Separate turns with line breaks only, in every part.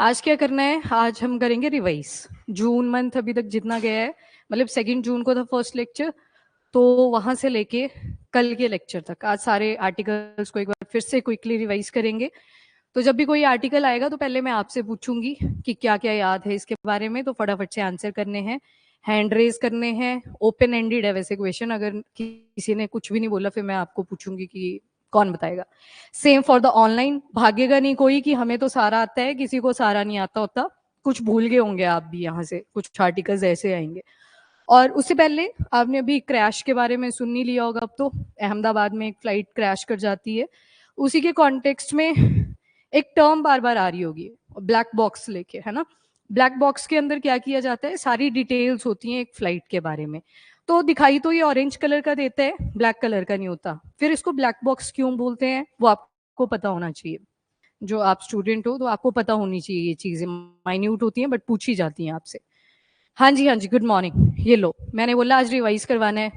आज क्या करना है? आज हम करेंगे रिवाइज। जून मंथ अभी तक जितना गया है, मतलब 2 जून को था फर्स्ट लेक्चर, तो वहां से लेके कल के लेक्चर तक आज सारे आर्टिकल्स को एक बार फिर से क्विकली रिवाइज करेंगे। तो जब भी कोई आर्टिकल आएगा तो पहले मैं आपसे पूछूंगी कि क्या क्या याद है इसके बारे में, तो फटाफट से आंसर करने हैं, हैंड रेज करने हैं। ओपन एंडेड है वैसे क्वेश्चन, अगर किसी ने कुछ भी नहीं बोला फिर मैं आपको पूछूंगी कि कौन बताएगा। सेम फॉर द ऑनलाइन, भागेगा नहीं कोई कि हमें तो सारा आता है, किसी को सारा नहीं आता होता। कुछ भूल गए होंगे आप भी, यहाँ से कुछ आर्टिकल्स ऐसे आएंगे। और उससे पहले आपने अभी क्रैश के बारे में सुन ही लिया होगा। अब तो अहमदाबाद में एक फ्लाइट क्रैश कर जाती है, उसी के कॉन्टेक्स्ट में एक टर्म बार बार आ रही होगी, ब्लैक बॉक्स लेके, है ना। ब्लैक बॉक्स के अंदर क्या किया जाता है, सारी डिटेल्स होती हैं एक फ्लाइट के बारे में। तो दिखाई तो ये ऑरेंज कलर का देता है, ब्लैक कलर का नहीं होता। फिर इसको ब्लैक बॉक्स क्यों बोलते हैं वो आपको पता होना चाहिए। जो आप स्टूडेंट हो तो आपको पता होनी चाहिए, ये चीजें माइन्यूट होती हैं बट पूछी जाती हैं आपसे। हाँ जी, हाँ जी, गुड मॉर्निंग। ये लो, मैंने बोला आज रिवाइज करवाना है,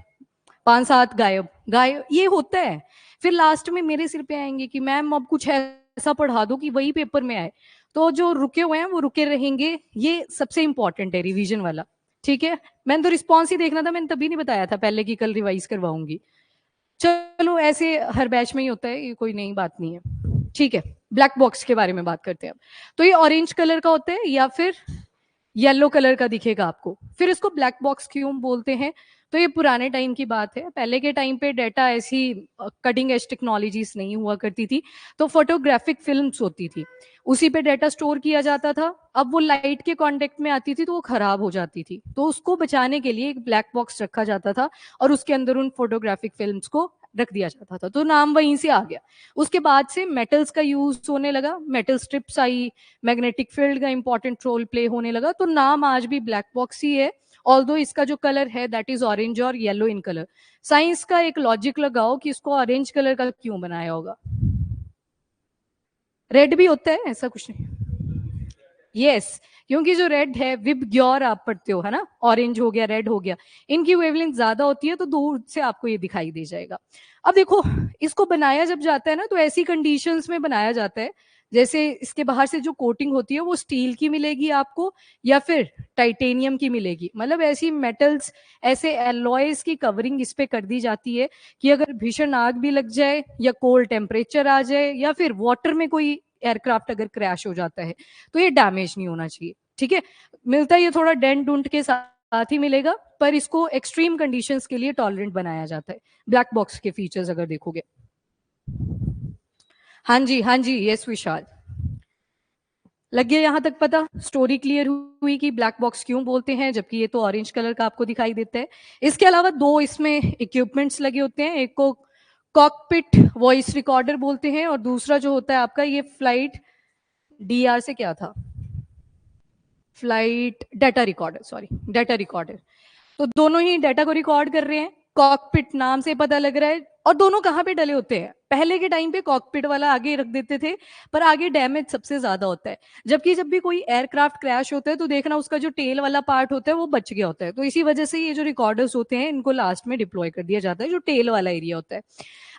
5-7 गायब गायब ये होता है। फिर लास्ट में मेरे सिर पे आएंगे कि मैम अब कुछ ऐसा पढ़ा दो कि वही पेपर में आए। तो जो रुके हुए हैं वो रुके रहेंगे, ये सबसे इंपॉर्टेंट है रिवीजन वाला। ठीक है, मैंने तो रिस्पॉन्स ही देखना था, मैंने तभी नहीं बताया था पहले कि कल रिवाइज करवाऊंगी। चलो, ऐसे हर बैच में ही होता है, ये कोई नई बात नहीं है। ठीक है, ब्लैक बॉक्स के बारे में बात करते हैं अब। तो ये ऑरेंज कलर का होता है या फिर येलो कलर का दिखेगा आपको। फिर इसको ब्लैक बॉक्स क्यों बोलते हैं? तो ये पुराने टाइम की बात है। पहले के टाइम पे डाटा ऐसी कटिंग एज टेक्नोलॉजीज नहीं हुआ करती थी, तो फोटोग्राफिक फिल्म्स होती थी, उसी पे डाटा स्टोर किया जाता था। अब वो लाइट के कांटेक्ट में आती थी तो वो खराब हो जाती थी, तो उसको बचाने के लिए एक ब्लैक बॉक्स रखा जाता था और उसके अंदर उन फोटोग्राफिक फिल्म्स को रख दिया जाता था, तो नाम वहीं से आ गया। उसके बाद से मेटल्स का यूज होने लगा, मेटल स्ट्रिप्स आई, मैग्नेटिक फील्ड का इंपॉर्टेंट रोल प्ले होने लगा, तो नाम आज भी ब्लैक बॉक्स ही है। ऑल्दो इसका जो कलर है दैट इज ऑरेंज और येलो इन कलर। साइंस का एक लॉजिक लगाओ कि इसको ऑरेंज कलर का क्यों बनाया होगा। रेड भी होता है, ऐसा कुछ नहीं। यस yes, क्योंकि जो रेड है विबग्योर आप पढ़ते हो, है ना, ऑरेंज हो गया, रेड हो गया, इनकी वेवलेंथ ज्यादा होती है तो दूर से आपको ये दिखाई दे जाएगा। अब देखो, इसको बनाया जब जाता है ना तो ऐसी कंडीशंस में बनाया जाता है, जैसे इसके बाहर से जो कोटिंग होती है वो स्टील की मिलेगी आपको या फिर टाइटेनियम की मिलेगी, मतलब ऐसी मेटल्स, ऐसे एलॉयज की कवरिंग इस पे कर दी जाती है कि अगर भीषण आग भी लग जाए या कोल्ड टेम्परेचर आ जाए या फिर वाटर में कोई एयरक्राफ्ट अगर क्रैश हो जाता है तो ये डैमेज नहीं होना चाहिए। ठीक है, मिलता है ये थोड़ा डेंट डूंट के साथ ही मिलेगा, पर इसको एक्सट्रीम कंडीशंस के लिए टॉलरेंट बनाया जाता है। ब्लैक बॉक्स के फीचर्स अगर देखोगे। हाँ जी, हाँ जी, यस विशाल, लग गया यहाँ तक पता, स्टोरी क्लियर हुई कि ब्लैक बॉक्स क्यों बोलते हैं, जबकि ये तो ऑरेंज कलर का आपको दिखाई देता है। इसके अलावा दो इसमें इक्विपमेंट्स लगे होते हैं, एक को कॉकपिट वॉइस रिकॉर्डर बोलते हैं और दूसरा जो होता है आपका ये फ्लाइट डीआर से क्या था, flight data recorder, sorry data recorder. तो दोनों ही डाटा को रिकॉर्ड कर रहे हैं, कॉकपिट नाम से पता लग रहा है। और दोनों कहाँ पे डले होते हैं? पहले के टाइम पे कॉकपिट वाला आगे रख देते थे, पर आगे डैमेज सबसे ज्यादा होता है। जबकि जब भी कोई एयरक्राफ्ट क्रैश होता है तो देखना उसका जो टेल वाला पार्ट होता है वो बच गया होता है, तो इसी वजह से ये जो रिकॉर्डर्स होते हैं इनको लास्ट में डिप्लॉय कर दिया जाता है, जो टेल वाला एरिया होता है।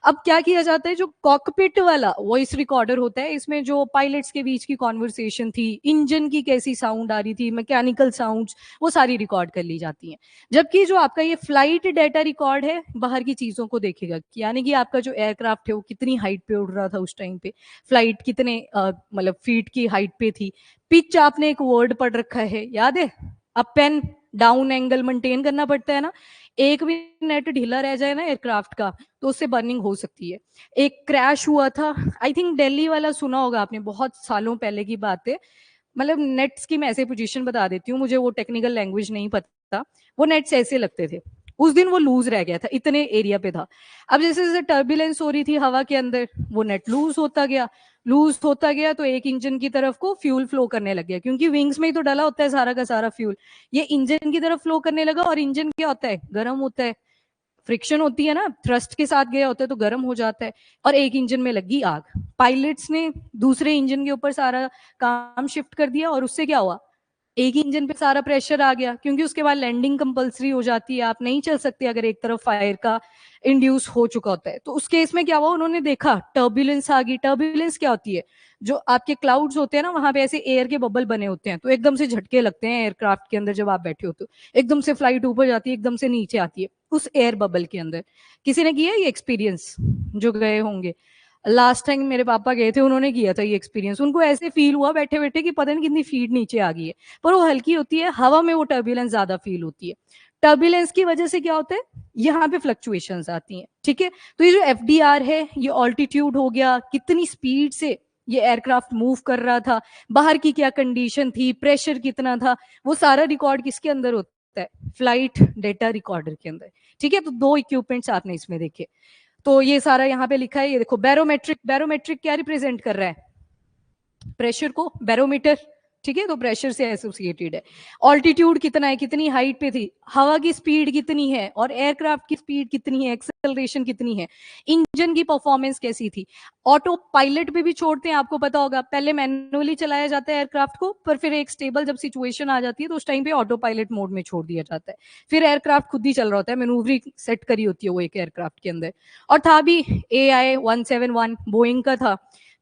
अब क्या किया जाता है, जो कॉकपिट वाला वॉइस रिकॉर्डर होता है, इसमें जो पायलट्स के बीच की कॉन्वर्सेशन थी, इंजन की कैसी साउंड आ रही थी, मैकेनिकल साउंड्स, वो सारी रिकॉर्ड कर ली जाती हैं। जबकि जो आपका ये फ्लाइट डाटा रिकॉर्ड है बाहर की चीजों को देखेगा, यानी कि आपका जो एयरक्राफ्ट है वो कितनी हाइट पे उड़ रहा था उस टाइम पे, फ्लाइट कितने मतलब फीट की हाइट पे थी। पिच आपने एक वर्ड पढ़ रखा है, याद है, up and down angle maintain करना पड़ता है ना। एक भी नेट ढीला रह जाए ना एयरक्राफ्ट का तो उससे बर्निंग हो सकती है। एक क्रैश हुआ था, आई थिंक दिल्ली वाला, सुना होगा आपने, बहुत सालों पहले की बात है। मतलब नेट्स की मैं ऐसे पोजीशन बता देती हूँ, मुझे वो टेक्निकल लैंग्वेज नहीं पता। वो नेट्स ऐसे लगते थे, उस दिन वो लूज रह गया था, इतने एरिया पे था। अब जैसे जैसे टर्बुलेंस हो रही थी हवा के अंदर, वो नेट लूज होता गया, लूज होता गया, तो एक इंजन की तरफ को फ्यूल फ्लो करने लग गया, क्योंकि विंग्स में ही तो डला होता है सारा का सारा फ्यूल। ये इंजन की तरफ फ्लो करने लगा, और इंजन क्या होता है, गर्म होता है, फ्रिक्शन होती है ना, थ्रस्ट के साथ गया होता है तो गर्म हो जाता है, और एक इंजन में लगी आग। पायलट्स ने दूसरे इंजन के ऊपर सारा काम शिफ्ट कर दिया, और उससे क्या हुआ, एक ही इंजन पे सारा प्रेशर आ गया, क्योंकि उसके बाद लैंडिंग कंपलसरी हो जाती है, आप नहीं चल सकते अगर एक तरफ फायर का इंड्यूस हो चुका होता है। तो उस केस में क्या हुआ, उन्होंने देखा टर्बुलेंस आ गई। टर्बुलेंस क्या होती है, जो आपके क्लाउड्स होते हैं ना, वहां पे ऐसे एयर के बबल बने होते हैं, तो एकदम से झटके लगते हैं एयरक्राफ्ट के अंदर जब आप बैठे होते हो, एकदम से फ्लाइट ऊपर जाती है, एकदम से नीचे आती है उस एयर बबल के अंदर। किसी ने किया ये एक्सपीरियंस जो गए होंगे? लास्ट टाइम मेरे पापा गए थे, उन्होंने किया था ये एक्सपीरियंस। उनको ऐसे फील हुआ बैठे बैठे कि पता नहीं कितनी फीट नीचे आ गई है, पर वो हल्की होती है, हवा में वो टर्बुलेंस ज्यादा फील होती है। टर्बुलेंस की वजह से क्या होता है, यहाँ पे फ्लक्चुएशंस आती हैं, ठीक है। तो ये जो एफडीआर है, ये ऑल्टीट्यूड हो गया, कितनी स्पीड से ये एयरक्राफ्ट मूव कर रहा था, बाहर की क्या कंडीशन थी, प्रेशर कितना था, वो सारा रिकॉर्ड किसके अंदर होता है, फ्लाइट डेटा रिकॉर्डर के अंदर, ठीक है। तो दो इक्विपमेंट्स आपने इसमें देखे, तो ये सारा यहाँ पे लिखा है। ये देखो बैरोमेट्रिक, बैरोमेट्रिक क्या रिप्रेजेंट कर रहा है, प्रेशर को, बैरोमीटर, ठीक है, तो प्रेशर से एसोसिएटेड है। ऑल्टीट्यूड कितना है, कितनी हाइट पे थी, हवा की स्पीड कितनी है, और एयरक्राफ्ट की स्पीड कितनी है, एक्सेलरेशन कितनी है, इंजन की परफॉर्मेंस कैसी थी। ऑटो पायलट पे भी छोड़ते हैं, आपको पता होगा, पहले मैनुअली चलाया जाता है एयरक्राफ्ट को, पर फिर एक स्टेबल जब सिचुएशन आ जाती है तो उस टाइम पे ऑटो पायलट मोड में छोड़ दिया जाता है, फिर एयरक्राफ्ट खुद ही चल रहा होता है, मैनूवरिंग सेट करी होती है वो एक एयरक्राफ्ट के अंदर। और था भी AI-171 बोइंग का था,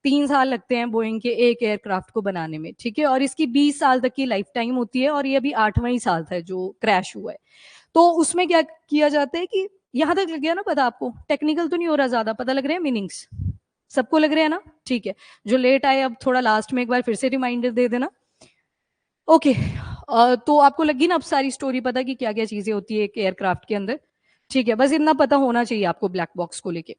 3 साल लगते हैं बोइंग के एक एयरक्राफ्ट को बनाने में, ठीक है, और इसकी 20 साल तक की लाइफ टाइम होती है, और ये अभी 8वां ही साल था जो क्रैश हुआ है। तो उसमें क्या किया जाता है कि यहां तक लग गया ना पता आपको, टेक्निकल तो नहीं हो रहा ज्यादा, पता लग रहे हैं मीनिंग्स, सबको लग रहे हैं ना, ठीक है। जो लेट आए अब थोड़ा लास्ट में एक बार फिर से रिमाइंडर दे देना। ओके, तो आपको लगी ना अब सारी स्टोरी पता कि क्या क्या चीजें होती है एक एयरक्राफ्ट के अंदर, ठीक है, बस इतना पता होना चाहिए आपको ब्लैक बॉक्स को लेके।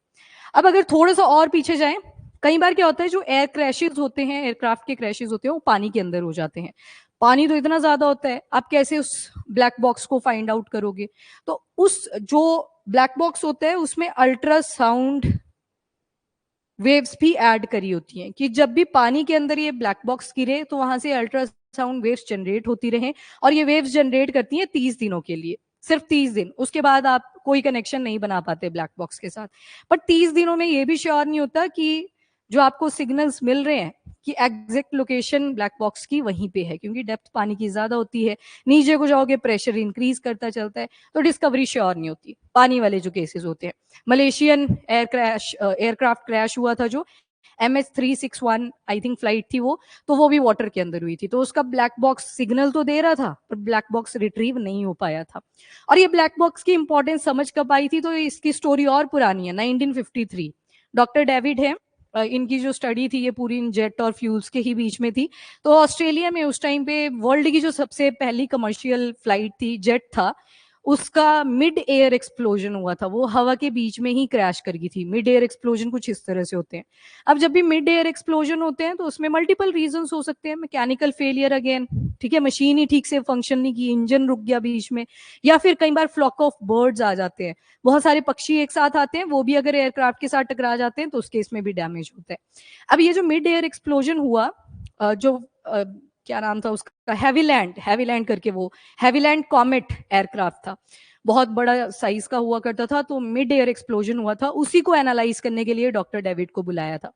अब अगर थोड़ा सा और पीछे जाएं, कई बार क्या होता है, जो एयर क्रैशेस होते हैं, एयरक्राफ्ट के क्रैशेस होते हैं, वो पानी के अंदर हो जाते हैं। पानी तो इतना ज्यादा होता है, आप कैसे उस ब्लैक बॉक्स को फाइंड आउट करोगे? तो उस जो ब्लैक बॉक्स होता है उसमें अल्ट्रासाउंड वेव्स भी ऐड करी होती हैं, कि जब भी पानी के अंदर ये ब्लैक बॉक्स गिरे तो वहां से अल्ट्रासाउंड वेव्स जनरेट होती रहे, और ये वेव्स जनरेट करती हैं 30 दिनों के लिए, सिर्फ 30 दिन, उसके बाद आप कोई कनेक्शन नहीं बना पाते ब्लैक बॉक्स के साथ। पर 30 दिनों में ये भी श्योर नहीं होता कि जो आपको सिग्नल्स मिल रहे हैं कि एग्जैक्ट लोकेशन ब्लैक बॉक्स की वहीं पे है, क्योंकि डेप्थ पानी की ज्यादा होती है, नीचे को जाओगे प्रेशर इंक्रीज करता चलता है, तो डिस्कवरी श्योर नहीं होती पानी वाले जो केसेस होते हैं। मलेशियन एयरक्राफ्ट क्रैश हुआ था जो MH361 आई थिंक फ्लाइट थी वो, तो वो भी वाटर के अंदर हुई थी, तो उसका ब्लैक बॉक्स सिग्नल तो दे रहा था पर ब्लैक बॉक्स रिट्रीव नहीं हो पाया था। और ये ब्लैक बॉक्स की इंपॉर्टेंस समझ कब आई थी, तो इसकी स्टोरी और पुरानी है, 1953। डॉक्टर डेविड है, इनकी जो स्टडी थी ये पूरी इन जेट और फ्यूल्स के ही बीच में थी। तो ऑस्ट्रेलिया में उस टाइम पे वर्ल्ड की जो सबसे पहली कमर्शियल फ्लाइट थी, जेट था, उसका मिड एयर एक्सप्लोजन हुआ था, वो हवा के बीच में ही क्रैश कर गई थी। मिड एयर एक्सप्लोजन कुछ इस तरह से होते हैं। अब जब भी मिड एयर एक्सप्लोजन होते हैं तो उसमें मल्टीपल रीजंस हो सकते हैं, मैकेनिकल फेलियर अगेन, ठीक है, मशीन ही ठीक से फंक्शन नहीं की, इंजन रुक गया बीच में, या फिर कई बार फ्लॉक ऑफ बर्ड्स आ जाते हैं, बहुत सारे पक्षी एक साथ आते हैं, वो भी अगर एयरक्राफ्ट के साथ टकरा जाते हैं तो उस केस में भी डैमेज होता है। अब ये जो मिड एयर एक्सप्लोजन हुआ, जो क्या नाम था उसका, हैवीलैंड, हैवीलैंड करके, वो हैवीलैंड कॉमेट एयरक्राफ्ट था, बहुत बड़ा साइज का हुआ करता था, तो मिड एयर एक्सप्लोजन हुआ था, उसी को एनालाइज करने के लिए डॉक्टर डेविड को बुलाया था।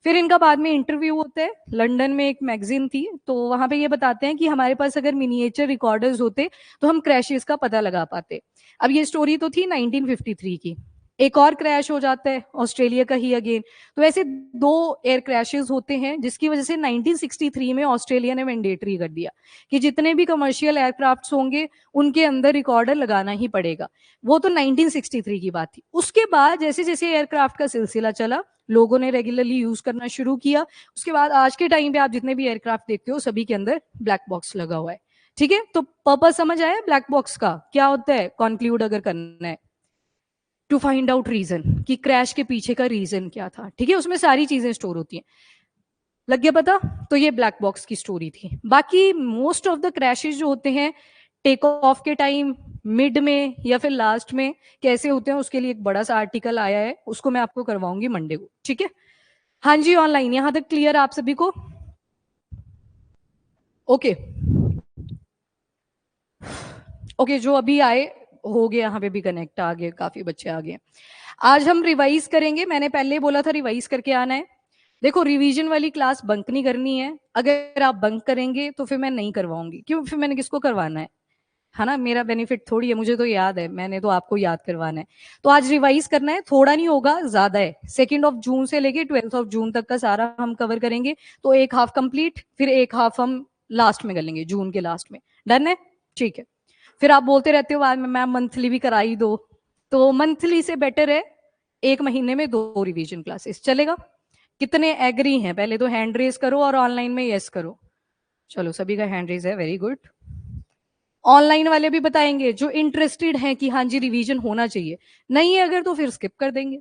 फिर इनका बाद में इंटरव्यू होता है, लंदन में एक मैगजीन थी, तो वहां पे ये बताते हैं कि हमारे पास अगर मिनिएचर रिकॉर्डर्स होते तो हम क्रैशेस का पता लगा पाते। अब ये स्टोरी तो थी 1953 की। एक और क्रैश हो जाता है ऑस्ट्रेलिया का ही अगेन। तो ऐसे दो एयर क्रैशेस होते हैं जिसकी वजह से 1963 में ऑस्ट्रेलिया ने मैंडेटरी कर दिया कि जितने भी कमर्शियल एयरक्राफ्ट्स होंगे उनके अंदर रिकॉर्डर लगाना ही पड़ेगा। वो तो 1963 की बात थी। उसके बाद जैसे जैसे एयरक्राफ्ट का सिलसिला चला, लोगों ने रेगुलरली यूज करना शुरू किया। उसके बाद आज के टाइम पे आप जितने भी एयरक्राफ्ट देखते हो सभी के अंदर ब्लैक बॉक्स लगा हुआ है, ठीक है। तो पर्पस समझ आया ब्लैक बॉक्स का क्या होता है, कंक्लूड अगर करना है, टू फाइंड आउट रीजन, कि क्रैश के पीछे का रीजन क्या था, ठीक है, उसमें सारी चीजें स्टोर होती हैं। लग गया पता? तो ये ब्लैक बॉक्स की स्टोरी थी। बाकी मोस्ट ऑफ द क्रैशेस जो होते हैं टेक ऑफ के टाइम, मिड में या फिर लास्ट में कैसे होते हैं, उसके लिए एक बड़ा सा आर्टिकल आया है, उसको मैं आपको करवाऊंगी मंडे को, ठीक है। हाँ जी, ऑनलाइन यहां तक क्लियर आप सभी को? ओके ओके, जो अभी आए हो गए, यहाँ पे भी कनेक्ट आ गए, काफी बच्चे आ गए। आज हम रिवाइज करेंगे, मैंने पहले बोला था रिवाइज करके आना है। देखो रिवीजन वाली क्लास बंक नहीं करनी है, अगर आप बंक करेंगे तो फिर मैं नहीं करवाऊंगी, क्यों, फिर मैंने किसको करवाना है ना, मेरा बेनिफिट थोड़ी है, मुझे तो याद है, मैंने तो आपको याद करवाना है। तो आज रिवाइज करना है, थोड़ा नहीं होगा, ज्यादा है। 2 जून से लेके 12 जून तक का सारा हम कवर करेंगे, तो एक हाफ कंप्लीट, फिर एक हाफ हम लास्ट में कर लेंगे, जून के लास्ट में। डन है, ठीक है। फिर आप बोलते रहते हो बाद में मैम मंथली भी करा ही दो, तो मंथली से बेटर है एक महीने में 2 रिवीजन क्लासेस, चलेगा? कितने एग्री हैं, पहले तो हैंड रेस करो और ऑनलाइन में यस करो। चलो सभी का हैंड रेस है, वेरी गुड। ऑनलाइन वाले भी बताएंगे जो इंटरेस्टेड हैं कि हाँ जी रिवीजन होना चाहिए, नहीं है अगर तो फिर स्किप कर देंगे।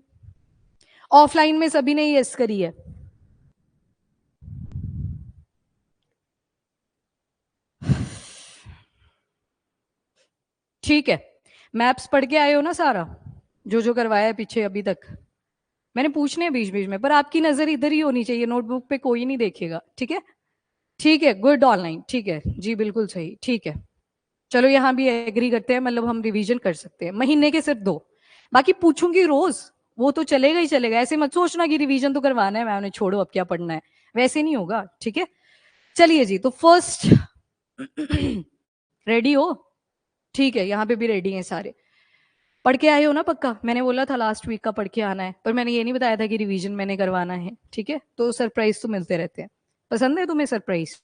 ऑफलाइन में सभी ने यस करी है? ठीक है, मैप्स पढ़ के आए हो ना सारा, जो जो करवाया है पीछे अभी तक? मैंने पूछने हैं बीच बीच में, पर आपकी नजर इधर ही होनी चाहिए, नोटबुक पे कोई नहीं देखेगा, ठीक है? ठीक है, गुड, ऑनलाइन, ठीक है जी, बिल्कुल सही, ठीक है। चलो यहाँ भी एग्री करते हैं, मतलब हम रिवीजन कर सकते हैं, महीने के सिर्फ 2। बाकी पूछूंगी रोज, वो तो चलेगा ही चलेगा, ऐसे मत सोचना कि रिवीजन तो करवाना है मैंने, छोड़ो अब क्या पढ़ना है, वैसे नहीं होगा, ठीक है? चलिए जी, तो फर्स्ट रेडी हो? ठीक है, यहाँ पे भी रेडी हैं सारे। पढ़ के आए हो ना पक्का? मैंने बोला था लास्ट वीक का पढ़ के आना है, पर मैंने ये नहीं बताया था कि रिवीजन मैंने करवाना है, ठीक है? तो सरप्राइज तो मिलते रहते हैं। पसंद है तुम्हें सरप्राइज?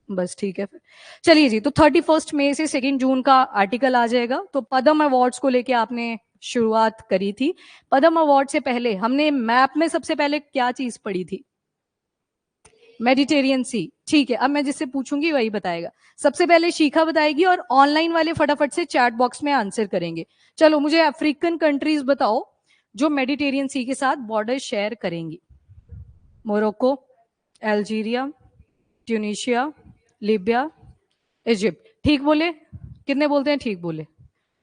बस ठीक है फिर। चलिए जी, तो 31 मई से 2 जून का आर्टिकल आ जाएगा। तो पद्म अवार्ड्स को लेके आपने शुरुआत करी थी। पद्म अवार्ड से पहले हमने मैप में सबसे पहले क्या चीज पढ़ी थी? मेडिटेरियन सी, ठीक है। अब मैं जिससे पूछूंगी वही बताएगा। सबसे पहले शिखा बताएगी और ऑनलाइन वाले फटाफट से चैट बॉक्स में आंसर करेंगे। चलो मुझे अफ्रीकन कंट्रीज बताओ जो मेडिटेरियन सी के साथ बॉर्डर शेयर करेंगी। Morocco, Algeria, Tunisia, Libya, Egypt. ठीक बोले? कितने बोलते हैं ठीक बोले?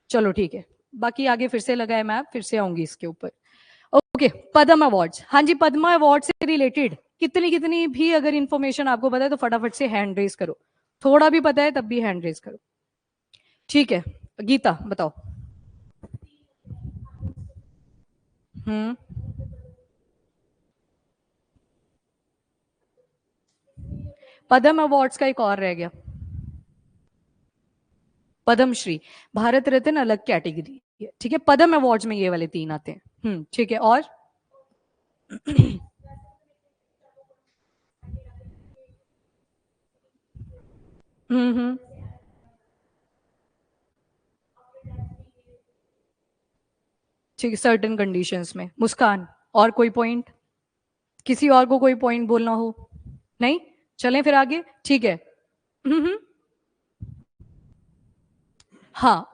चलो ठीक है, बाकी आगे फिर से लगा है मैप, फिर से आऊंगी इसके ऊपर। ओके, पद्म अवार्ड्स, हाँ जी, पद्मा अवार्ड से रिलेटेड कितनी कितनी भी अगर इंफॉर्मेशन आपको पता है तो फटाफट से हैंड रेस करो। थोड़ा भी पता है तब भी हैंड रेस करो, ठीक है? गीता बताओ। हम्म, पद्म अवार्ड्स का एक और रह गया, पद्मश्री। भारत रत्न अलग कैटेगरी है, ठीक है? पद्म अवार्ड्स में ये वाले 3 आते हैं। ठीक है, और हम्म, ठीक है, सर्टेन कंडीशंस में। मुस्कान, और कोई पॉइंट? किसी और को कोई पॉइंट बोलना हो? नहीं? चलें फिर आगे, ठीक है। हम्म, हाँ,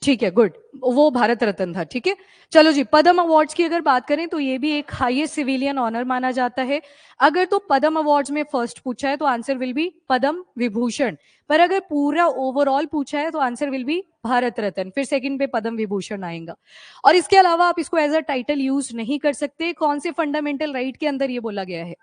ठीक है, गुड। वो भारत रत्न था, ठीक है। चलो जी, पद्म अवार्ड्स की अगर बात करें तो ये भी एक हाईएस्ट सिविलियन ऑनर माना जाता है। अगर तो पद्म अवार्ड्स में फर्स्ट पूछा है तो answer will be Padma Vibhushan, पर अगर पूरा ओवरऑल पूछा है तो answer will be Bharat Ratna, फिर सेकंड पे पद्म विभूषण आएगा। और इसके अलावा आप इसको एज अ टाइटल यूज नहीं कर सकते। कौन से फंडामेंटल राइट के अंदर ये बोला गया है?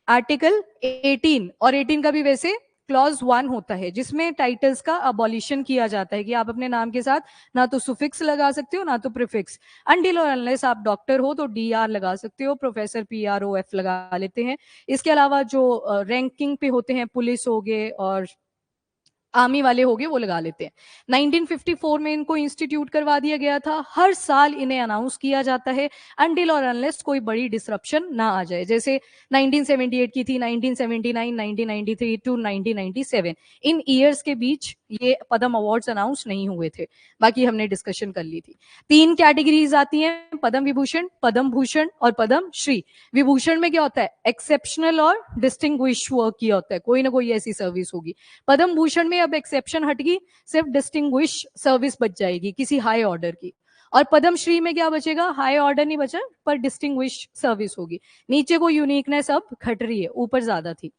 आर्टिकल 18, और 18 का भी वैसे क्लॉज 1 होता है, जिसमें टाइटल्स का अबॉलिशन किया जाता है कि आप अपने नाम के साथ ना तो सुफिक्स लगा सकते हो ना तो प्रीफिक्स। अनटिल और अनलेस आप डॉक्टर हो तो डी आर लगा सकते हो, प्रोफेसर PROF लगा लेते हैं। इसके अलावा जो रैंकिंग पे होते हैं, पुलिस हो गए और आर्मी वाले हो गए, वो लगा लेते हैं। 1954 में इनको इंस्टीट्यूट करवा दिया गया था। हर साल इन्हें अनाउंस किया जाता है अनटिल और अनलेस कोई बड़ी डिसरप्शन ना आ जाए, जैसे 1978 की थी, 1979, 1993 टू 1997। इन ईयर्स के बीच ये पद्म अवार्ड्स अनाउंस नहीं हुए थे, बाकी हमने डिस्कशन कर ली थी। 3 कैटेगरीज आती हैं, पद्म विभूषण, पद्म भूषण और पद्म श्री। विभूषण में क्या होता है? एक्सेप्शनल और डिस्टिंग्विश वर्क किया होता है, कोई ना कोई ऐसी सर्विस होगी। पद्म भूषण में अब एक्सेप्शन हटगी, सिर्फ डिस्टिंग्विश सर्विस बच जाएगी किसी हाई ऑर्डर की। और पद्मश्री में क्या बचेगा? हाई ऑर्डर नहीं बचा, पर डिस्टिंग्विश सर्विस होगी। नीचे को यूनिकनेस अब घट रही है, ऊपर ज्यादा थी।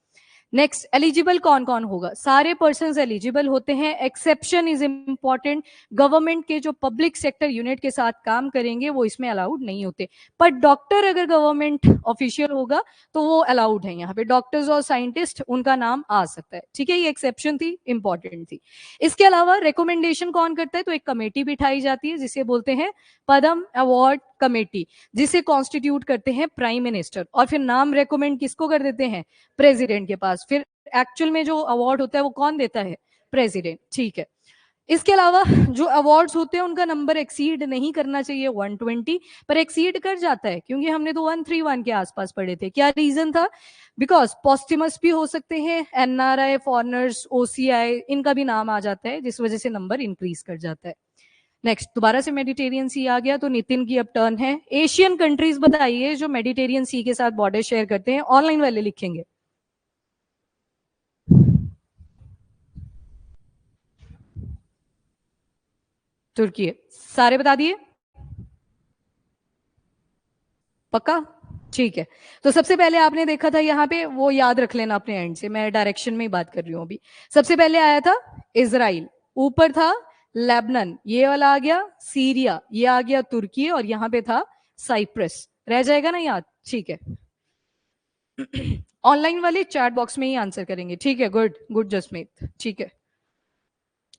नेक्स्ट, एलिजिबल कौन कौन होगा? सारे पर्सन एलिजिबल होते हैं, एक्सेप्शन इज इंपॉर्टेंट। गवर्नमेंट के जो पब्लिक सेक्टर यूनिट के साथ काम करेंगे वो इसमें अलाउड नहीं होते, पर डॉक्टर अगर गवर्नमेंट ऑफिशियल होगा तो वो अलाउड है। यहाँ पे डॉक्टर्स और साइंटिस्ट उनका नाम आ सकता है, ठीक है? ये एक्सेप्शन थी, इंपॉर्टेंट थी। इसके अलावा रिकमेंडेशन कौन करता है? तो एक कमेटी बिठाई जाती है जिसे बोलते हैं पद्म अवार्ड कमेटी, जिसे कॉन्स्टिट्यूट करते हैं प्राइम मिनिस्टर, और फिर नाम रेकमेंड किसको कर देते हैं, प्रेसिडेंट के पास। फिर एक्चुअल में जो अवार्ड होता है वो कौन देता है, प्रेसिडेंट, ठीक है। इसके अलावा जो अवार्ड्स होते हैं उनका नंबर एक्सीड नहीं करना चाहिए 120, पर एक्सीड कर जाता है, क्योंकि हमने तो 131 के आसपास पढ़े थे। क्या रीजन था, बिकॉज पॉस्टिमस भी हो सकते हैं, एनआरआई, फॉरनर्स, ओसीआई, इनका भी नाम आ जाता है, जिस वजह से नंबर इंक्रीज कर जाता है। नेक्स्ट, दोबारा से मेडिटेरियन सी आ गया, तो नितिन की अब टर्न है। एशियन कंट्रीज बताइए जो मेडिटेरियन सी के साथ बॉर्डर शेयर करते हैं, ऑनलाइन वाले लिखेंगे। तुर्की है, सारे बता दिए, पक्का, ठीक है। तो सबसे पहले आपने देखा था यहाँ पे, वो याद रख लेना अपने एंड से, मैं डायरेक्शन में ही बात कर रही हूँ अभी। सबसे पहले आया था इजराइल, ऊपर था लेबनान, ये वाला आ गया सीरिया, ये आ गया तुर्की, और यहाँ पे था साइप्रस। रह जाएगा ना याद, ठीक है। ऑनलाइन वाले चैट बॉक्स में ही आंसर करेंगे, ठीक है, गुड गुड जसमीत, ठीक है।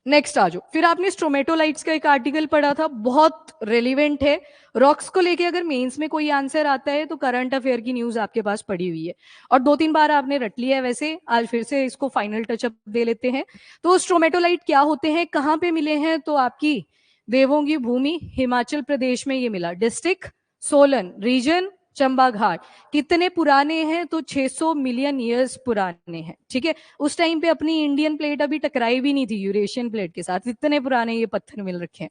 नेक्स्ट आ जाओ। फिर आपने स्ट्रोमेटोलाइट्स का एक आर्टिकल पढ़ा था, बहुत रेलिवेंट है। रॉक्स को लेके अगर मेंस में कोई आंसर आता है तो करंट अफेयर की न्यूज आपके पास पड़ी हुई है, और 2-3 बार आपने रट लिया है, वैसे आज फिर से इसको फाइनल टचअप दे लेते हैं। तो स्ट्रोमेटोलाइट क्या होते हैं, कहाँ पे मिले हैं, तो आपकी देवों की भूमि हिमाचल प्रदेश में ये मिला, डिस्ट्रिक्ट सोलन, रीजन चंबा घाट। कितने पुराने हैं, तो 600 मिलियन ईयर्स पुराने हैं, ठीक है। उस टाइम पे अपनी इंडियन प्लेट अभी टकराई भी नहीं थी यूरेशियन प्लेट के साथ, इतने पुराने ये पत्थर मिल रखे हैं।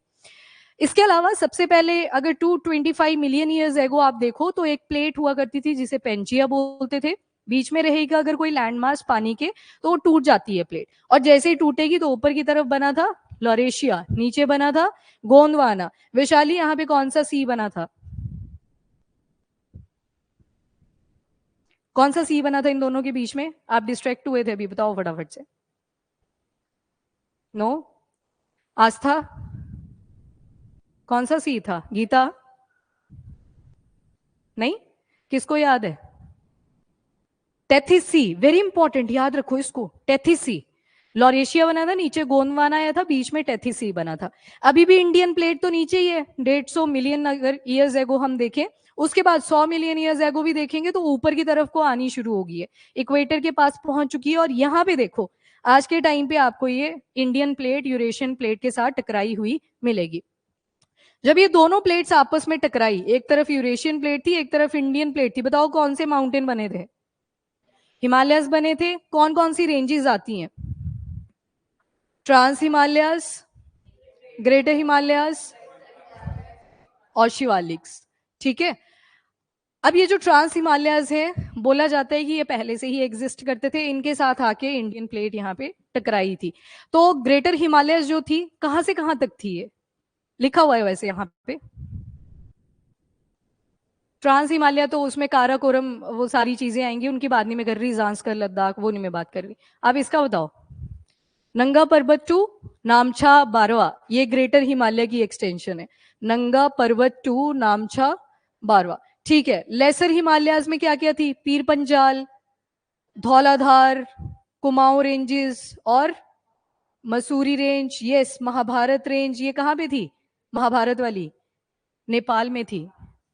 इसके अलावा सबसे पहले अगर 225 मिलियन ईयर्स एगो आप देखो, तो एक प्लेट हुआ करती थी जिसे पेंचिया बोलते थे। बीच में रहेगा अगर कोई लैंडमास पानी के, तो वो टूट जाती है प्लेट, और जैसे ही टूटेगी तो ऊपर की तरफ बना था लॉरेशिया, नीचे बना था गोंदवाना। वैशाली, यहाँ पे कौन सा सी बना था, कौन सा सी बना था इन दोनों के बीच में, आप डिस्ट्रैक्ट हुए थे अभी, बताओ फटाफट से। नो, आस्था, कौन सा सी था, गीता, नहीं, किसको याद है, टेथिस सी, वेरी इंपॉर्टेंट, याद रखो इसको, टेथिस सी। लॉरेशिया बना था, नीचे गोंदवाना आया था, बीच में टेथिस सी बना था। अभी भी इंडियन प्लेट तो नीचे ही है, 150 मिलियन अगर ईयर्स एगो हम देखें, उसके बाद 100 मिलियन ईयर्स एगो भी देखेंगे तो ऊपर की तरफ को आनी शुरू होगी है, इक्वेटर के पास पहुंच चुकी है। और यहाँ पे देखो, आज के टाइम पे आपको ये इंडियन प्लेट यूरेशियन प्लेट के साथ टकराई हुई मिलेगी। जब ये दोनों प्लेट्स आपस में टकराई, एक तरफ यूरेशियन प्लेट थी, एक तरफ इंडियन प्लेट थी, बताओ कौन से माउंटेन बने थे, हिमालयस बने थे। कौन कौन सी रेंजेस आती हैं, ट्रांस हिमालयस, ग्रेटर हिमालयस और शिवालिक्स, ठीक है। अब ये जो ट्रांस हिमालयस है, बोला जाता है कि ये पहले से ही एग्जिस्ट करते थे, इनके साथ आके इंडियन प्लेट यहाँ पे टकराई थी। तो ग्रेटर हिमालयस जो थी, कहां से कहां तक थी, ये लिखा हुआ है वैसे यहाँ पे। ट्रांस हिमालय तो उसमें काराकोरम वो सारी चीजें आएंगी, उनकी बात नहीं मैं कर रही, जांस्कर लद्दाख वो नहीं मैं बात कर रही। अब इसका बताओ, नंगा पर्वत टू नामछा बारवा, ये ग्रेटर हिमालय की एक्सटेंशन है, नंगा पर्वत टू नामछा बारवा, ठीक है। लेसर हिमालयाज में क्या क्या थी, पीर पंजाल, धौलाधार, कुमाऊं रेंजेस और Mussoorie range, yes, Mahabharat range, ये कहाँ पे थी, महाभारत वाली नेपाल में थी।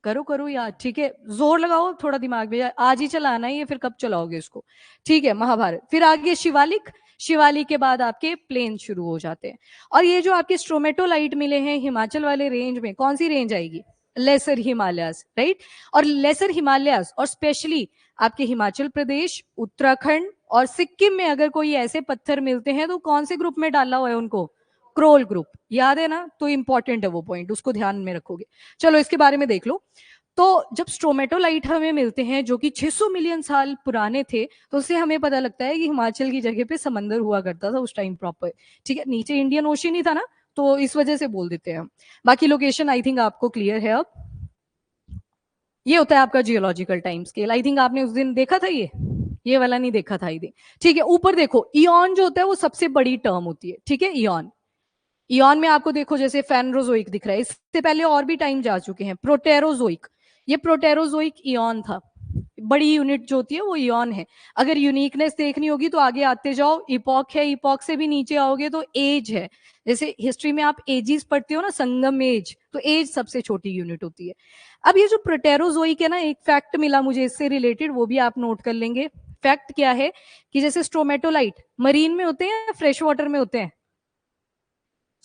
करो करो यार, ठीक है, जोर लगाओ थोड़ा दिमाग में, आज ही चलाना है ये, फिर कब चलाओगे इसको, ठीक है। महाभारत, फिर आगे शिवालिक, शिवालिक के बाद आपके प्लेन शुरू हो जाते हैं। और ये जो आपके स्ट्रोमेटोलाइट मिले हैं हिमाचल वाले रेंज में, कौन सी रेंज आएगी, लेसर हिमालयास, राइट। और लेसर हिमालयास और स्पेशली आपके हिमाचल प्रदेश, उत्तराखंड और सिक्किम में अगर कोई ऐसे पत्थर मिलते हैं तो कौन से ग्रुप में डाला हुआ है उनको, क्रोल ग्रुप, याद है ना, तो इंपॉर्टेंट है वो पॉइंट, उसको ध्यान में रखोगे। चलो इसके बारे में देख लो। तो जब स्ट्रोमेटोलाइट हमें मिलते हैं जो कि 600 मिलियन साल पुराने थे, तो उससे हमें पता लगता है कि हिमाचल की जगह पे समंदर हुआ करता था उस टाइम प्रॉपर, ठीक है। नीचे इंडियन ओशन ही था ना, तो इस वजह से बोल देते हैं हम। बाकी लोकेशन आई थिंक आपको क्लियर है अब। ये होता है आपका geological time scale, I think आपने उस दिन देखा था, ये वाला नहीं देखा था आई थिंक, ठीक है। ऊपर देखो, इयॉन जो होता है वो सबसे बड़ी टर्म होती है, ठीक है, इयॉन। इयॉन में आपको देखो जैसे फेनरोजोइक दिख रहा है, इससे पहले और भी टाइम जा चुके हैं, प्रोटेरोजोइक, ये प्रोटेरोजोइक इयॉन था, बड़ी यूनिट जो होती है वो इयॉन है। अगर यूनिकनेस देखनी होगी तो आगे आते जाओ, इपॉक है, इपॉक से भी नीचे आओगे तो एज है। जैसे हिस्ट्री में आप एजिस पढ़ते हो ना, संगम एज, तो एज सबसे छोटी यूनिट होती है। अब ये जो प्रोटेरोजोइक है ना, एक फैक्ट मिला मुझे इससे रिलेटेड, वो भी आप नोट कर लेंगे। फैक्ट क्या है कि जैसे स्ट्रोमेटोलाइट मरीन में होते हैं, फ्रेश वाटर में होते हैं,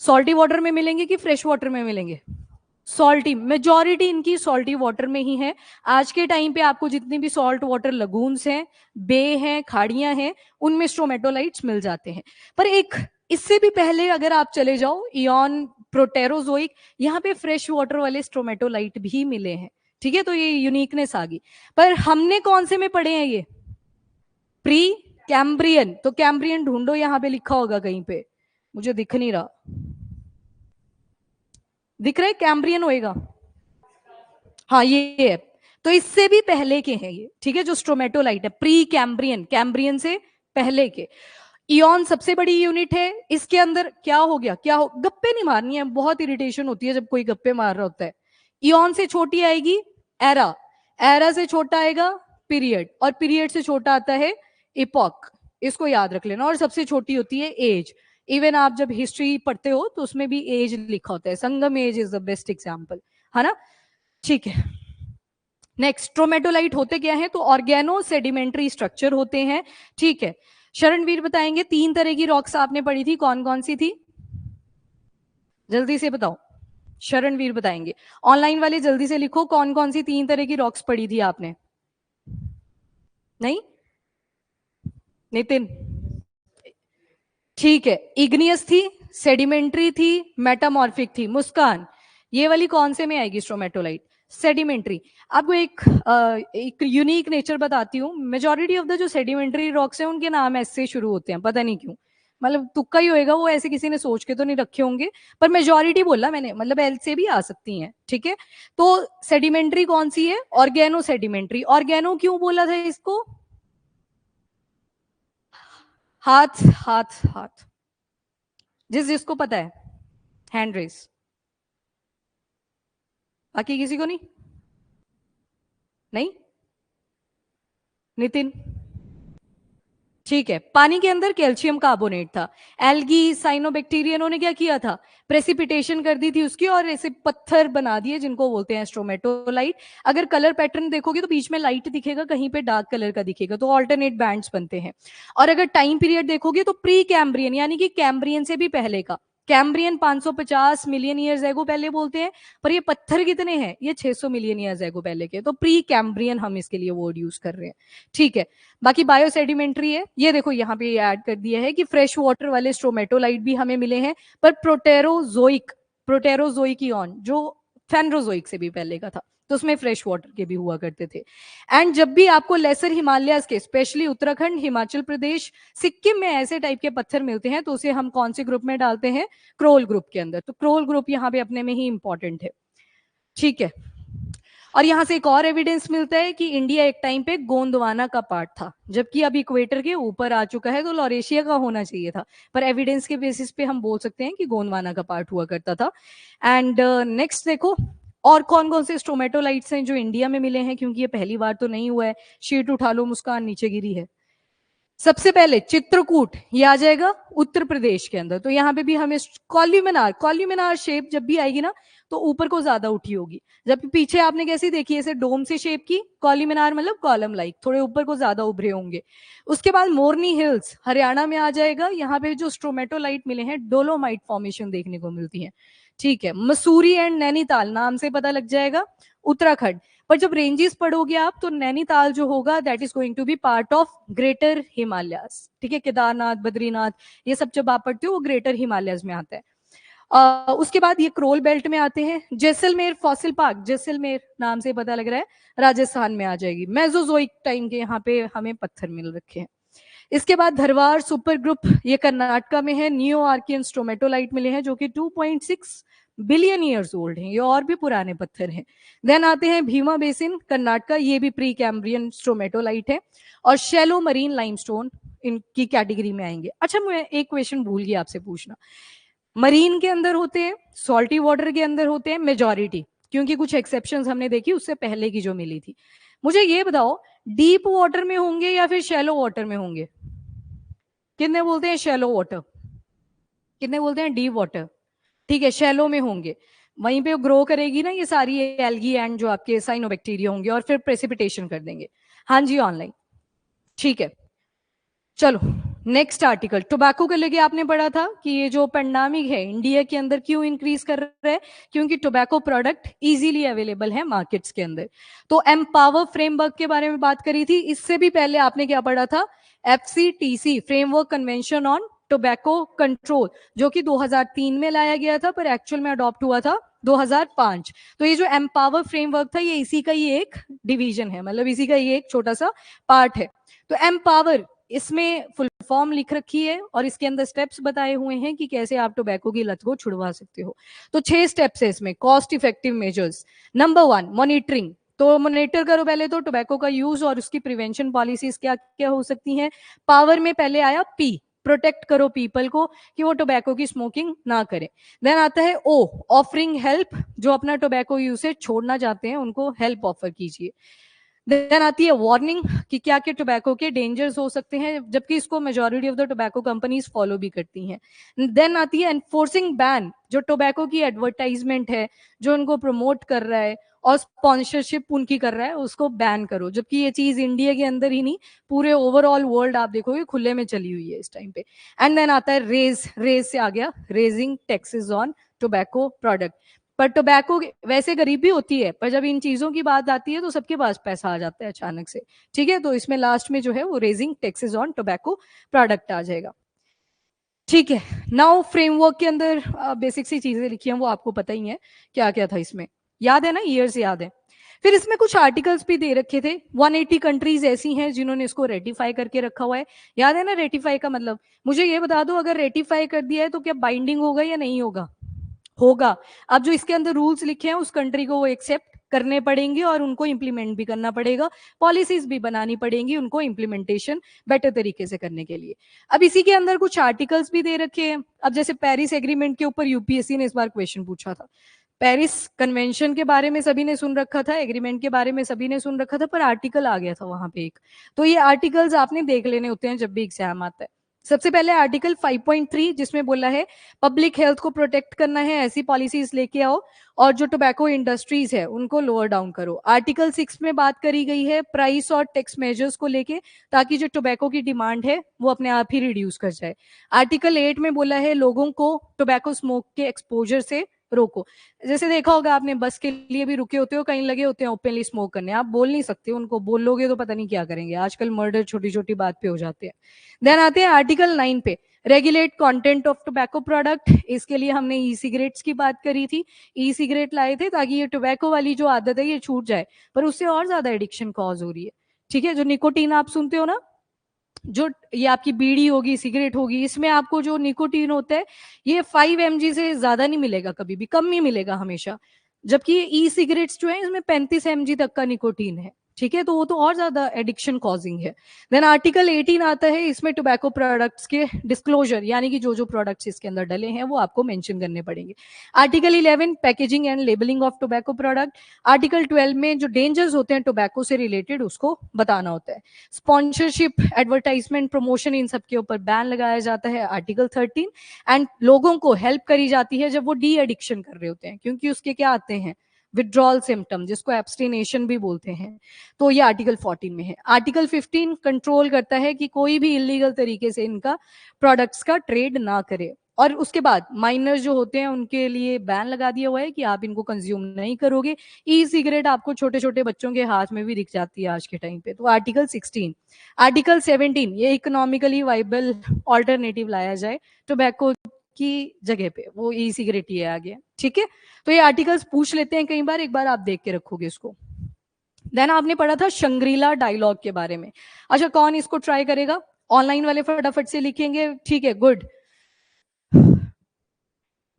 सॉल्टी वाटर में मिलेंगे कि फ्रेश वाटर में मिलेंगे? सॉल्टी, मेजॉरिटी इनकी सॉल्टी वाटर में ही है। आज के टाइम पे आपको जितनी भी सॉल्ट वाटर लगून्स हैं, बे हैं, खाड़ियां हैं, उनमें स्ट्रोमेटोलाइट्स मिल जाते हैं। पर एक इससे भी पहले अगर आप चले जाओ, इयॉन प्रोटेरोजोइक, यहाँ पे फ्रेश वाटर वाले स्ट्रोमेटोलाइट भी मिले हैं। ठीक है, तो ये यूनिकनेस आ गई। पर हमने कौन से में पढ़े हैं ये? Pre Cambrian. तो कैम्ब्रियन ढूंढो, यहाँ पे लिखा होगा कहीं पे, मुझे दिख नहीं रहा। दिख रहा है? कैम्ब्रियन होएगा। हाँ ये है। तो इससे भी पहले के हैं ये, ठीक है, जो स्ट्रोमेटोलाइट है, प्री कैम्ब्रियन, कैम्ब्रियन से पहले के। इयॉन सबसे बड़ी यूनिट है। इसके अंदर क्या हो गया, क्या हो, गप्पे नहीं मारनी है, बहुत इरिटेशन होती है जब कोई गप्पे मार रहा होता है। इयॉन से छोटी आएगी एरा, एरा से छोटा आएगा पीरियड, और पीरियड से छोटा आता है इपॉक। इसको याद रख लेना। और सबसे छोटी होती है एज। इवन आप जब हिस्ट्री पढ़ते हो तो उसमें भी एज लिखा होता है, Sangam age is the best example, है ना? ठीक है, नेक्स्ट, ट्रोमेटोलाइट होते क्या है? तो ऑर्गेनो सेडिमेंट्री स्ट्रक्चर होते हैं। ठीक है, शरणवीर बताएंगे 3 तरह की रॉक्स आपने पढ़ी थी, कौन कौन सी थी? जल्दी से बताओ, शरणवीर बताएंगे। ऑनलाइन वाले जल्दी से लिखो, कौन कौन सी 3 तरह की रॉक्स पढ़ी थी आपने? नहीं, नितिन? ठीक है, इग्नियस थी, सेडिमेंट्री थी, मेटामॉर्फिक थी। मुस्कान, ये वाली कौन से में आएगी स्ट्रोमेटोलाइट? सेडिमेंट्री। आपको एक यूनिक नेचर बताती हूँ। मेजॉरिटी ऑफ द जो सेडिमेंट्री रॉक्स हैं उनके नाम ऐसे शुरू होते हैं, पता नहीं क्यों, मतलब तुक्का ही होएगा वो, ऐसे किसी ने सोच के तो नहीं रखे होंगे। पर मेजॉरिटी बोला मैंने, मतलब एल से भी आ सकती हैं। ठीक है, तो सेडिमेंट्री कौन सी है? Oregano sedimentary. ऑर्गेनो क्यों बोला था इसको? हाथ हाथ हाथ, जिसको पता है हैंड रेस, बाकी किसी को नहीं? नहीं, नितिन? ठीक है, पानी के अंदर कैल्शियम कार्बोनेट था। एल्गी, साइनोबैक्टीरिया, इन्होंने क्या किया था? प्रेसिपिटेशन कर दी थी उसकी, और ऐसे पत्थर बना दिए जिनको बोलते हैं स्ट्रोमेटोलाइट। अगर कलर पैटर्न देखोगे तो बीच में लाइट दिखेगा, कहीं पे डार्क कलर का दिखेगा, तो ऑल्टरनेट बैंड्स बनते हैं। और अगर टाइम पीरियड देखोगे तो प्री कैम्ब्रियन, यानी कि कैम्ब्रियन से भी पहले का। कैम्ब्रियन 550 मिलियन ईयर्स एगो पहले बोलते हैं, पर ये पत्थर कितने हैं? ये 600 मिलियन ईयर्स एगो पहले के। तो प्री कैम्ब्रियन हम इसके लिए वर्ड यूज कर रहे हैं। ठीक है, बाकी बायोसेडिमेंट्री है। ये देखो यहाँ पे ऐड कर दिया है कि फ्रेश वाटर वाले स्ट्रोमेटोलाइट भी हमें मिले हैं, पर प्रोटेरोजोइक, प्रोटेरोजोइक इयॉन जो फेनरोजोइक से भी पहले का था, तो उसमें फ्रेश वाटर के भी हुआ करते थे। एंड जब भी आपको लेसर हिमालयस के, स्पेशली उत्तराखंड, हिमाचल प्रदेश, सिक्किम में ऐसे टाइप के पत्थर मिलते हैं, तो उसे हम कौन से ग्रुप में डालते हैं? क्रोल ग्रुप के अंदर। तो क्रोल ग्रुप यहाँ पे अपने में ही इंपॉर्टेंट है। ठीक है, और यहां से एक और एविडेंस मिलता है कि इंडिया एक टाइम पे गोंदवाना का पार्ट था, जबकि अब इक्वेटर के ऊपर आ चुका है, तो लॉरेशिया का होना चाहिए था। पर एविडेंस के बेसिस पे हम बोल सकते हैं कि गोंदवाना का पार्ट हुआ करता था। एंड नेक्स्ट देखो, और कौन कौन से स्ट्रोमेटोलाइट्स हैं जो इंडिया में मिले हैं, क्योंकि ये पहली बार तो नहीं हुआ है। शीट उठा लो, मुस्कान नीचे गिरी है। सबसे पहले चित्रकूट, ये आ जाएगा उत्तर प्रदेश के अंदर। तो यहाँ पे भी हमें कॉल्यूमिनार, कॉल्यूमिनार शेप जब भी आएगी ना, तो ऊपर को ज्यादा उठी होगी। जब पीछे आपने कैसी देखी, ऐसे डोम से शेप की, कॉल्यूमिनार मतलब कॉलम लाइक, थोड़े ऊपर को ज्यादा उभरे होंगे। उसके बाद मोरनी हिल्स हरियाणा में आ जाएगा। यहाँ पे जो स्ट्रोमेटोलाइट मिले हैं, डोलोमाइट फॉर्मेशन देखने को मिलती है। ठीक है, मसूरी एंड नैनीताल नाम से पता लग जाएगा, उत्तराखंड। पर जब रेंजेस पढ़ोगे आप, तो नैनीताल जो होगा that is going to be part of greater Himalayas. ठीक है, केदारनाथ, बद्रीनाथ, ये सब जब आप पढ़ते हो वो ग्रेटर हिमालयस में आता है। उसके बाद ये क्रोल बेल्ट में आते हैं। जैसलमेर फॉसिल पार्क, जैसलमेर नाम से पता लग रहा है, राजस्थान में आ जाएगी। मेसोजोइक टाइम के यहाँ पे हमें पत्थर मिल रखे हैं। इसके बाद धरवार सुपर ग्रुप, ये कर्नाटका में है। न्यू आर्कियन स्ट्रोमेटोलाइट मिले हैं जो कि 2.6 बिलियन ईयर्स ओल्ड हैं, ये और भी पुराने पत्थर हैं। देन आते हैं भीमा बेसिन कर्नाटका, ये भी प्री कैम्ब्रियन स्ट्रोमेटोलाइट है। और शैलो मरीन लाइमस्टोन इनकी कैटेगरी में आएंगे। अच्छा, मैं एक क्वेश्चन भूल गई आपसे पूछना, मरीन के अंदर होते हैं, सॉल्टी वाटर के अंदर होते हैं मेजॉरिटी, क्योंकि कुछ एक्सेप्शंस हमने देखी उससे पहले की जो मिली थी। मुझे ये बताओ, डीप वाटर में होंगे या फिर शैलो वाटर में होंगे? कितने बोलते हैं शैलो वाटर, कितने बोलते हैं डीप वाटर? ठीक है, शैलो में होंगे। वहीं पे ग्रो करेगी ना ये सारी एल्गी एंड जो आपके साइनोबैक्टीरिया होंगे, और फिर प्रेसिपिटेशन कर देंगे। हाँ जी, ऑनलाइन। ठीक है, चलो नेक्स्ट आर्टिकल। टोबैको के लेके आपने पढ़ा था कि ये जो पेंडेमिक है इंडिया के अंदर क्यों इंक्रीज कर रहा है? क्योंकि टोबैको प्रोडक्ट इजीली अवेलेबल है मार्केट्स के अंदर। तो एम्पावर फ्रेमवर्क के बारे में बात करी थी। इससे भी पहले आपने क्या पढ़ा था? FCTC, framework convention on tobacco control, जो कि 2003 में लाया गया था, पर एक्चुअल में अडॉप्ट हुआ था 2005। तो ये जो एम्पावर फ्रेमवर्क था, ये इसी का ही एक डिवीजन है, मतलब इसी का ही एक छोटा सा पार्ट है। तो एम्पावर, इसमें फुल फॉर्म लिख रखी है और इसके अंदर स्टेप्स बताए हुए हैं कि कैसे आप टोबैको की लत को छुड़वा सकते हो। तो 6 स्टेप्स है इसमें, cost effective measures. Number 1, monitoring. तो मॉनिटर करो पहले तो टोबैको का यूज और उसकी प्रिवेंशन पॉलिसीज क्या क्या हो सकती हैं। पावर में पहले आया पी, प्रोटेक्ट करो पीपल को कि वो टोबैको की स्मोकिंग ना करें। देन आता है ओ, ऑफरिंग हेल्प, जो अपना टोबैको यूसेज छोड़ना चाहते हैं उनको हेल्प ऑफर कीजिए। देन आती है वार्निंग कि क्या क्या टोबैको के डेंजर्स हो सकते हैं, जबकि इसको majority of the tobacco companies follow भी करती हैं। देन आती है एनफोर्सिंग बैन, जो टोबैको की एडवर्टाइजमेंट है, जो उनको प्रमोट कर रहा है और स्पॉन्सरशिप उनकी कर रहा है, उसको बैन करो। जबकि ये चीज इंडिया के अंदर ही नहीं, पूरे ओवरऑल वर्ल्ड आप देखोगे खुले में चली हुई है इस टाइम पे। एंड देन आता है रेज, रेज से आ गया raising taxes on tobacco product. पर टोबैको वैसे गरीबी होती है, पर जब इन चीजों की बात आती है तो सबके पास पैसा आ जाता है अचानक से। ठीक है, तो इसमें लास्ट में जो है वो raising taxes on tobacco product आ जाएगा। ठीक है, नाउ फ्रेमवर्क के अंदर बेसिक सी चीजें लिखी हैं, वो आपको पता ही है क्या क्या था इसमें, याद है ना, ईयर्स याद है। फिर इसमें कुछ आर्टिकल्स भी दे रखे थे। 180 कंट्रीज ऐसी हैं जिन्होंने इसको रेटिफाई करके रखा हुआ है। याद है ना रेटिफाई का मतलब? मुझे ये बता दो, अगर रेटिफाई कर दिया है तो क्या बाइंडिंग होगा या नहीं होगा? होगा। अब जो इसके अंदर रूल्स लिखे हैं उस कंट्री को वो एक्सेप्ट करने पड़ेंगे और उनको इंप्लीमेंट भी करना पड़ेगा, पॉलिसीज भी बनानी पड़ेंगी उनको इंप्लीमेंटेशन बेटर तरीके से करने के लिए। अब इसी के अंदर कुछ आर्टिकल्स भी दे रखे हैं। अब जैसे पेरिस एग्रीमेंट के ऊपर यूपीएससी ने इस बार क्वेश्चन पूछा था। पेरिस कन्वेंशन के बारे में सभी ने सुन रखा था, एग्रीमेंट के बारे में सभी ने सुन रखा था, पर आर्टिकल आ गया था वहां पे एक। तो ये आर्टिकल्स आपने देख लेने होते हैं जब भी एग्जाम आता है। सबसे पहले आर्टिकल 5.3, जिसमें बोला है पब्लिक हेल्थ को प्रोटेक्ट करना है, ऐसी पॉलिसीज लेके आओ और जो टोबैको इंडस्ट्रीज है उनको लोअर डाउन करो। आर्टिकल 6 में बात करी गई है प्राइस और टैक्स मेजर्स को लेके, ताकि जो टोबैको की डिमांड है वो अपने आप ही रिड्यूस कर जाए। आर्टिकल 8 में बोला है लोगों को टोबैको स्मोक के एक्सपोजर से रोको। जैसे देखा होगा आपने, बस के लिए भी रुके होते हो, कहीं लगे होते हैं ओपनली स्मोक करने, आप बोल नहीं सकते उनको, बोलोगे तो पता नहीं क्या करेंगे, आजकल मर्डर छोटी छोटी बात पे हो जाते हैं। देन आते हैं आर्टिकल 9 पे, regulate content of tobacco product. इसके लिए हमने ई सिगरेट्स की बात करी थी, ई सिगरेट लाए थे ताकि ये टोबैको वाली जो आदत है ये छूट जाए, पर उससे और ज्यादा एडिक्शन कॉज हो रही है। ठीक है, जो निकोटीन आप सुनते हो ना, जो ये आपकी बीड़ी होगी, सिगरेट होगी, इसमें आपको जो निकोटीन होता है ये 5 mg से ज्यादा नहीं मिलेगा, कभी भी कम ही मिलेगा हमेशा। जबकि ये ई सिगरेट्स जो है इसमें 35 mg तक का निकोटीन है। ठीक है, तो वो तो और ज्यादा एडिक्शन कॉजिंग है। देन आर्टिकल 18 आता है, इसमें टोबैको प्रोडक्ट्स के डिस्क्लोजर, यानी कि जो जो प्रोडक्ट्स इसके अंदर डले हैं वो आपको मेंशन करने पड़ेंगे। Article 11, packaging and labelling of tobacco product. Article 12 में जो डेंजर्स होते हैं टोबैको से रिलेटेड उसको बताना होता है। स्पॉन्सरशिप, एडवर्टाइजमेंट, प्रमोशन, इन सब के ऊपर बैन लगाया जाता है आर्टिकल 13। एंड लोगों को हेल्प करी जाती है जब वो डी एडिक्शन कर रहे होते हैं, क्योंकि उसके क्या आते हैं, विड्रॉल सिम्टम, जिसको एब्सटिनेशन भी बोलते हैं। तो ये आर्टिकल 14 में है। आर्टिकल 15 कंट्रोल करता है कि कोई भी इलीगल तरीके से इनका प्रोडक्ट्स का ट्रेड ना करे। और उसके बाद माइनर्स जो होते हैं उनके लिए बैन लगा दिया हुआ है कि आप इनको कंज्यूम नहीं करोगे। ई सिगरेट आपको छोटे छोटे बच्चों के हाथ में भी दिख जाती है आज के टाइम पे। तो आर्टिकल 16। आर्टिकल 17, ये इकोनॉमिकली वाइबल ऑल्टरनेटिव लाया जाए टोबैको की जगह पे, वो ई सिगरेट ही आ गया। ठीक है, तो ये आर्टिकल्स पूछ लेते हैं कई बार, एक बार आप देख के रखोगे इसको। देन आपने पढ़ा था शंग्रीला डायलॉग के बारे में। अच्छा, कौन इसको ट्राई करेगा? ऑनलाइन वाले फटाफट से लिखेंगे, ठीक है, गुड।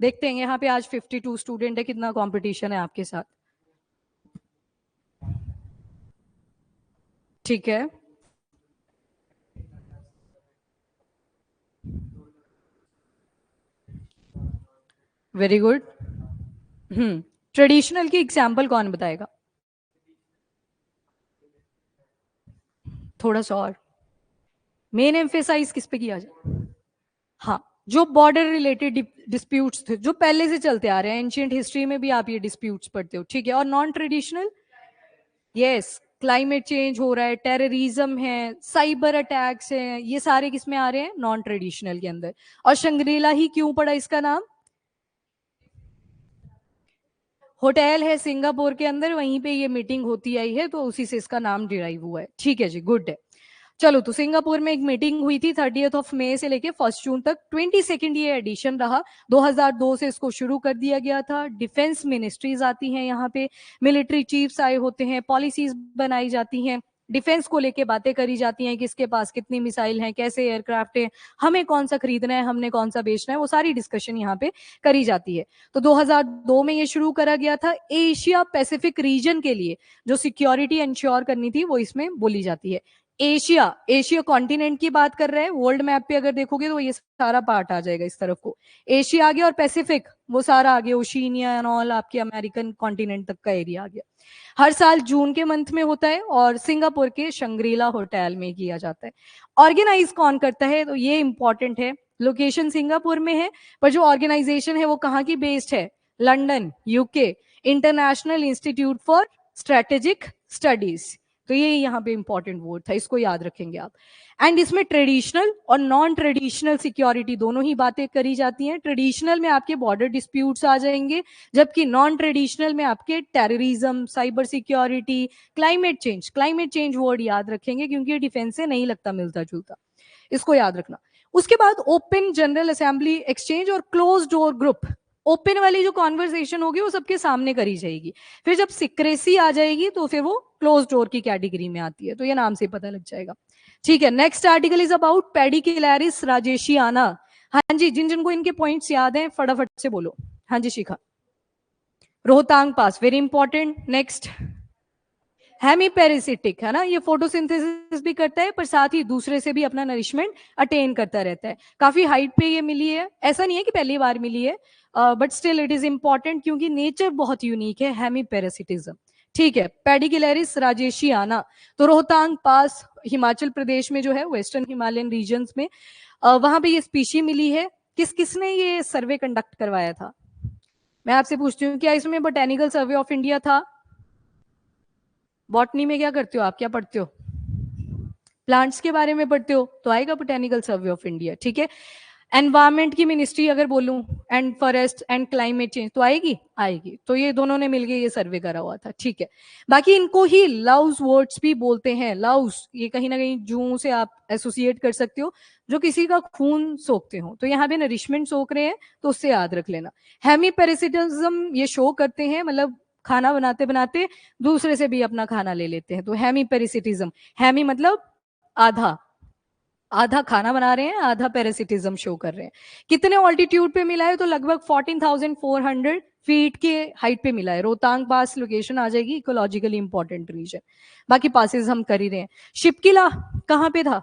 देखते हैं यहाँ पे आज 52 स्टूडेंट है, कितना कंपटीशन है आपके साथ। ठीक है, वेरी गुड। ट्रेडिशनल की एग्जाम्पल कौन बताएगा? थोड़ा सा और मेन एम्फेसाइज किस पे किया जाए? हाँ, जो बॉर्डर रिलेटेड डिस्प्यूट्स थे जो पहले से चलते आ रहे हैं, एंशियंट हिस्ट्री में भी आप ये डिस्प्यूट्स पढ़ते हो, ठीक है। और non traditional, yes, climate change हो रहा है, टेररिज्म है, साइबर अटैक्स हैं, ये सारे किस में आ रहे हैं? नॉन ट्रेडिशनल के अंदर। और शंग्रीला ही क्यों पड़ा इसका नाम? होटल है सिंगापुर के अंदर, वहीं पे ये मीटिंग होती आई है, तो उसी से इसका नाम डिराइव हुआ है, ठीक है जी, गुड है। चलो, तो सिंगापुर में एक मीटिंग हुई थी 30 मई से लेके 1 जून तक, 22nd ये एडिशन रहा। 2002 से इसको शुरू कर दिया गया था। डिफेंस मिनिस्ट्रीज आती हैं यहाँ पे, मिलिट्री चीफ्स आए होते हैं, पॉलिसीज बनाई जाती हैं, डिफेंस को लेके बातें करी जाती हैं, किसके पास कितनी मिसाइल हैं, कैसे एयरक्राफ्ट है, हमें कौन सा खरीदना है, हमने कौन सा बेचना है, वो सारी डिस्कशन यहाँ पे करी जाती है। तो 2002 में ये शुरू करा गया था। एशिया पैसिफिक रीजन के लिए जो सिक्योरिटी इंश्योर करनी थी वो इसमें बोली जाती है। एशिया, एशिया कॉन्टिनेंट की बात कर रहे हैं, वर्ल्ड मैप पे अगर देखोगे तो ये सारा पार्ट आ जाएगा इस तरफ को। एशिया आ गया और पैसिफिक वो सारा आ गया, ओशिनिया एंड ऑल, आपके अमेरिकन कॉन्टिनेंट तक का एरिया आ गया। हर साल जून के मंथ में होता है और सिंगापुर के शंग्रीला होटल में किया जाता है। ऑर्गेनाइज कौन करता है? तो ये इंपॉर्टेंट है। लोकेशन सिंगापुर में है, पर जो ऑर्गेनाइजेशन है वो कहाँ की बेस्ड है? London, UK, international institute for strategic studies. तो ये यहाँ पे इंपॉर्टेंट वर्ड था, इसको याद रखेंगे आप। एंड इसमें ट्रेडिशनल और नॉन ट्रेडिशनल सिक्योरिटी दोनों ही बातें करी जाती हैं। ट्रेडिशनल में आपके बॉर्डर डिस्प्यूट्स आ जाएंगे, जबकि नॉन ट्रेडिशनल में आपके terrorism, cyber security, climate change word याद रखेंगे क्योंकि ये डिफेंस से नहीं लगता मिलता जुलता, इसको याद रखना। उसके बाद ओपन जनरल असेंबली एक्सचेंज और क्लोज डोर ग्रुप। ओपन वाली जो कॉन्वर्सेशन होगी वो सबके सामने करी जाएगी, फिर जब सिक्रेसी आ जाएगी तो फिर वो क्लोज डोर की कैटेगरी में आती है, तो ये नाम से पता लग जाएगा, ठीक है। Next article is about Pedicularis rajeshiana. हाँ जी, जिन जिनको इनके पॉइंट्स याद हैं फटाफट से बोलो। हाँ जी शिखा। रोहतांग पास, वेरी इंपॉर्टेंट। नेक्स्ट, हेमीपेरिसिटिक है ना, ये फोटोसिंथेसिस भी करता है पर साथ ही दूसरे से भी अपना नरिशमेंट अटेन करता रहता है। काफी हाइट पे ये मिली है, ऐसा नहीं है कि पहली बार मिली है, but still it is important क्योंकि नेचर बहुत यूनिक है हेमीपेरिसिटिज्म, ठीक है। पेडिकिलैरिस राजेशियाना, तो रोहतांग पास हिमाचल प्रदेश में जो है, वेस्टर्न हिमालयन रीजन्स में, वहां पे ये स्पीशी मिली है। किस किसने ये सर्वे कंडक्ट करवाया था? मैं आपसे पूछती हूँ, क्या इसमें बोटेनिकल सर्वे ऑफ इंडिया था? बॉटनी में क्या करते हो आप, क्या पढ़ते हो? प्लांट्स के बारे में पढ़ते हो, तो आएगा बोटेनिकल सर्वे ऑफ इंडिया, ठीक है। एनवायरमेंट की मिनिस्ट्री अगर बोलूं, and forest and climate change, तो आएगी आएगी, तो ये दोनों ने मिलके ये सर्वे करा हुआ था, ठीक है। बाकी इनको ही लव्स वर्ड्स भी बोलते हैं। लव्स, ये कहीं ना कहीं जू से आप एसोसिएट कर सकते हो, जो किसी का खून सोखते हो, तो यहाँ पे नरिशमेंट सोख रहे हैं, तो उससे याद रख लेना। हेमीपेरिसिटिज्म ये शो करते हैं, मतलब खाना बनाते बनाते दूसरे से भी अपना खाना ले लेते हैं, तो हेमीपेरिसिटिज्म। हेमी मतलब आधा, आधा खाना बना रहे हैं, आधा पैरासिटिज्म शो कर रहे हैं। कितने ऑल्टीट्यूड पे मिला है? तो लगभग 14,400 फीट के हाइट पे मिला है। रोहतांग पास लोकेशन आ जाएगी, इकोलॉजिकली इंपॉर्टेंट रीजन। बाकी पासेस हम कर ही रहे हैं। शिपकिला कहां पे था?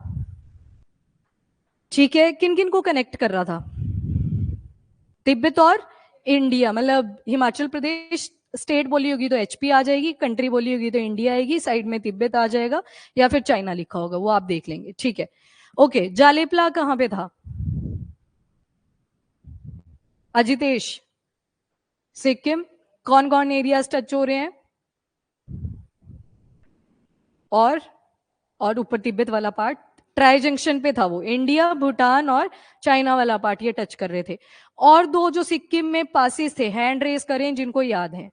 ठीक है, किन किन को कनेक्ट कर रहा था? तिब्बत और इंडिया, मतलब हिमाचल प्रदेश स्टेट बोली होगी तो एचपी आ जाएगी, कंट्री बोली होगी तो इंडिया आएगी, साइड में तिब्बत आ जाएगा, या फिर चाइना लिखा होगा, वो आप देख लेंगे, ठीक है। ओके, जालेपला कहां पे था? अजितेश, सिक्किम। कौन कौन एरियाज टच हो रहे हैं? और और ऊपर तिब्बत वाला पार्ट, ट्राई जंक्शन पे था वो, इंडिया भूटान और चाइना वाला पार्ट ये टच कर रहे थे। और दो जो सिक्किम में पासिस थे, हैंड रेस करें जिनको याद है।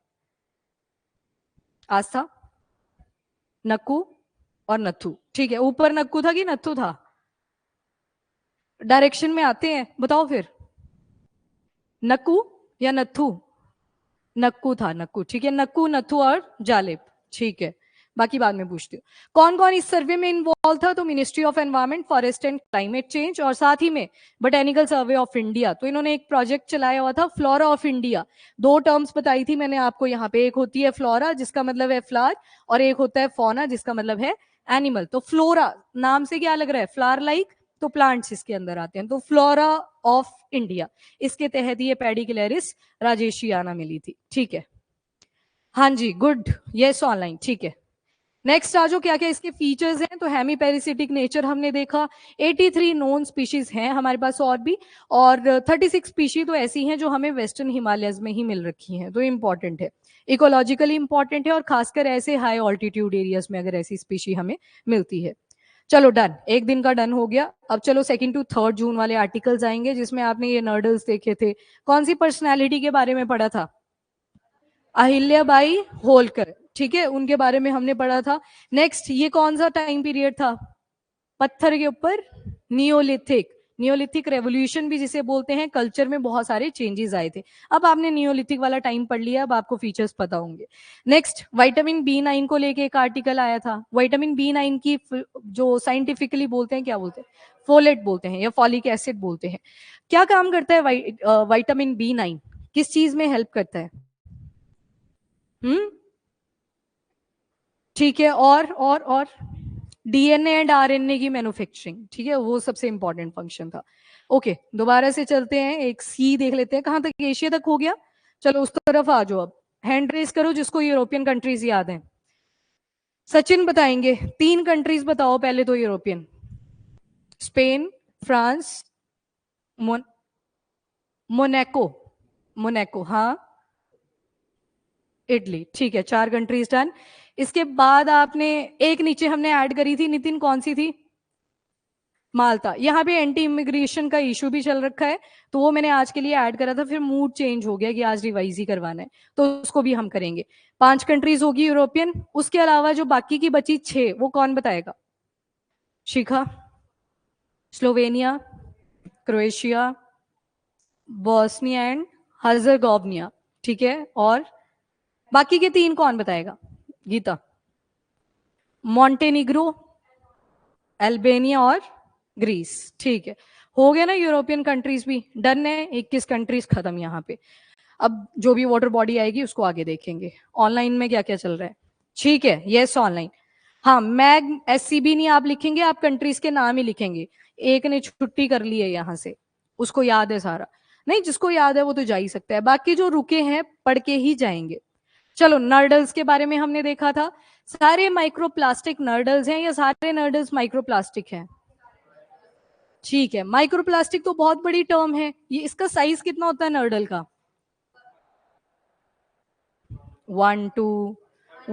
आस्था, नक्कू और नथु, ठीक है। ऊपर नक्कू था कि नथु था? डायरेक्शन में आते हैं, बताओ फिर। नक्कू या नथु? नक्कू था, नक्कू, ठीक है। नक्कू, नथु और जालिब, ठीक है। बाकी बाद में पूछती हूँ। कौन कौन इस सर्वे में इन्वॉल्व था? तो ministry of environment, forest and climate change, और साथ ही में बोटेनिकल सर्वे ऑफ इंडिया। तो इन्होंने एक प्रोजेक्ट चलाया हुआ था, फ्लोरा ऑफ इंडिया। दो टर्म्स बताई थी मैंने आपको यहाँ पे, एक होती है फ्लोरा जिसका मतलब है फ्लावर, और एक होता है फौना जिसका मतलब है एनिमल। तो फ्लोरा नाम से क्या लग रहा है? फ्लावर लाइक, तो प्लांट्स इसके अंदर आते हैं, तो फ्लोरा ऑफ इंडिया, इसके तहत ये पेडिकिलैरिस राजेशियाना मिली थी, ठीक है। हाँ जी, गुड, यस ऑनलाइन, ठीक है। नेक्स्ट आ जाओ, क्या क्या इसके फीचर्स हैं। तो हेमी पैरासिटिक नेचर हमने देखा, 83 नोन स्पीशीज हैं हमारे पास और भी, और 36 स्पीशीज तो ऐसी हैं जो हमें वेस्टर्न हिमालयज में ही मिल रखी हैं, तो इंपॉर्टेंट है, इकोलॉजिकली इंपॉर्टेंट है, और खासकर ऐसे हाई ऑल्टीट्यूड एरियाज में अगर ऐसी स्पीशी हमें मिलती है। चलो डन, एक दिन का डन हो गया। अब चलो 2 to 3 जून वाले आर्टिकल्स आएंगे जिसमें आपने ये नर्डल्स देखे थे। कौन सी पर्सनैलिटी के बारे में पढ़ा था? अहिल्याबाई होलकर, ठीक है, उनके बारे में हमने पढ़ा था। नेक्स्ट, ये कौन सा टाइम पीरियड था पत्थर के ऊपर? नियोलिथिक। नियोलिथिक रेवोल्यूशन भी जिसे बोलते हैं, कल्चर में बहुत सारे चेंजेस आए थे। अब आपने नियोलिथिक वाला टाइम पढ़ लिया, अब आपको फीचर्स पता होंगे। नेक्स्ट, विटामिन B9 को लेके एक आर्टिकल आया था। विटामिन B9 की जो साइंटिफिकली बोलते हैं, क्या बोलते हैं? फोलेट बोलते हैं या फॉलिक एसिड बोलते हैं। क्या काम करता है विटामिन B9? किस चीज में हेल्प करता है? ठीक है, और डीएनए एंड आरएनए की मैन्युफैक्चरिंग, ठीक है, वो सबसे इंपॉर्टेंट फंक्शन था। ओके, दोबारा से चलते हैं, एक सी देख लेते हैं, कहां तक? एशिया तक हो गया। चलो उस तरफ आ जाओ, अब हैंड रेस करो जिसको यूरोपियन कंट्रीज याद हैं। सचिन बताएंगे, 3 कंट्रीज बताओ पहले तो यूरोपियन। स्पेन, फ्रांस, मोन, मोनाको। मोनाको, हाँ। इटली, ठीक है, 4 कंट्रीज डन। इसके बाद आपने एक नीचे हमने ऐड करी थी नितिन, कौन सी थी? माल्टा। यहाँ पे एंटी इमिग्रेशन का इशू भी चल रखा है, तो वो मैंने आज के लिए ऐड करा था, फिर मूड चेंज हो गया कि आज रिवाइज ही करवाना है, तो उसको भी हम करेंगे। 5 कंट्रीज होगी यूरोपियन। उसके अलावा जो बाकी की बची 6, वो कौन बताएगा? शिखा। स्लोवेनिया, क्रोएशिया, बॉस्निया एंड हर्जगोविना, ठीक है, और बाकी के 3 कौन बताएगा? गीता। मॉन्टेनिग्रो, अल्बानिया और ग्रीस, ठीक है। हो गया ना यूरोपियन कंट्रीज भी डन है, 21 कंट्रीज खत्म यहाँ पे। अब जो भी वाटर बॉडी आएगी उसको आगे देखेंगे। ऑनलाइन में क्या क्या चल रहा है? ठीक है, यस ऑनलाइन। हाँ, मैग SCB नहीं आप लिखेंगे, आप कंट्रीज के नाम ही लिखेंगे। एक ने छुट्टी कर ली है यहाँ से, उसको याद है सारा। नहीं, जिसको याद है वो तो जा ही सकता है, बाकी जो रुके हैं पढ़ के ही जाएंगे। चलो, नर्डल्स के बारे में हमने देखा था। सारे माइक्रोप्लास्टिक नर्डल्स हैं या सारे नर्डल्स माइक्रोप्लास्टिक हैं? ठीक है, माइक्रोप्लास्टिक तो बहुत बड़ी टर्म है, ये इसका साइज कितना होता है नर्डल का? 1 to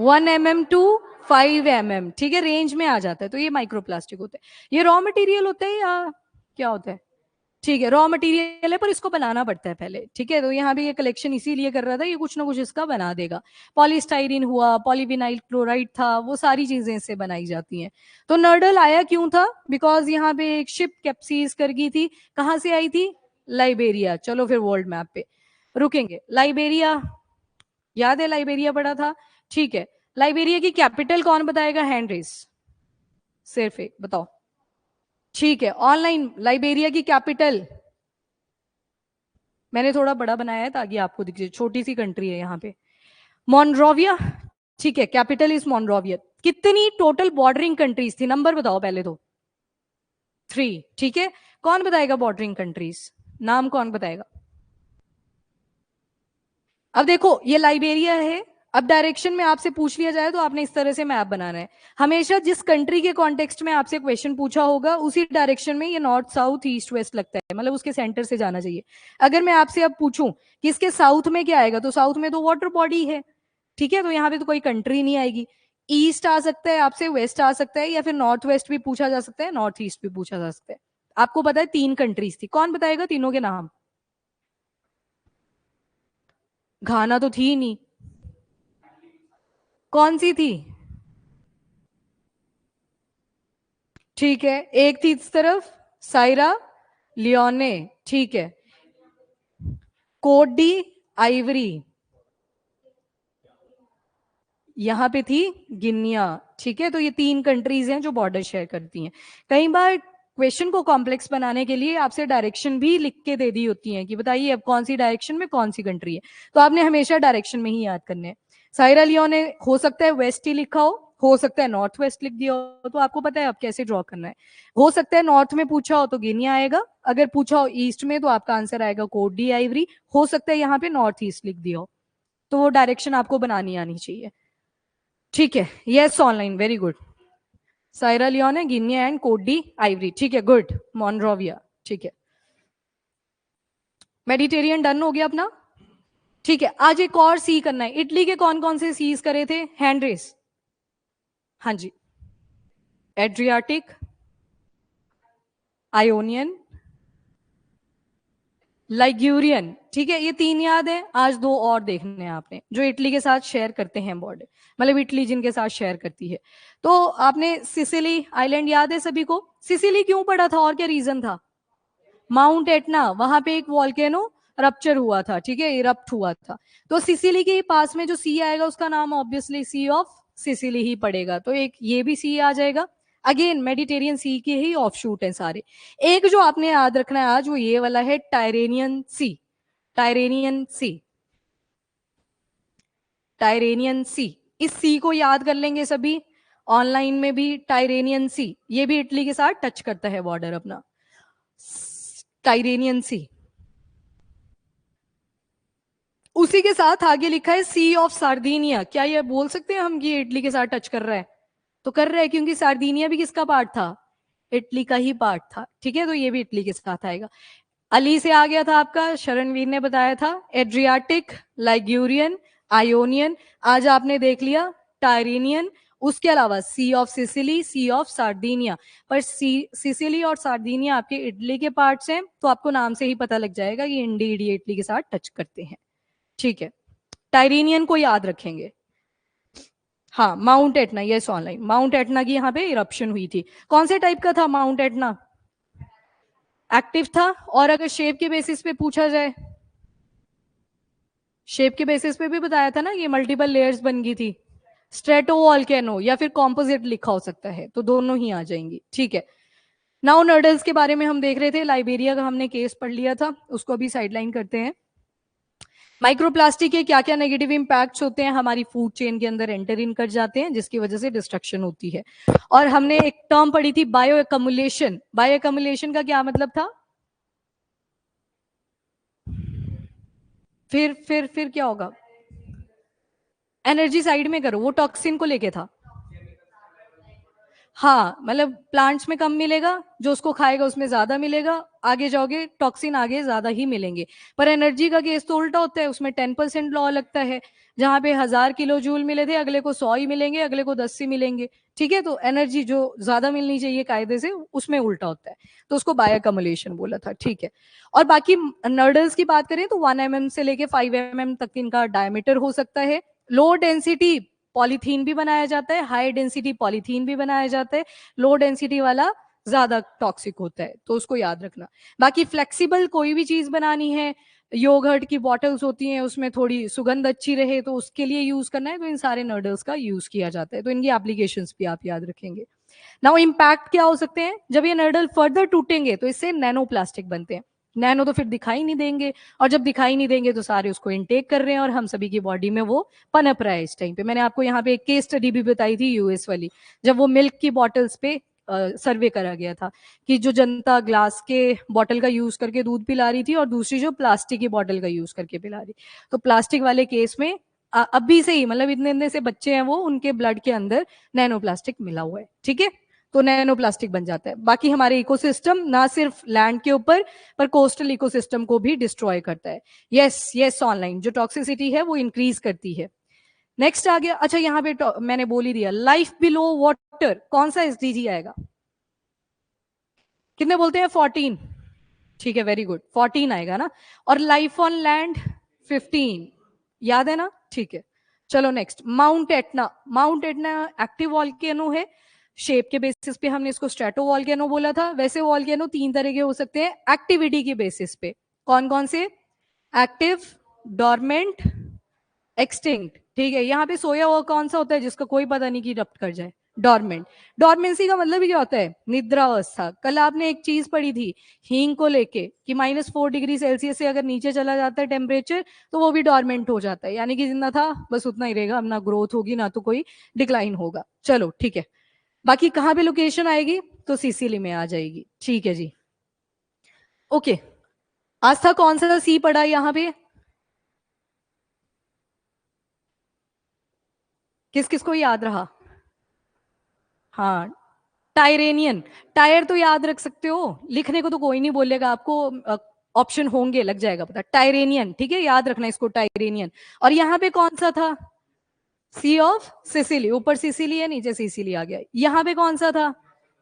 1 mm to 5 mm, ठीक है, रेंज में आ जाता है, तो ये माइक्रोप्लास्टिक होता है। ये रॉ मटेरियल होता है या क्या होता है? ठीक है, रॉ मटेरियल है, पर इसको बनाना पड़ता है पहले, ठीक है, तो यहाँ भी ये कलेक्शन इसीलिए कर रहा था, ये कुछ ना कुछ इसका बना देगा। पॉलीस्टाइरिन हुआ, पॉलीविनाइल क्लोराइड था, वो सारी चीजें इससे बनाई जाती हैं। तो नर्डल आया क्यों था? बिकॉज यहाँ पे एक शिप कैप्सीज कर गई थी। कहाँ से आई थी? लाइबेरिया। चलो फिर वर्ल्ड मैप पे रुकेंगे। लाइबेरिया, याद है लाइबेरिया पढ़ा था, ठीक है। लाइबेरिया की कैपिटल कौन बताएगा? हैंड रेस, सिर्फ एक बताओ। ठीक है, ऑनलाइन लाइबेरिया की कैपिटल, मैंने थोड़ा बड़ा बनाया है ताकि आपको दिखे, छोटी सी कंट्री है यहाँ पे। मॉन्रोविया, ठीक है, कैपिटल इज मॉन्रोविया। कितनी टोटल बॉर्डरिंग कंट्रीज थी, नंबर बताओ पहले तो। 3, ठीक है। कौन बताएगा बॉर्डरिंग कंट्रीज? नाम कौन बताएगा? अब देखो, ये लाइबेरिया है। अब डायरेक्शन में आपसे पूछ लिया जाए तो आपने इस तरह से मैप बनाना है। हमेशा जिस कंट्री के कॉन्टेक्स्ट में आपसे क्वेश्चन पूछा होगा उसी डायरेक्शन में ये नॉर्थ साउथ ईस्ट वेस्ट लगता है, मतलब उसके सेंटर से जाना चाहिए। अगर मैं आपसे अब पूछूं कि इसके साउथ में क्या आएगा, तो साउथ में तो वाटर बॉडी है, ठीक है, तो यहाँ पे तो कोई कंट्री नहीं आएगी। ईस्ट आ सकता है आपसे, वेस्ट आ सकता है, या फिर नॉर्थ वेस्ट भी पूछा जा सकता है, नॉर्थ ईस्ट भी पूछा जा सकता है। आपको पता है 3 कंट्रीज थी, कौन बताएगा तीनों के नाम? घाना तो थी ही नहीं, कौन सी थी? ठीक है, एक थी इस तरफ, साइरा लियोने, ठीक है। कोट डी आइवरी, यहां पे थी गिनिया, ठीक है। तो ये 3 कंट्रीज हैं जो बॉर्डर शेयर करती हैं। कई बार क्वेश्चन को कॉम्प्लेक्स बनाने के लिए आपसे डायरेक्शन भी लिख के दे दी होती है कि बताइए अब कौन सी डायरेक्शन में कौन सी कंट्री है, तो आपने हमेशा डायरेक्शन में ही याद करने हैं। साइरा लियोने हो सकता है वेस्ट ही लिखा हो सकता है नॉर्थ वेस्ट लिख दिया हो, तो आपको पता है अब कैसे ड्रॉ करना है। हो सकता है नॉर्थ में पूछा हो तो गिनिया आएगा, अगर पूछा हो ईस्ट में तो आपका आंसर आएगा कोट डी आइवरी। हो सकता है यहाँ पे नॉर्थ ईस्ट लिख दिया हो, तो वो डायरेक्शन आपको बनानी आनी चाहिए। ठीक है, yes online, very good. Sierra Leone है, गिनिया एंड कोडी आइवरी, ठीक है, गुड। मोनरोविया, ठीक है। मेडिटेरियन डन हो गया अपना। ठीक है, आज एक और सी करना है। इटली के कौन कौन से सीज करे थे, हैंड रेस। हाँ जी। एड्रियाटिक, आयोनियन, लाइग्यूरियन, ठीक है, ये तीन याद है। आज दो और देखने हैं आपने जो इटली के साथ शेयर करते हैं बॉर्डर, मतलब इटली जिनके साथ शेयर करती है। तो आपने सिसिली आइलैंड याद है सभी को। सिसिली क्यों पड़ा था और क्या रीजन था। माउंट एटना, वहां पे एक वॉल्केनो रप्चर हुआ था, ठीक है, इरप्ट हुआ था। तो सिसिली के पास में जो सी आएगा उसका नाम ऑब्वियसली सी ऑफ सिसिली ही पड़ेगा, तो एक ये भी सी आ जाएगा। अगेन मेडिटेरियन सी के ही ऑफशूट हैं सारे। एक जो आपने याद रखना है आज वो ये वाला है, टायरेनियन सी। टायरेनियन सी, टायरेनियन सी, इस सी को याद कर लेंगे सभी। ऑनलाइन में भी टायरेनियन सी, ये भी इटली के साथ टच करता है बॉर्डर अपना। टायरेनियन सी, उसी के साथ आगे लिखा है सी ऑफ सार्दिनिया। क्या ये बोल सकते हैं हम कि ये इटली के साथ टच कर रहा है। तो कर रहा है क्योंकि सार्दिनिया भी किसका पार्ट था, इटली का ही पार्ट था, ठीक है, तो ये भी इटली के साथ आएगा। अली से आ गया था आपका, शरणवीर ने बताया था, एड्रियाटिक, लाइग्यूरियन, आयोनियन। आज आपने देख लिया टायरेनियन। उसके अलावा sea of Sicily, sea of Sardinia. पर सिसिली और सार्दिनिया आपके इटली के पार्ट्स हैं, तो आपको नाम से ही पता लग जाएगा कि इंडीड ये इटली के साथ टच करते हैं, ठीक है। टायरेनियन को याद रखेंगे। हाँ, mount Etna, yes online, mount Etna की यहाँ पे इरप्शन हुई थी। कौन से टाइप का था माउंट एटना। एक्टिव था। और अगर शेप के बेसिस पे पूछा जाए, शेप के बेसिस पे भी बताया था ना, ये मल्टीपल लेयर्स बन गई थी। स्ट्रेटो वॉल्केनो या फिर कॉम्पोजिट लिखा हो सकता है, तो दोनों ही आ जाएंगी, ठीक है। नाउ नर्डल्स के बारे में हम देख रहे थे, लाइबेरिया का हमने केस पढ़ लिया था, उसको अभी साइडलाइन करते हैं। माइक्रोप्लास्टिक के क्या क्या नेगेटिव इंपैक्ट्स होते हैं, हमारी फूड चेन के अंदर एंटर इन कर जाते हैं, जिसकी वजह से डिस्ट्रक्शन होती है। और हमने एक टर्म पढ़ी थी, बायो एकमुलेशन। बायो एकमुलेशन का क्या मतलब था। फिर क्या होगा। एनर्जी साइड में करो, वो टॉक्सिन को लेके था। हाँ, मतलब प्लांट्स में कम मिलेगा, जो उसको खाएगा उसमें ज्यादा मिलेगा। आगे जाओगे टॉक्सिन आगे ज्यादा ही मिलेंगे। पर एनर्जी का केस तो उल्टा होता है, उसमें 10% लॉ लगता है। जहां पे 1000 किलो जूल मिले थे, अगले को 100 ही मिलेंगे, अगले को 10 ही मिलेंगे। ठीक है, तो एनर्जी जो ज्यादा मिलनी चाहिए कायदे से, उसमें उल्टा होता है। तो उसको बायोकमुलेशन बोला था, ठीक है। और बाकी नर्डल्स की बात करें तो 1 mm से लेके 5 mm तक इनका डायमीटर हो सकता है। लो डेंसिटी पॉलीथीन भी बनाया जाता है, हाई डेंसिटी पॉलीथीन भी बनाया जाता है। लो डेंसिटी वाला ज्यादा टॉक्सिक होता है, तो उसको याद रखना। बाकी फ्लेक्सिबल कोई भी चीज बनानी है, योगर्ट की बॉटल्स होती हैं, उसमें थोड़ी सुगंध अच्छी रहे तो उसके लिए यूज करना है, तो इन सारे नर्डल्स का यूज किया जाता है, तो इनकी एप्लीकेशंस भी आप याद रखेंगे। नाउ इम्पैक्ट क्या हो सकते हैं, जब ये नर्डल फर्दर टूटेंगे तो इससे नैनो प्लास्टिक बनते हैं। नैनो तो फिर दिखाई नहीं देंगे, और जब दिखाई नहीं देंगे तो सारे उसको इनटेक कर रहे हैं, और हम सभी की बॉडी में वो पनप रहा है इस टाइम पे। मैंने आपको यहाँ पे एक केस स्टडी भी बताई थी यूएस वाली, जब वो मिल्क की बॉटल्स पे सर्वे करा गया था, कि जो जनता ग्लास के बॉटल का यूज करके दूध पिला रही थी और दूसरी जो प्लास्टिक की बॉटल का यूज करके पिला रही। तो प्लास्टिक वाले केस में अभी से ही, मतलब इतने इतने से बच्चे हैं वो, उनके ब्लड के अंदर नैनो प्लास्टिक मिला हुआ है, ठीक है। तो नैनो प्लास्टिक बन जाता है। बाकी हमारे इकोसिस्टम ना सिर्फ लैंड के ऊपर, पर कोस्टल इकोसिस्टम को भी डिस्ट्रॉय करता है। यस यस ऑनलाइन, जो टॉक्सिसिटी है वो इंक्रीज करती है। नेक्स्ट आ गया, अच्छा यहाँ पे मैंने बोल ही दिया, लाइफ बिलो वाटर कौन सा एसडीजी आएगा। कितने बोलते हैं, 14। ठीक है, वेरी गुड, 14 आएगा ना। और लाइफ ऑन लैंड 15, याद है ना, ठीक है। चलो next, mount Etna. Mount Etna active volcano है। शेप के बेसिस पे हमने इसको स्ट्रेटो वॉल्केनो बोला था। वैसे वॉल्केनो तीन तरह के हो सकते हैं एक्टिविटी के बेसिस पे। कौन कौन से, एक्टिव, डॉर्मेंट, एक्सटिंक्ट, ठीक है। यहाँ पे सोया हुआ कौन सा होता है जिसका कोई पता नहीं कि रप्ट कर जाए, डॉर्मेंट। डॉर्मेंसी का मतलब ही क्या होता है, निद्रावस्था। कल आपने एक चीज पढ़ी थी हींग को लेके, कि -4 डिग्री सेल्सियस से अगर नीचे चला जाता है टेम्परेचर, तो वो भी डॉर्मेंट हो जाता है, यानी कि जितना था बस उतना ही रहेगा, ना ग्रोथ होगी ना तो कोई डिक्लाइन होगा। चलो ठीक है, बाकी कहाँ पे लोकेशन आएगी, तो सिसिली में आ जाएगी, ठीक है जी। ओके, आज था कौन सा सी पढ़ा यहाँ पे, किस किस को याद रहा? हाँ, टायरेनियन। टायर तो याद रख सकते हो, लिखने को तो कोई नहीं बोलेगा आपको, ऑप्शन होंगे, लग जाएगा पता। टायरेनियन, ठीक है, याद रखना इसको, टायरेनियन। और यहाँ पे कौन सा था? सी ऑफ सिसिली, ऊपर सिसिली है, नीचे सिसिली आ गया। यहाँ पे कौन सा था?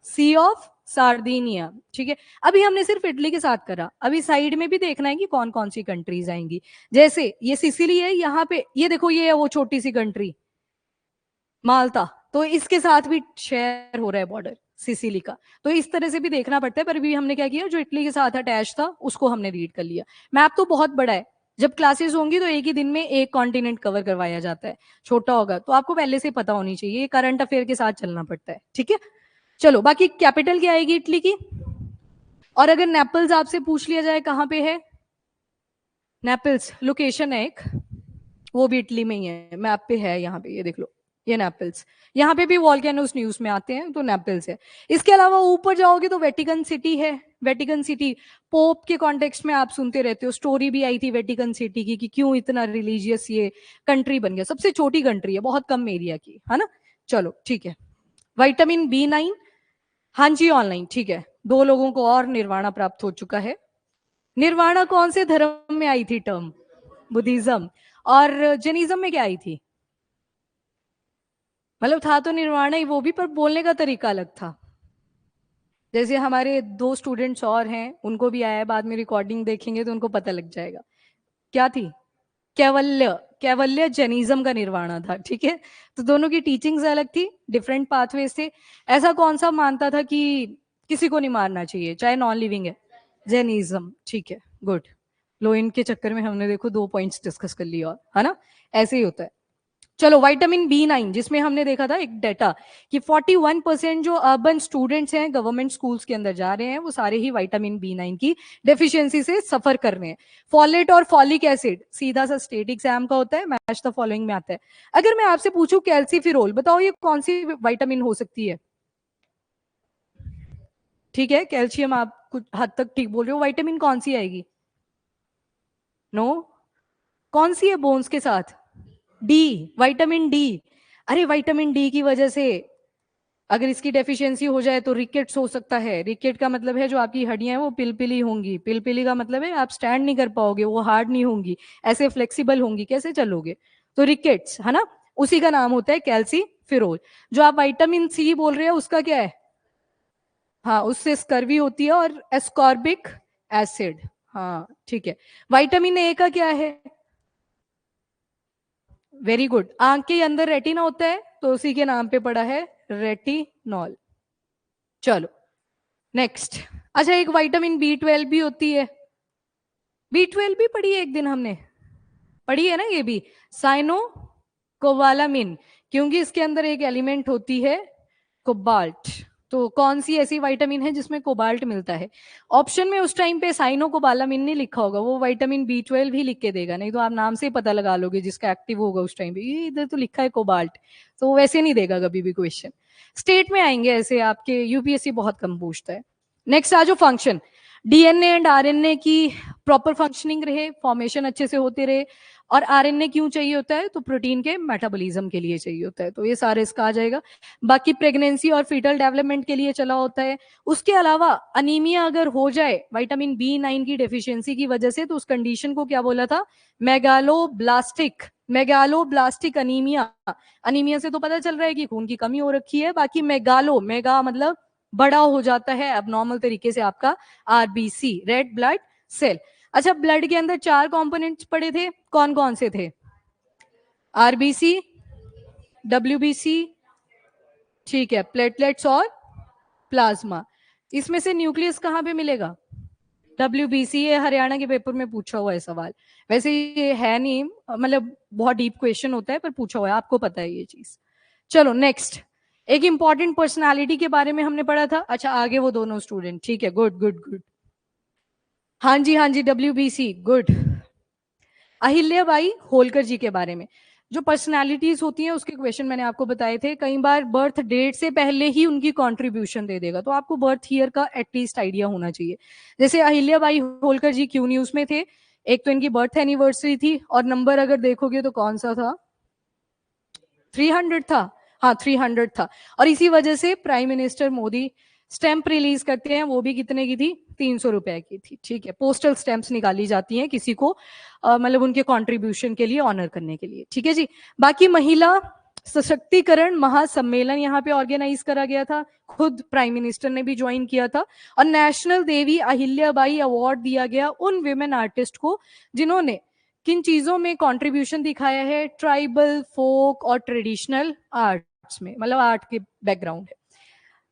सी ऑफ सार्दिनिया, ठीक है। अभी हमने सिर्फ इटली के साथ करा, अभी साइड में भी देखना है कि कौन कौन सी कंट्रीज आएंगी। जैसे ये सिसिली है, यहाँ पे ये देखो, ये है वो छोटी सी कंट्री माल्टा, तो इसके साथ भी शेयर हो रहा है बॉर्डर सिसिली का। तो इस तरह से भी देखना पड़ता है, पर भी हमने क्या किया, जो इटली के साथ अटैच था उसको हमने रीड कर लिया। मैप तो बहुत बड़ा है, जब क्लासेस होंगी तो एक ही दिन में एक कॉन्टिनेंट कवर करवाया जाता है। छोटा होगा तो आपको पहले से पता होनी चाहिए, ये करंट अफेयर के साथ चलना पड़ता है, ठीक है। चलो, बाकी कैपिटल क्या आएगी इटली की? और अगर नेपल्स आपसे पूछ लिया जाए कहाँ पे है, नेपल्स लोकेशन है एक, वो भी इटली में ही है, मैप पे है यहाँ पे, ये देख लो, ये नेपल्स। यहाँ पे भी वॉल्केनोस न्यूज में आते हैं, तो नेपल्स है। इसके अलावा ऊपर जाओगे तो वेटिकन सिटी है। वेटिकन सिटी पोप के कॉन्टेक्स्ट में आप सुनते रहते हो, स्टोरी भी आई थी वेटिकन सिटी की कि क्यों इतना रिलीजियस ये कंट्री बन गया। सबसे छोटी कंट्री है, बहुत कम एरिया की, है ना। चलो ठीक है। विटामिन B9, हाँ जी ऑनलाइन, ठीक है। 2 लोगों को और निर्वाणा प्राप्त हो चुका है। निर्वाणा कौन से धर्म में आई थी टर्म? बुद्धिज्म। और जैनिज्म में क्या आई थी? मतलब था तो निर्वाणा ही वो भी, पर बोलने का तरीका अलग था। जैसे हमारे 2 स्टूडेंट्स और हैं, उनको भी आया है, बाद में रिकॉर्डिंग देखेंगे तो उनको पता लग जाएगा। क्या थी? कैवल्य। कैवल्य जैनिज्म का निर्वाणा था, ठीक है। तो दोनों की टीचिंग्स अलग थी, डिफरेंट पाथवेज थे। ऐसा कौन सा मानता था कि किसी को नहीं मारना चाहिए चाहे नॉन लिविंग है? जैनिज्म, ठीक है, गुड। लो, इनके चक्कर में हमने देखो 2 पॉइंट्स डिस्कस कर लिया, है ना। ऐसे ही होता है। चलो, विटामिन B9, जिसमें हमने देखा था एक डेटा कि 41% जो अर्बन स्टूडेंट्स हैं गवर्नमेंट स्कूल्स के अंदर जा रहे हैं, वो सारे ही विटामिन B9 की डेफिशिएंसी से सफर कर रहे हैं। फॉलेट और फॉलिक एसिड सीधा सा स्टेट एग्जाम का होता है, मैच द फॉलोइंग में आता है। अगर मैं आपसे पूछूं कैल्सीफिरोल, बताओ ये कौन सी विटामिन हो सकती है? ठीक है, कैल्शियम आप कुछ हद तक ठीक बोल रहे हो। विटामिन कौन सी आएगी? नो। कौन सी है बोन्स के साथ? D, vitamin D. अरे विटामिन डी की वजह से अगर इसकी डेफिशिएंसी हो जाए तो रिकेट्स हो सकता है। रिकेट का मतलब है जो आपकी हड्डियां हैं वो पिलपिली होंगी। पिलपिली का मतलब है आप स्टैंड नहीं कर पाओगे, वो हार्ड नहीं होंगी, ऐसे फ्लेक्सिबल होंगी, कैसे चलोगे? तो रिकेट्स, है ना, उसी का नाम होता है कैल्सीफिरोल। जो आप विटामिन सी बोल रहे हो उसका क्या है? हाँ, उससे स्कर्वी होती है और एस्कॉर्बिक एसिड। हाँ ठीक है। विटामिन ए का क्या है? वेरी गुड, आंख के अंदर रेटिना होता है तो उसी के नाम पे पड़ा है रेटिनॉल। चलो नेक्स्ट। अच्छा, एक विटामिन B12 भी होती है। B12 भी पढ़ी है एक दिन हमने, पढ़ी है ना ये भी, साइनो कोबालामिन, क्योंकि इसके अंदर एक एलिमेंट होती है कोबाल्ट। तो कौन सी ऐसी विटामिन है जिसमें कोबाल्ट मिलता है? ऑप्शन में उस टाइम पे साइनो कोबालामिन नहीं लिखा होगा, वो विटामिन B12 ही लिख के देगा, नहीं तो आप नाम से ही पता लगा लोगे जिसका एक्टिव होगा उस टाइम पे, ये इधर तो लिखा है कोबाल्ट, तो वैसे नहीं देगा कभी भी क्वेश्चन। स्टेट में आएंगे ऐसे आपके, यूपीएससी बहुत कम पूछता है। नेक्स्ट आ जाओ, फंक्शन। डीएनए एंड आरएनए की प्रॉपर फंक्शनिंग रहे, फॉर्मेशन अच्छे से होते रहे। और आरएनए क्यों चाहिए होता है? तो प्रोटीन के मेटाबॉलिज्म के लिए चाहिए होता है, तो ये सारे इसका आ जाएगा। बाकी प्रेगनेंसी और फीटल डेवलपमेंट के लिए चला होता है। उसके अलावा अनीमिया अगर हो जाए विटामिन B9 की डेफिशिएंसी की वजह से, तो उस कंडीशन को क्या बोला था? मेगालोब्लास्टिक। Megaloblastic anaemia. अनीमिया से तो पता चल रहा है कि खून की कमी हो रखी है। बाकी मेगा मतलब बड़ा हो जाता है अब नॉर्मल तरीके से आपका RBC, रेड ब्लड सेल। अच्छा, ब्लड के अंदर 4 कंपोनेंट्स पड़े थे, कौन कौन से थे? RBC, WBC, ठीक है, प्लेटलेट्स और प्लाज्मा। इसमें से न्यूक्लियस कहाँ पे मिलेगा? WBC, ये हरियाणा के पेपर में पूछा हुआ है सवाल। वैसे ये है नहीं, मतलब बहुत डीप क्वेश्चन होता है, पर पूछा हुआ है, आपको पता है ये चीज। चलो नेक्स्ट, एक इंपॉर्टेंट पर्सनालिटी के बारे में हमने पढ़ा था। अच्छा, आगे वो दोनों स्टूडेंट, ठीक है, गुड गुड गुड। हाँ जी हाँ जी, WBC, गुड। अहिल्याबाई होलकर जी के बारे में, जो पर्सनालिटीज होती हैं उसके क्वेश्चन मैंने आपको बताए थे। कई बार बर्थ डेट से पहले ही उनकी कंट्रीब्यूशन दे देगा, तो आपको बर्थ ईयर का एटलीस्ट आइडिया होना चाहिए। जैसे अहिल्याबाई होलकर जी क्यों न्यूज में थे? एक तो इनकी बर्थ एनिवर्सरी थी, और नंबर अगर देखोगे तो कौन सा था? 300 था, हाँ 300 था। और इसी वजह से prime minister Modi stamp release करते हैं, वो भी कितने की थी, 300 रुपए की थी। ठीक है, पोस्टल स्टैंप्स निकाली जाती हैं किसी को मतलब उनके कंट्रीब्यूशन के लिए ऑनर करने के लिए। ठीक है जी। बाकी महिला सशक्तिकरण महासम्मेलन यहाँ पे ऑर्गेनाइज करा गया था, खुद प्राइम मिनिस्टर ने भी ज्वाइन किया था। और नेशनल देवी अहिल्याबाई अवार्ड दिया गया उन विमेन आर्टिस्ट को जिन्होंने किन चीजों में कंट्रीब्यूशन दिखाया है, ट्राइबल, फोक और ट्रेडिशनल आर्ट्स में, मतलब आर्ट के बैकग्राउंड है।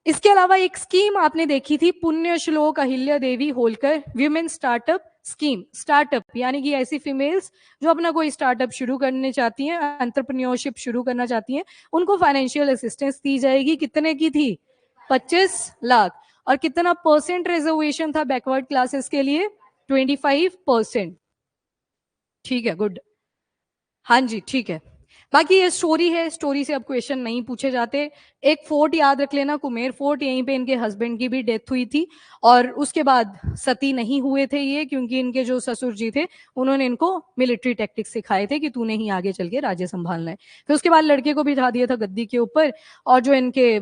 इसके अलावा एक स्कीम आपने देखी थी, Punya Shlok Ahilya Devi Holkar women startup scheme. Startup यानी कि ऐसी फीमेल्स जो अपना कोई स्टार्टअप शुरू करने चाहती हैं, एंटरप्रेन्योरशिप शुरू करना चाहती हैं, उनको फाइनेंशियल असिस्टेंस दी जाएगी। कितने की थी, 25 लाख। और कितना परसेंट रिजर्वेशन था बैकवर्ड क्लासेस के लिए, 25%। ठीक है, गुड। हाँ जी, ठीक है। बाकी ये स्टोरी है, स्टोरी से अब क्वेश्चन नहीं पूछे जाते। एक फोर्ट याद रख लेना, कुमेर फोर्ट, यहीं पे इनके हस्बैंड की भी डेथ हुई थी और उसके बाद सती नहीं हुए थे ये, क्योंकि इनके जो ससुर जी थे उन्होंने इनको मिलिट्री टैक्टिक्स सिखाए थे कि तू नहीं आगे चल के राज्य संभालना है। फिर उसके बाद लड़के को बिठा दिया था गद्दी के ऊपर और जो इनके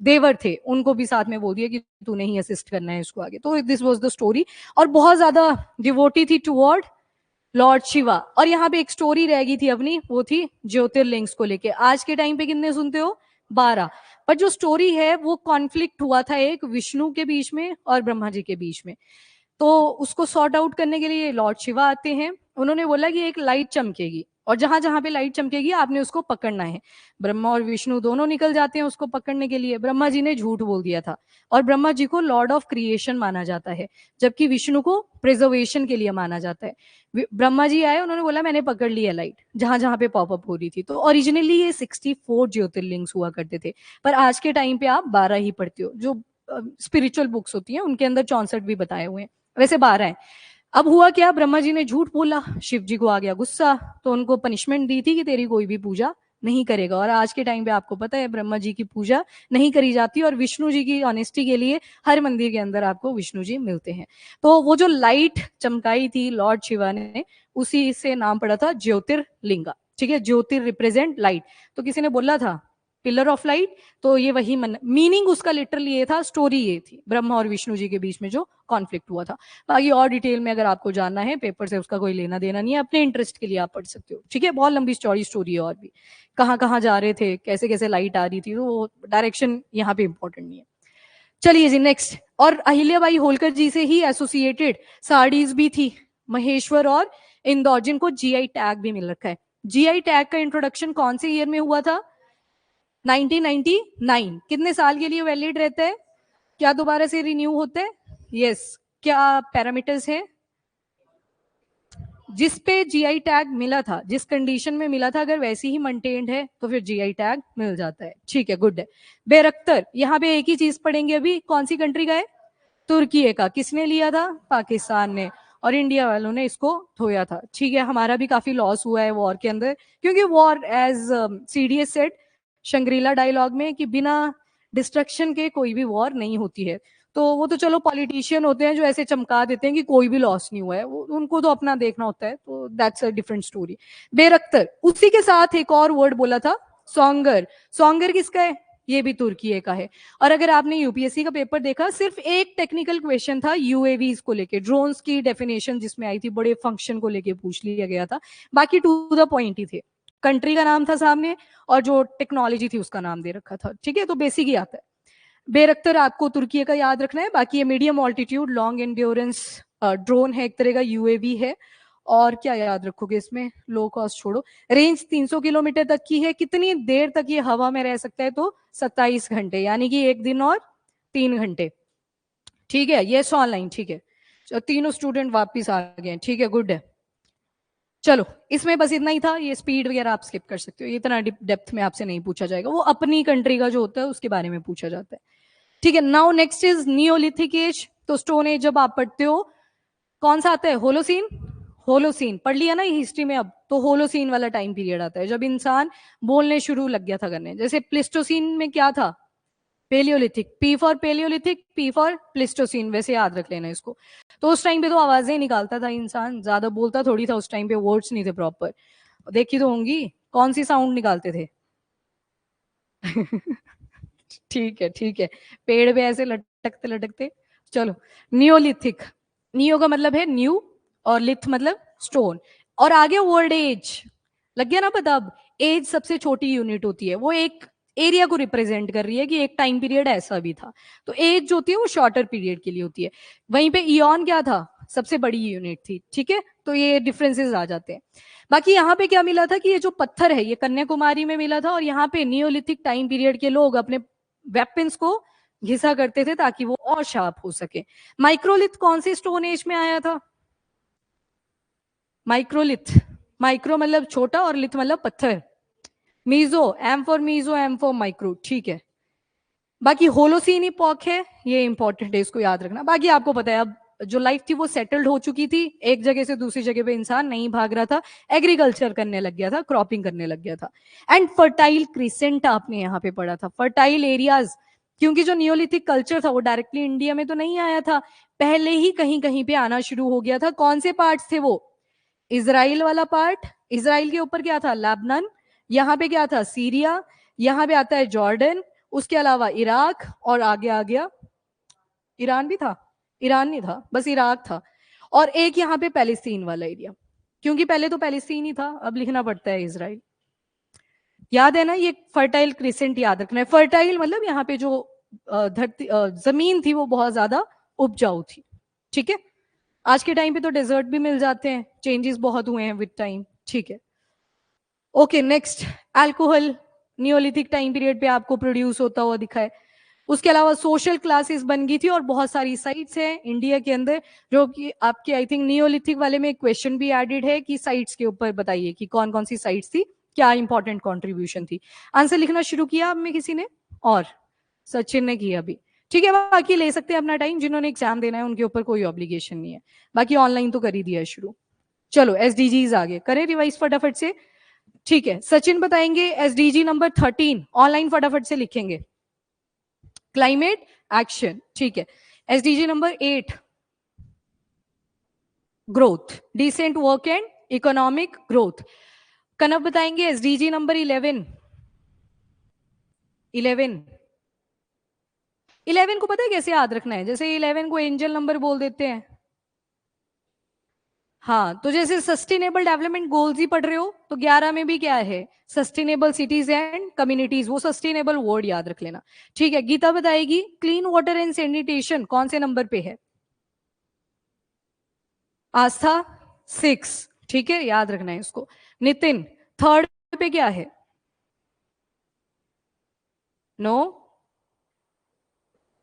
देवर थे उनको भी साथ में बोल दिया कि तू नहीं असिस्ट करना है इसको आगे। तो दिस वॉज द स्टोरी। और बहुत ज्यादा डिवोटी थी टुवर्ड लॉर्ड शिवा। और यहाँ पे एक स्टोरी रह गई थी अपनी, वो थी ज्योतिर्लिंग्स को लेके। आज के टाइम पे कितने सुनते हो, 12। पर जो स्टोरी है वो कॉन्फ्लिक्ट हुआ था एक विष्णु के बीच में और ब्रह्मा जी के बीच में। तो उसको सॉर्ट आउट करने के लिए लॉर्ड शिवा आते हैं। उन्होंने बोला कि एक लाइट चमकेगी और जहां जहां पे लाइट चमकेगी आपने उसको पकड़ना है। ब्रह्मा और विष्णु दोनों निकल जाते हैं उसको पकड़ने के लिए। ब्रह्मा जी ने झूठ बोल दिया था और ब्रह्मा जी को लॉर्ड ऑफ क्रिएशन माना जाता है, जबकि विष्णु को प्रिजर्वेशन के लिए माना जाता है। ब्रह्मा जी आए, उन्होंने बोला मैंने पकड़ लिया लाइट जहां जहां पे पॉपअप हो रही थी। तो ओरिजिनली ये 64 ज्योतिर्लिंग्स हुआ करते थे, पर आज के टाइम पे आप 12 ही पढ़ते हो। जो स्पिरिचुअल बुक्स होती हैं उनके अंदर 64 भी बताए हुए हैं, वैसे 12 हैं। अब हुआ क्या, ब्रह्मा जी ने झूठ बोला, शिव जी को आ गया गुस्सा, तो उनको पनिशमेंट दी थी कि तेरी कोई भी पूजा नहीं करेगा। और आज के टाइम पे आपको पता है ब्रह्मा जी की पूजा नहीं करी जाती और विष्णु जी की ऑनेस्टी के लिए हर मंदिर के अंदर आपको विष्णु जी मिलते हैं। तो वो जो लाइट चमकाई थी लॉर्ड शिवा ने, उसी से नाम पड़ा था ज्योतिर्लिंगा। ठीक है, ज्योतिर रिप्रेजेंट लाइट। तो किसी ने बोला था पिलर ऑफ लाइट, तो ये वही मीनिंग उसका लिटरली ये था, स्टोरी ये थी ब्रह्मा और विष्णु जी के बीच में जो कॉन्फ्लिक्ट हुआ था। बाकी और डिटेल में अगर आपको जानना है, पेपर से उसका कोई लेना देना नहीं है, अपने इंटरेस्ट के लिए आप पढ़ सकते हो। ठीक है, बहुत लंबी चौड़ी स्टोरी है और भी, कहाँ कहाँ जा रहे थे, कैसे कैसे लाइट आ रही थी, तो डायरेक्शन यहाँ पे इंपॉर्टेंट नहीं है। चलिए जी नेक्स्ट। और अहिल्याबाई होलकर जी से ही एसोसिएटेड साड़ीज भी थी, महेश्वर और इंदौर, जिनको जीआई टैग भी मिल रखा है। जीआई टैग का इंट्रोडक्शन कौन से ईयर में हुआ था, 1999। कितने साल के लिए वैलिड रहता है, क्या दोबारा से रिन्यू होता है, यस। क्या पैरामीटर्स है, जिस पे जीआई टैग मिला था, जिस कंडीशन में मिला था, अगर वैसी ही मेंटेन्ड है तो फिर जीआई टैग मिल जाता है। ठीक है, गुड है। बैरक्तर, यहाँ पे एक ही चीज पढ़ेंगे अभी, कौन सी कंट्री का है, तुर्की का। किसने लिया था, पाकिस्तान ने, और इंडिया वालों ने इसको धोया था। ठीक है, हमारा भी काफी लॉस हुआ है वॉर के अंदर, क्योंकि war as CDS said Shangri-La dialogue में कि बिना डिस्ट्रक्शन के कोई भी वॉर नहीं होती है। तो वो तो चलो पॉलिटिशियन होते हैं जो ऐसे चमका देते हैं कि कोई भी लॉस नहीं हुआ है, उनको तो अपना देखना होता है, तो दैट्स अ डिफरेंट स्टोरी। बेरख्तर, उसी के साथ एक और वर्ड बोला था, सोंगर। सोंगर किसका है, ये भी तुर्की का है। और अगर आपने यूपीएससी का पेपर देखा, सिर्फ एक टेक्निकल क्वेश्चन था यूएवीज को लेके, ड्रोन्स की डेफिनेशन जिसमें आई थी, बड़े फंक्शन को लेके पूछ लिया गया था। बाकी टू द पॉइंट ही थे, कंट्री का नाम था सामने और जो टेक्नोलॉजी थी उसका नाम दे रखा था। ठीक है, तो बेसिक ही आता है। बेरख्तर आपको तुर्की का याद रखना है। बाकी ये medium altitude long endurance drone है, एक तरह का यूएवी है। और क्या याद रखोगे इसमें, लो कॉस्ट छोड़ो। रेंज 300 किलोमीटर तक की है। कितनी देर तक ये हवा में रह सकता है, तो 27 घंटे, यानी कि एक दिन और 3 घंटे। ठीक है, ये ऑनलाइन। ठीक है, तीनों स्टूडेंट वापिस आ गए। ठीक है, गुड है। चलो, इसमें बस इतना ही था। ये स्पीड वगैरह आप स्किप कर सकते हो, इतना डेप्थ में आपसे नहीं पूछा जाएगा, वो अपनी कंट्री का जो होता है उसके बारे में पूछा जाता है। ठीक है, now next is Neolithic age. तो स्टोन एज जब आप पढ़ते हो, कौन सा आता है, होलोसीन। होलोसीन पढ़ लिया ना ये हिस्ट्री में अब, तो होलोसीन वाला टाइम पीरियड आता है जब इंसान बोलने शुरू लग गया था करने। जैसे प्लिस्टोसीन में क्या था, Palaeolithic, P for Palaeolithic, P for Pleistocene, वैसे याद रख लेना इसको। तो उस टाइम पे तो आवाजें निकालता था इंसान, ज्यादा बोलता थोड़ी था उस टाइम पे, वर्ड्स नहीं थे प्रॉपर। देखी तो होंगी कौन सी साउंड निकालते थे, ठीक है ठीक है, पेड़ पे ऐसे लटकते लटकते। चलो, नियोलिथिक, नियो का मतलब है न्यू और लिथ मतलब स्टोन, और आगे वर्ड एज लग गया ना पता। अब एज सबसे छोटी यूनिट होती है, वो एक एरिया को रिप्रेजेंट कर रही है कि एक टाइम पीरियड ऐसा भी था। तो एज जो होती है वो शॉर्टर पीरियड के लिए होती है। वहीं पे इयॉन क्या था, सबसे बड़ी यूनिट थी। ठीक है, तो ये डिफरेंसेस आ जाते हैं। बाकी यहाँ पे क्या मिला था कि ये जो पत्थर है ये कन्याकुमारी में मिला था, और यहाँ पे नियोलिथिक टाइम पीरियड के लोग अपने वेपन्स को घिसा करते थे ताकि वो और शार्प हो सके। माइक्रोलिथ कौन से स्टोन एज में आया था? माइक्रोलिथ, माइक्रो मतलब छोटा और लिथ मतलब पत्थर। Meso, M for meso, M for micro. ठीक है, बाकी होलोसीन इपॉक है, ये इंपॉर्टेंट है, इसको याद रखना। बाकी आपको पता है अब जो लाइफ थी वो सेटल्ड हो चुकी थी, एक जगह से दूसरी जगह पे इंसान नहीं भाग रहा था, एग्रीकल्चर करने लग गया था, क्रॉपिंग करने लग गया था। एंड फर्टाइल क्रिसेंट आपने यहाँ पे पढ़ा था, फर्टाइल एरियाज, क्योंकि जो नियोलिथिक कल्चर था वो डायरेक्टली इंडिया में तो नहीं आया था, पहले ही कहीं कहीं पे आना शुरू हो गया था। कौन से पार्ट थे वो? इसराइल वाला पार्ट, इसराइल के ऊपर क्या था, लेबनान, यहाँ पे क्या था, सीरिया, यहाँ पे आता है जॉर्डन, उसके अलावा इराक, और आगे आ गया ईरान भी था, ईरान नहीं था, बस इराक था, और एक यहाँ पे पैलेस्तीन वाला एरिया, क्योंकि पहले तो पैलेस्तीन ही था, अब लिखना पड़ता है इसराइल। याद है ना, ये फर्टाइल क्रिसेंट याद रखना है। फर्टाइल मतलब यहाँ पे जो धरती जमीन थी वो बहुत ज्यादा उपजाऊ थी। ठीक है, आज के टाइम पे तो डेजर्ट भी मिल जाते हैं, चेंजेस बहुत हुए हैं विद टाइम। ठीक है, okay next, alcohol Neolithic time period पे आपको प्रोड्यूस होता हुआ दिखा है। उसके अलावा सोशल क्लासेस बन गई थी, और बहुत सारी साइट्स हैं इंडिया के अंदर जो कि आपके, आई थिंक नियोलिथिक वाले में एक क्वेश्चन भी एडेड है कि साइट्स के ऊपर बताइए कि कौन कौन सी साइट्स थी, क्या इंपॉर्टेंट कंट्रीब्यूशन थी। आंसर लिखना शुरू किया अब में किसी ने? और सचिन ने किया अभी। ठीक है, बाकी ले सकते हैं अपना टाइम, जिन्होंने एग्जाम देना है उनके ऊपर कोई ऑब्लिगेशन नहीं है, बाकी ऑनलाइन तो कर ही दिया है शुरू। चलो एसडीजीज आगे करें रिवाइज फटाफट से। ठीक है, सचिन बताएंगे एसडीजी नंबर 13, ऑनलाइन फटाफट से लिखेंगे। क्लाइमेट एक्शन, ठीक है। SDG number 8, growth, decent work and economic growth. Kanav बताएंगे एसडीजी नंबर 11, 11, 11 को पता है कैसे याद रखना है? जैसे 11 को एंजल नंबर बोल देते हैं। हाँ, तो जैसे सस्टेनेबल डेवलपमेंट गोल्स ही पढ़ रहे हो तो 11 में भी क्या है, सस्टेनेबल सिटीज एंड कम्युनिटीज, वो सस्टेनेबल वर्ड याद रख लेना। ठीक है, गीता बताएगी क्लीन वाटर एंड सैनिटेशन कौन से नंबर पे है? आस्था 6, ठीक है, याद रखना है इसको। नितिन थर्ड पे क्या है? No,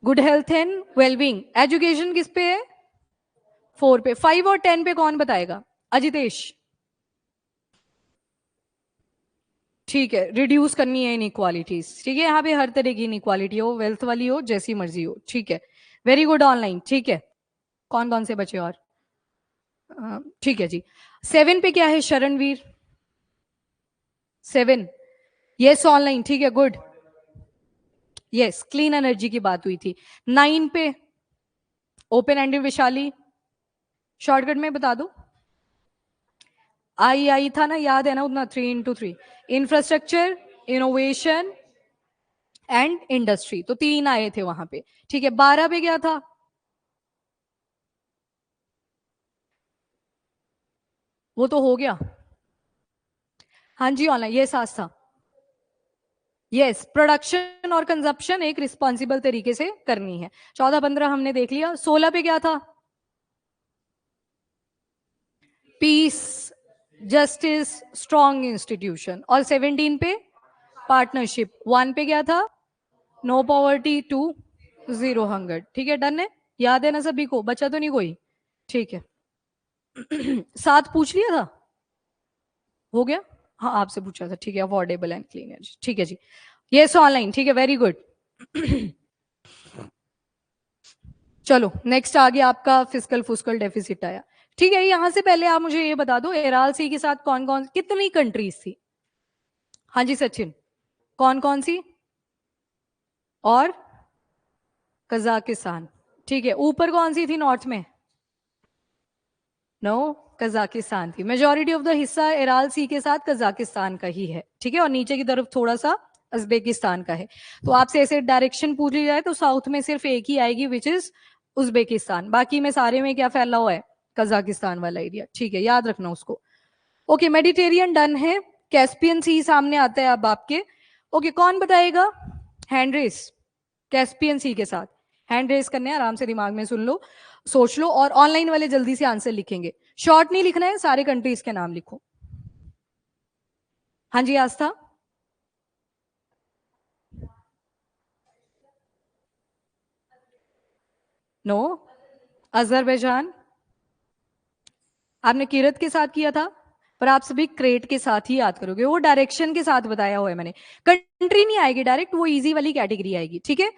good health and wellbeing. Education किस पे है? 4 पे। 5 और 10 पे कौन बताएगा? अजितेश। ठीक है, रिड्यूस करनी है इनइक्वालिटीज। ठीक है, यहाँ पे हर तरह की इनइक्वालिटी हो, वेल्थ वाली हो, जैसी मर्जी हो। ठीक है, वेरी गुड ऑनलाइन। ठीक है, कौन कौन से बचे और? ठीक है जी। 7 पे क्या है शरणवीर? 7, यस ऑनलाइन। ठीक है, गुड, यस क्लीन एनर्जी की बात हुई थी। 9 पे ओपन एंडेड विशाली, शॉर्टकट में बता दो। आई आई था ना, याद है ना उतना, 3 into 3, infrastructure, innovation and industry, तो 3 आए थे वहां पे। ठीक है, 12 पे क्या था? वो तो हो गया। हाँ जी ऑनलाइन, ये साथ था। यस, प्रोडक्शन और कंजप्शन एक रिस्पॉन्सिबल तरीके से करनी है। 14-15 हमने देख लिया। 16 पे क्या था? Peace, justice, strong institution. और 17 पे पार्टनरशिप। 1 पे क्या था? No poverty, 2 0 hunger. ठीक है, डन है, याद है ना सभी को, बचा तो नहीं कोई? ठीक है। 7 पूछ लिया था, हो गया। हाँ आपसे पूछा था, ठीक है, अफोर्डेबल एंड क्लीन एनर्जी। ठीक है जी, यस ऑनलाइन। ठीक है, वेरी गुड। चलो नेक्स्ट आ गया आपका फिजिकल फुस्कल डेफिसिट आया। ठीक है, यहां से पहले आप मुझे ये बता दो एराल सी के साथ कौन कौन कितनी कंट्रीज थी? हाँ जी सचिन, कौन कौन सी? और कजाकिस्तान। ठीक है, ऊपर कौन सी थी नॉर्थ में? नो, कजाकिस्तान थी। मेजोरिटी ऑफ द हिस्सा एराल सी के साथ कजाकिस्तान का ही है। ठीक है, और नीचे की तरफ थोड़ा सा उज्बेकिस्तान का है। तो आपसे ऐसे डायरेक्शन पूछ ली जाए तो साउथ में सिर्फ एक ही आएगी विच इज उज्बेकिस्तान, बाकी में सारे में क्या फैला हुआ है, कजाकिस्तान वाला एरिया। ठीक है, याद रखना उसको। ओके, मेडिटेरियन डन है, कैस्पियन सी सामने आता है अब आपके। ओके, कौन बताएगा? हैंड रेस, कैस्पियन सी के साथ हैंड रेस करने, आराम से दिमाग में सुन लो, सोच लो, और ऑनलाइन वाले जल्दी से आंसर लिखेंगे। शॉर्ट नहीं लिखना है, सारे कंट्रीज के नाम लिखो। हाँ जी आस्था। No, Azerbaijan. आपने किरत के साथ किया था, पर आप सभी क्रेट के साथ ही याद करोगे, वो डायरेक्शन के साथ बताया हुआ है मैंने। कंट्री नहीं आएगी डायरेक्ट, वो इजी वाली कैटेगरी आएगी। ठीक है,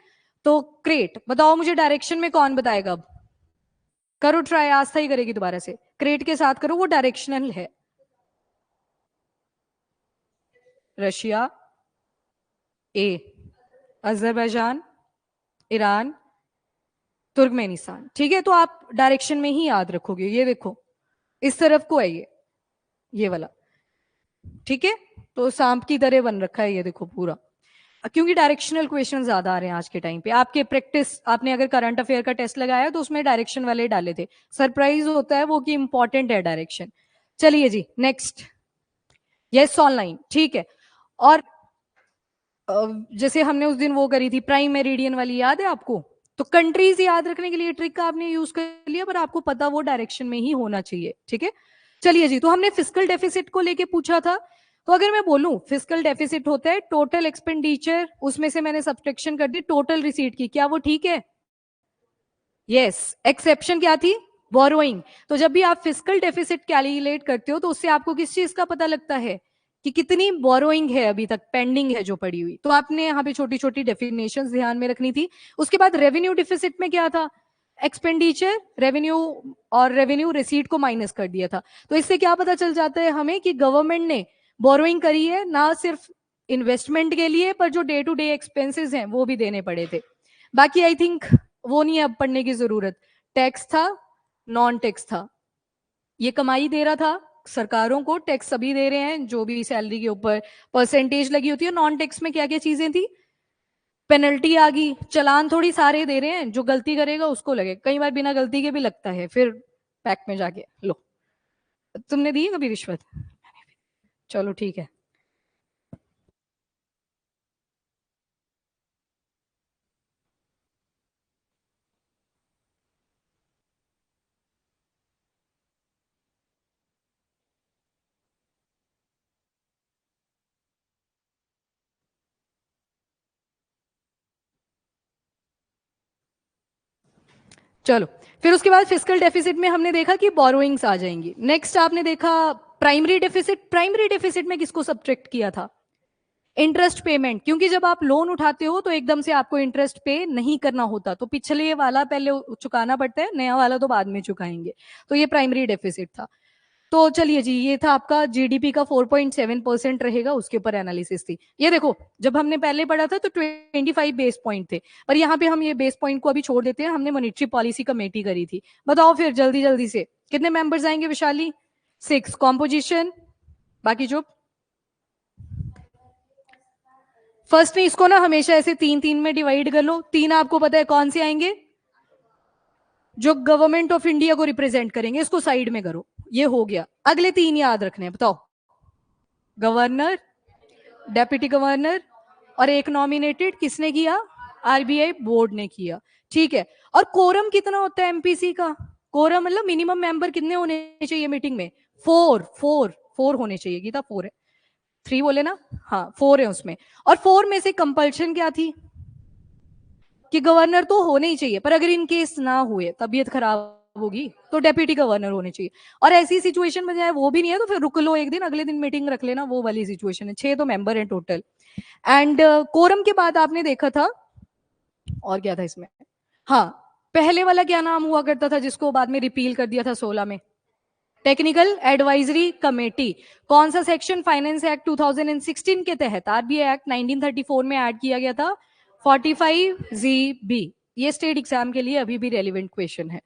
तो क्रेट बताओ मुझे, डायरेक्शन में कौन बताएगा? अब करो ट्राई, आस्था ही करेगी दोबारा से, क्रेट के साथ करो, वो डायरेक्शनल है। रशिया, ए, अजरबैजान, ईरान, तुर्कमेनिस्तान। ठीक है, तो आप डायरेक्शन में ही याद रखोगे। ये देखो, इस तरफ को है ये वाला। ठीक है, तो सांप की तरह बन रखा है ये देखो पूरा, क्योंकि डायरेक्शनल क्वेश्चन ज्यादा आ रहे हैं आज के टाइम पे। आपके प्रैक्टिस, आपने अगर करंट अफेयर का टेस्ट लगाया तो उसमें डायरेक्शन वाले डाले थे। सरप्राइज होता है वो कि इंपॉर्टेंट है डायरेक्शन। चलिए जी नेक्स्ट, यस ऑनलाइन। ठीक है, और जैसे हमने उस दिन वो करी थी प्राइम मेरिडियन वाली, याद है आपको? तो कंट्रीज याद रखने के लिए ट्रिक आपने यूज कर लिया, पर आपको पता वो डायरेक्शन में ही होना चाहिए। ठीक है, चलिए जी, तो हमने फिस्कल डेफिसिट को लेके पूछा था। तो अगर मैं बोलूं फिस्कल डेफिसिट होता है टोटल एक्सपेंडिचर, उसमें से मैंने सब्सट्रैक्शन कर दी टोटल रिसीट की, क्या वो ठीक है? यस, एक्सेप्शन क्या थी? बोरोइंग। तो जब भी आप फिस्कल डेफिसिट कैलकुलेट करते हो तो उससे आपको किस चीज का पता लगता है कि कितनी बोरोइंग है अभी तक पेंडिंग है जो पड़ी हुई। तो आपने यहाँ पे छोटी छोटी डेफिनेशंस ध्यान में रखनी थी। उसके बाद रेवेन्यू डिफिसिट में क्या था? एक्सपेंडिचर रेवेन्यू, और रेवेन्यू रिसीट को माइनस कर दिया था। तो इससे क्या पता चल जाता है हमें कि गवर्नमेंट ने बोरोइंग करी है, ना सिर्फ इन्वेस्टमेंट के लिए, पर जो डे टू डे एक्सपेंसेस हैं वो भी देने पड़े थे। बाकी आई थिंक वो नहीं है अब पढ़ने की जरूरत। टैक्स था, नॉन टैक्स था, ये कमाई दे रहा था सरकारों को, टैक्स सभी दे रहे हैं जो भी सैलरी के ऊपर परसेंटेज लगी होती है। नॉन टैक्स में क्या क्या चीजें थी? पेनल्टी आ गई, चलान थोड़ी सारे दे रहे हैं, जो गलती करेगा उसको लगे, कई बार बिना गलती के भी लगता है, फिर पैक में जाके लो। तुमने दी है कभी रिश्वत? चलो ठीक है। चलो, फिर उसके बाद फिस्कल डेफिसिट में हमने देखा कि बोरोइंग्स आ जाएंगी। नेक्स्ट आपने देखा प्राइमरी डेफिसिट। प्राइमरी डेफिसिट में किसको सब्ट्रैक्ट किया था? इंटरेस्ट पेमेंट, क्योंकि जब आप लोन उठाते हो तो एकदम से आपको इंटरेस्ट पे नहीं करना होता, तो पिछले वाला पहले चुकाना पड़ता है, नया वाला तो बाद में चुकाएंगे। तो ये प्राइमरी डेफिसिट था। तो चलिए जी, ये था आपका जीडीपी का 4.7% रहेगा, उसके ऊपर एनालिसिस थी। ये देखो, जब हमने पहले पढ़ा था तो 25 बेस पॉइंट थे, पर यहाँ पे हम ये बेस पॉइंट को अभी छोड़ देते हैं, हमने मॉनेटरी पॉलिसी कमेटी करी थी। बताओ फिर जल्दी जल्दी से कितने मेंबर्स आएंगे विशाली? 6। कॉम्पोजिशन, बाकी चुप। फर्स्ट में इसको ना हमेशा ऐसे तीन तीन में डिवाइड कर लो। तीन आपको पता है कौन से आएंगे? जो गवर्नमेंट ऑफ इंडिया को रिप्रेजेंट करेंगे, इसको साइड में करो। ये हो गया, अगले तीन याद रखने हैं, बताओ। गवर्नर, डेप्यूटी गवर्नर, और एक नॉमिनेटेड किसने किया? आरबीआई बोर्ड ने किया। ठीक है, और कोरम कितना होता है एमपीसी का? कोरम मतलब मिनिमम मेंबर कितने होने चाहिए मीटिंग में? 4 होने चाहिए। गीता 4 है, 3 बोले ना? हाँ 4 है उसमें। और 4 में से कंपल्शन क्या थी? कि गवर्नर तो होने ही चाहिए, पर अगर इन केस ना हुए, तबीयत खराब होगी, तो डेप्यूटी गवर्नर होने चाहिए। और ऐसी सिचुएशन में जाए वो भी नहीं है तो फिर रुक लो एक दिन, अगले दिन मीटिंग रख लेना, वो वाली सिचुएशन है। 6 तो मेंबर है टोटल। एंड कोरम के बाद आपने देखा था और क्या था इसमें? हाँ, पहले वाला क्या नाम हुआ करता था जिसको बाद में रिपील कर दिया था 16 में? Technical advisory committee. कौन सा सेक्शन? फाइनेंस एक्ट 2016 के तहत आरबीआई एक्ट 1934 में ऐड किया गया था, 45 जी बी। ये स्टेट एग्जाम के लिए अभी भी रेलिवेंट क्वेश्चन है।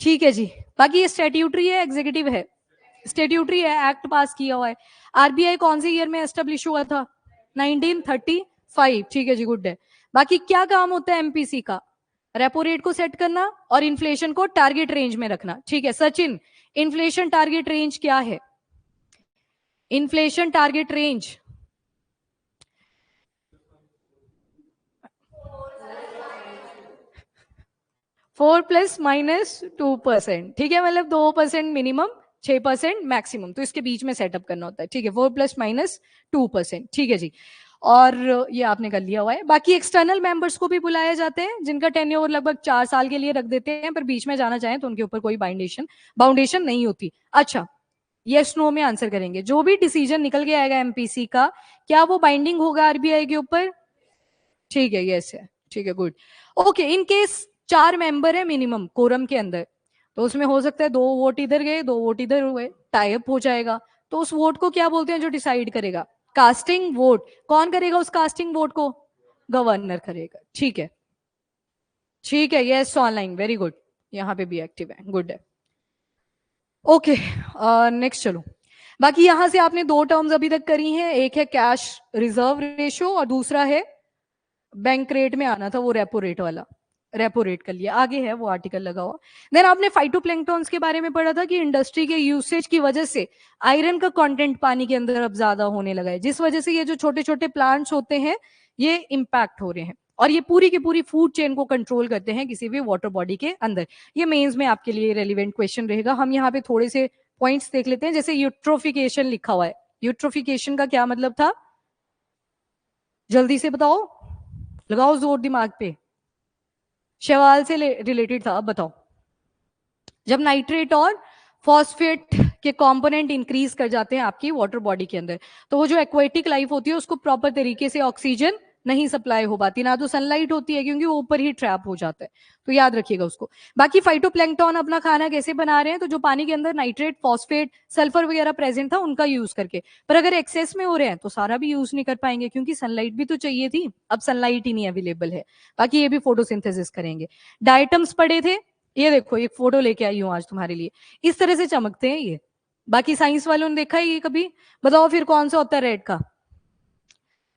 ठीक है जी, बाकी ये स्टेट्यूटरी है, एग्जीक्यूटिव है? स्टेट्यूटरी है, एक्ट पास किया हुआ है। आरबीआई कौन से ईयर में एस्टेब्लिश हुआ था? 1935, ठीक है जी, गुड है। बाकी क्या काम होता है एमपीसी का? रेपो रेट को सेट करना और इन्फ्लेशन को टारगेट रेंज में रखना, ठीक है। सचिन, इन्फ्लेशन टारगेट रेंज क्या है? इन्फ्लेशन टारगेट रेंज 4 ± 2%, ठीक है, मतलब 2% मिनिमम, 6% मैक्सिमम, तो इसके बीच में सेटअप करना होता है, ठीक है। 4 ± 2%, ठीक है जी। और ये आपने कर लिया हुआ है। बाकी एक्सटर्नल मेंबर्स को भी बुलाया जाते हैं जिनका टेन्योर लगभग 4 साल के लिए रख देते हैं, पर बीच में जाना चाहें तो उनके ऊपर कोई बाउंडेशन नहीं होती। अच्छा, यस नो में आंसर करेंगे। जो भी डिसीजन निकल के आएगा एमपीसी का, क्या वो बाइंडिंग होगा आरबीआई के ऊपर? ठीक है, यस है, ठीक है, good. Okay, in case 4 member है मिनिमम कोरम के अंदर, तो उसमें हो सकता है 2 वोट इधर गए, 2 वोट इधर हुए, टाइप हो जाएगा। तो उस वोट को क्या बोलते हैं जो डिसाइड करेगा? Casting vote. कौन करेगा उस कास्टिंग वोट को? गवर्नर करेगा, ठीक है, ठीक है, यस ऑनलाइन, वेरी गुड, यहाँ पे भी एक्टिव है, गुड है। ओके, नेक्स्ट चलो। बाकी यहां से आपने 2 टर्म्स अभी तक करी हैं, एक है कैश रिजर्व रेशो और दूसरा है बैंक रेट में आना था वो रेपो रेट वाला, रेपो रेट कर लिया, आगे है वो आर्टिकल लगा हुआ। देन आपने फाइटोप्लैंक्टन्स के बारे में पढ़ा था कि इंडस्ट्री के यूसेज की वजह से आयरन का कंटेंट पानी के अंदर अब ज्यादा होने लगा है, जिस वजह से ये जो छोटे छोटे प्लांट्स होते हैं ये इम्पैक्ट हो रहे हैं, और ये पूरी की पूरी फूड चेन को कंट्रोल करते हैं किसी भी वाटर बॉडी के अंदर। ये मेंस में आपके लिए रेलिवेंट क्वेश्चन रहेगा। हम यहाँ पे थोड़े से पॉइंट्स देख लेते हैं, जैसे यूट्रोफिकेशन लिखा हुआ है। यूट्रोफिकेशन का क्या मतलब था? जल्दी से बताओ, लगाओ जोर दिमाग पे, शैवाल से रिलेटेड था, अब बताओ। जब नाइट्रेट और फॉस्फेट के कंपोनेंट इंक्रीज कर जाते हैं आपकी वाटर बॉडी के अंदर, तो वो जो एक्वेटिक लाइफ होती है उसको प्रॉपर तरीके से ऑक्सीजन नहीं सप्लाई हो पाती, ना तो सनलाइट होती है क्योंकि वो ऊपर ही ट्रैप हो जाता है, तो याद रखिएगा उसको। बाकी फाइटोप्लैंक्टन अपना खाना कैसे बना रहे हैं? तो जो पानी के अंदर नाइट्रेट, फॉस्फेट, सल्फर वगैरह प्रेजेंट था उनका यूज करके, पर अगर एक्सेस में हो रहे हैं तो सारा भी यूज नहीं कर पाएंगे क्योंकि सनलाइट भी तो चाहिए थी, अब सनलाइट ही नहीं अवेलेबल है। बाकी ये भी फोटोसिंथेसिस करेंगे। डायटम्स पढ़े थे, ये देखो एक फोटो लेके आई हूं आज तुम्हारे लिए, इस तरह से चमकते हैं ये। बाकी साइंस वालों ने देखा है ये कभी? बताओ फिर कौन सा होता है रेड का?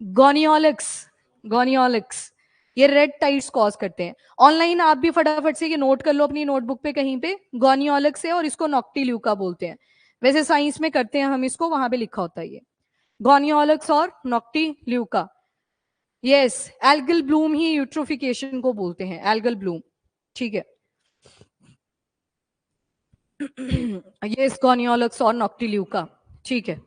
गोनियोलिक्स, गोनियोलिक्स, ये रेड टाइड्स कॉज करते हैं। ऑनलाइन आप भी फटाफट से ये नोट कर लो अपनी नोटबुक पे कहीं पे, गोनियोलिक्स है और इसको नॉक्टिल्यूका बोलते हैं। वैसे साइंस में करते हैं हम इसको, वहां पे लिखा होता है ये गोनियोलिक्स और नॉक्टिल्यूका। यस, एल्गल ब्लूम ही यूट्रोफिकेशन को बोलते हैं, एल्गल ब्लूम, ठीक है। ये स्कॉनियोलक्स और नॉक्टिल्यूका, ठीक है।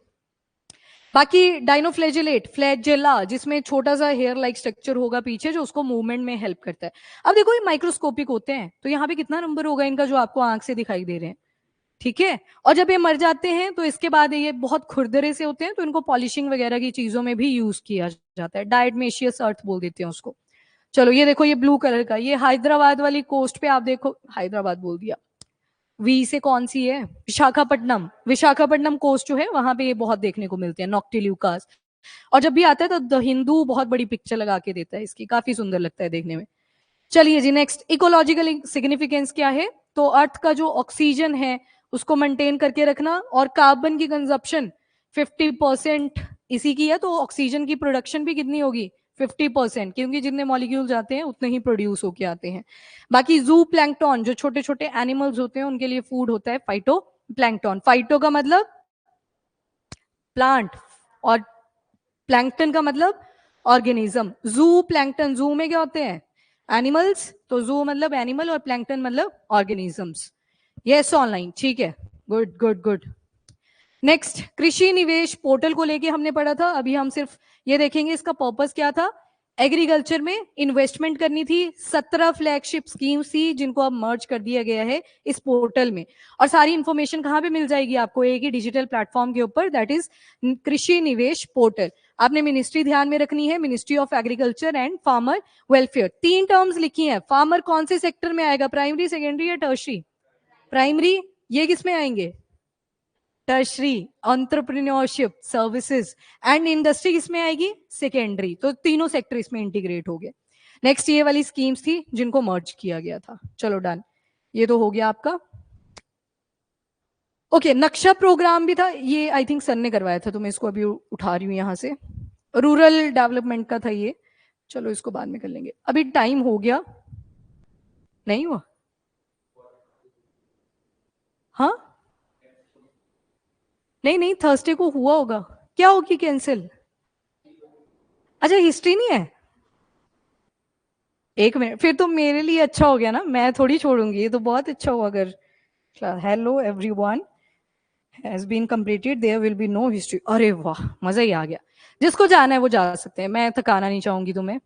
बाकी डाइनोफ्लैजेलेट, फ्लैजेला, जिसमें छोटा सा हेयर लाइक स्ट्रक्चर होगा पीछे जो उसको मूवमेंट में हेल्प करता है। अब देखो ये माइक्रोस्कोपिक होते हैं, तो यहाँ पे कितना नंबर होगा इनका जो आपको आंख से दिखाई दे रहे हैं, ठीक है। और जब ये मर जाते हैं तो इसके बाद ये बहुत खुरदरे से होते हैं, तो इनको पॉलिशिंग वगैरह की चीजों में भी यूज किया जाता है, डायटमेशियस अर्थ बोल देते हैं उसको। चलो ये देखो, ये ब्लू कलर का, ये हैदराबाद वाली कोस्ट पे आप देखो, हैदराबाद बोल दिया, वी से कौन सी है? विशाखापट्टनम, विशाखापट्टनम कोस्ट जो है वहां पे ये बहुत देखने को मिलते हैं नॉक्टिल्यूकास। और जब भी आता है तो द हिंदू बहुत बड़ी पिक्चर लगा के देता है इसकी, काफी सुंदर लगता है देखने में। चलिए जी, नेक्स्ट, इकोलॉजिकल सिग्निफिकेंस क्या है? तो अर्थ का जो ऑक्सीजन है उसको मेंटेन करके रखना, और कार्बन की कंजप्शन 50% इसी की है, तो ऑक्सीजन की प्रोडक्शन भी कितनी होगी? 50%, क्योंकि जितने मॉलिक्यूल जाते हैं उतने ही प्रोड्यूस होके आते हैं। बाकी जू प्लैंक्टन, जो छोटे छोटे एनिमल्स होते हैं उनके लिए फूड होता है फाइटो प्लैंक्टन। फाइटो का मतलब प्लांट, और प्लैंक्टन का मतलब ऑर्गेनिज्म। जू प्लैंक्टन, जू में क्या होते हैं? एनिमल्स, तो जू मतलब एनिमल और प्लैंक्टन मतलब ऑर्गेनिजम्स। यस ऑनलाइन, ठीक है, गुड गुड गुड। नेक्स्ट, कृषि निवेश पोर्टल को लेके हमने पढ़ा था, अभी हम सिर्फ ये देखेंगे इसका पर्पस क्या था। एग्रीकल्चर में इन्वेस्टमेंट करनी थी, 17 फ्लैगशिप स्कीम्स थी जिनको अब मर्ज कर दिया गया है इस पोर्टल में। और सारी इंफॉर्मेशन कहाँ पे मिल जाएगी आपको? एक ही डिजिटल प्लेटफॉर्म के ऊपर, दैट इज कृषि निवेश पोर्टल। आपने मिनिस्ट्री ध्यान में रखनी है, ministry of agriculture and farmer welfare. 3 terms लिखी हैं। फार्मर कौन से सेक्टर में आएगा? प्राइमरी, सेकेंडरी या टर्शरी? प्राइमरी, ये किस में आएंगे? Tertiary, entrepreneurship, services and industry किसमें आएगी? सेकेंडरी। तो तीनों सेक्टर इसमें इंटीग्रेट हो गए। नेक्स्ट, ये वाली स्कीम्स थी जिनको मर्ज किया गया था। चलो डन, ये तो हो गया आपका। ओके, नक्शा प्रोग्राम भी था, ये आई थिंक सर ने करवाया था, तो मैं इसको अभी उठा रही हूं यहां से। रूरल डेवलपमेंट का था ये, चलो इसको बाद में कर लेंगे, अभी टाइम हो गया। नहीं हुआ? हाँ, नहीं नहीं, थर्सडे को हुआ होगा। क्या होगी कैंसिल? अच्छा, हिस्ट्री नहीं है? एक मिनट, फिर तो मेरे लिए अच्छा हो गया ना, मैं थोड़ी छोड़ूंगी, ये तो बहुत अच्छा हुआ अगर। Hello everyone, has been completed, there will be no history. अरे वाह, मजा ही आ गया। जिसको जाना है वो जा सकते हैं, मैं थकाना नहीं चाहूंगी तुम्हें,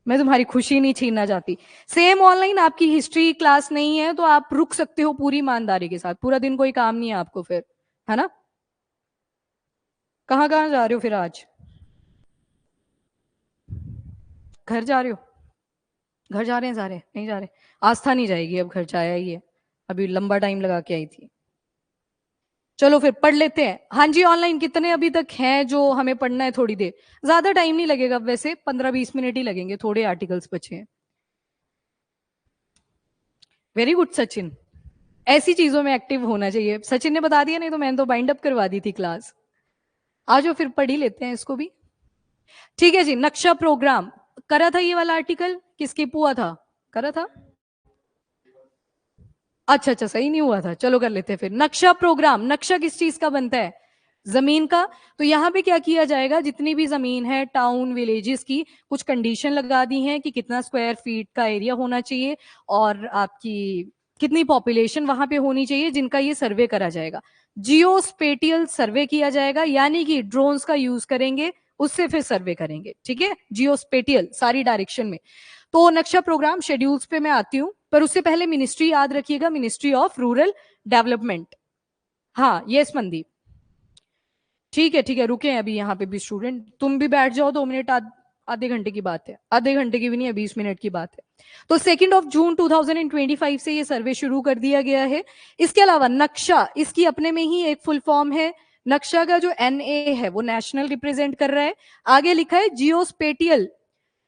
मैं तुम्हारी खुशी नहीं छीनना चाहती। सेम ऑनलाइन आपकी हिस्ट्री क्लास नहीं है तो आप रुक सकते हो पूरी ईमानदारी के साथ, पूरा दिन कोई काम नहीं है आपको फिर, है ना? कहाँ कहाँ जा रहे हो फिर आज? घर जा रहे हो? घर जा रहे हैं सारे? नहीं जा रहे? आस्था नहीं जाएगी अब, घर जाया ही है, अभी लंबा टाइम लगा के आई थी। चलो फिर पढ़ लेते हैं। हाँ जी, ऑनलाइन कितने अभी तक हैं जो हमें पढ़ना है? थोड़ी देर, ज्यादा टाइम नहीं लगेगा वैसे, 15-20 मिनट ही लगेंगे, थोड़े आर्टिकल्स बचे हैं। वेरी गुड सचिन, ऐसी चीजों में एक्टिव होना चाहिए। सचिन ने बता दिया, नहीं तो मैंने तो बाइंड अप करवा दी थी क्लास। आ जाओ फिर पढ़ ही लेते हैं इसको भी। ठीक है जी, नक्शा प्रोग्राम करा था, ये वाला आर्टिकल किसके हुआ था? करा था? अच्छा अच्छा, सही नहीं हुआ था, चलो कर लेते हैं फिर। नक्शा प्रोग्राम, नक्शा किस चीज का बनता है? जमीन का। तो यहाँ पे क्या किया जाएगा, जितनी भी जमीन है टाउन विलेजेस की, कुछ कंडीशन लगा दी है कि कितना स्क्वायर फीट का एरिया होना चाहिए और आपकी कितनी पॉपुलेशन वहां पे होनी चाहिए, जिनका ये सर्वे करा जाएगा। जियो स्पेटियल सर्वे किया जाएगा, यानी कि ड्रोन्स का यूज करेंगे, उससे फिर सर्वे करेंगे। ठीक है, जियो स्पेटियल सारी डायरेक्शन में। तो नक्शा प्रोग्राम शेड्यूल्स पे मैं आती हूँ, पर उससे पहले मिनिस्ट्री याद रखिएगा, मिनिस्ट्री ऑफ रूरल डेवलपमेंट। हाँ यस मनदीप, ठीक है, रुके हैं अभी यहाँ पे भी स्टूडेंट, तुम भी बैठ जाओ 2 मिनट, आधे घंटे की बात है, आधे घंटे की भी नहीं है, 20 मिनट की बात है। तो 2 जून 2025 से ये सर्वे शुरू कर दिया गया है। इसके अलावा नक्शा, इसकी अपने में ही एक फुल फॉर्म है। नक्शा का जो NA है वो नेशनल रिप्रेजेंट कर रहा है। आगे लिखा है जियोस्पेटियल,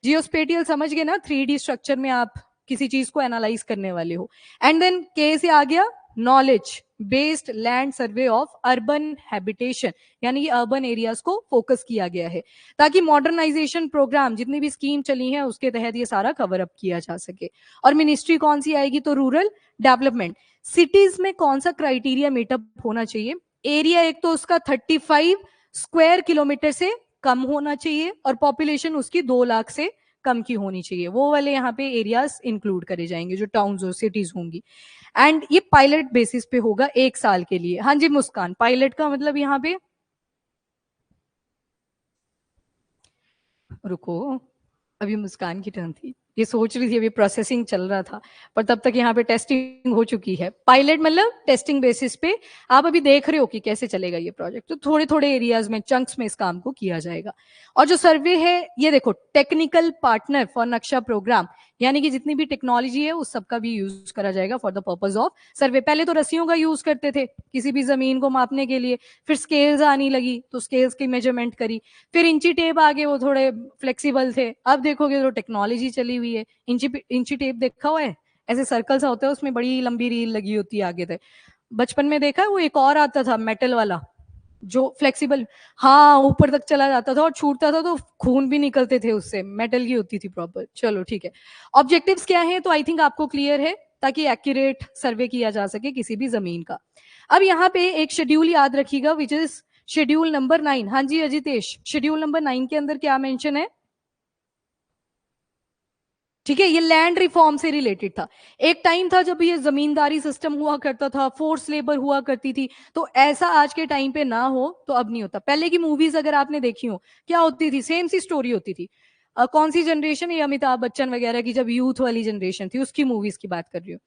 जियोस्पेटियल समझ गए ना, 3D स्ट्रक्चर में आप किसी चीज को एनालाइज करने वाले हो। एंड देन के से आ गया knowledge based land survey of urban habitation, यानी कि अर्बन एरियाज को फोकस किया गया है, ताकि मॉडर्नाइजेशन प्रोग्राम जितनी भी स्कीम चली है उसके तहत ये सारा कवर अप किया जा सके। और मिनिस्ट्री कौन सी आएगी, तो रूरल डेवलपमेंट। सिटीज में कौन सा क्राइटेरिया मीटअप होना चाहिए? एरिया एक तो उसका 35 स्क्वायर किलोमीटर से कम होना चाहिए और पॉपुलेशन उसकी 2 लाख से कम की होनी चाहिए, वो वाले यहाँ पे एरियाज इंक्लूड करे जाएंगे जो टाउन्स और सिटीज होंगी। एंड ये पायलट बेसिस पे होगा 1 साल के लिए। हाँ जी मुस्कान, पायलट का मतलब यहाँ पे, रुको, अभी मुस्कान की टर्न थी, ये सोच रही थी, अभी प्रोसेसिंग चल रहा था, पर तब तक यहाँ पे टेस्टिंग हो चुकी है। पायलट मतलब टेस्टिंग बेसिस पे आप अभी देख रहे हो कि कैसे चलेगा ये प्रोजेक्ट, तो थोड़े थोड़े एरियाज में, चंक्स में इस काम को किया जाएगा। और जो सर्वे है ये देखो, टेक्निकल पार्टनर फॉर नक्शा प्रोग्राम, यानी कि जितनी भी टेक्नोलॉजी है उस सबका भी यूज करा जाएगा फॉर द पर्पज ऑफ सर्वे। पहले तो रस्सियों का यूज करते थे किसी भी जमीन को मापने के लिए, फिर स्केल्स आनी लगी तो स्केल्स की मेजरमेंट करी, फिर इंची टेप आगे, वो थोड़े फ्लेक्सिबल थे। अब देखोगे तो टेक्नोलॉजी चली हुई है, इंची टेप देखा हुआ है, ऐसे सर्कल सा होता है, उसमें बड़ी लंबी रील लगी होती है आगे तक। बचपन में देखा है वो, एक और आता था मेटल वाला जो फ्लेक्सिबल, हाँ ऊपर तक चला जाता था और छूटता था तो खून भी निकलते थे उससे, मेटल की होती थी प्रॉपर। चलो ठीक है, ऑब्जेक्टिव्स क्या है तो आई थिंक आपको क्लियर है, ताकि एक्यूरेट सर्वे किया जा सके किसी भी जमीन का। अब यहाँ पे एक शेड्यूल याद रखिएगा, विच इज शेड्यूल नंबर 9। हाँ जी अजितेश, शेड्यूल नंबर 9 के अंदर क्या मेंशन है? ठीक है, ये लैंड रिफॉर्म से रिलेटेड था। एक टाइम था जब ये जमींदारी सिस्टम हुआ करता था, फोर्स लेबर हुआ करती थी, तो ऐसा आज के टाइम पे ना हो तो अब नहीं होता। पहले की मूवीज अगर आपने देखी हो, क्या होती थी, सेम सी स्टोरी होती थी। कौन सी जनरेशन है, अमिताभ बच्चन वगैरह की जब यूथ वाली जनरेशन थी, उसकी मूवीज की बात कर रही हूँ।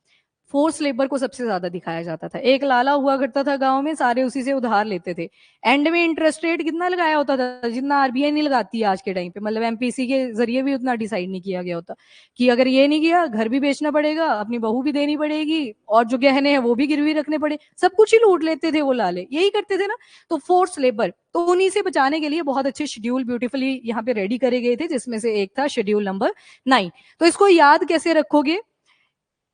फोर्स लेबर को सबसे ज्यादा दिखाया जाता था। एक लाला हुआ करता था गांव में, सारे उसी से उधार लेते थे। एंड में इंटरेस्ट रेट कितना लगाया होता था, जितना RBI नहीं लगाती है आज के टाइम पे, मतलब MPC के जरिए भी उतना डिसाइड नहीं किया गया होता, कि अगर ये नहीं किया घर भी बेचना पड़ेगा, अपनी बहू भी देनी पड़ेगी, और जो गहने हैं वो भी गिरवी रखने पड़े, सब कुछ ही लूट लेते थे वो लाले, यही करते थे ना। तो फोर्स लेबर, तो उन्हीं से बचाने के लिए बहुत अच्छे शेड्यूल ब्यूटीफुली यहाँ पे रेडी करे गए थे, जिसमें से एक था शेड्यूल नंबर 9। तो इसको याद कैसे रखोगे?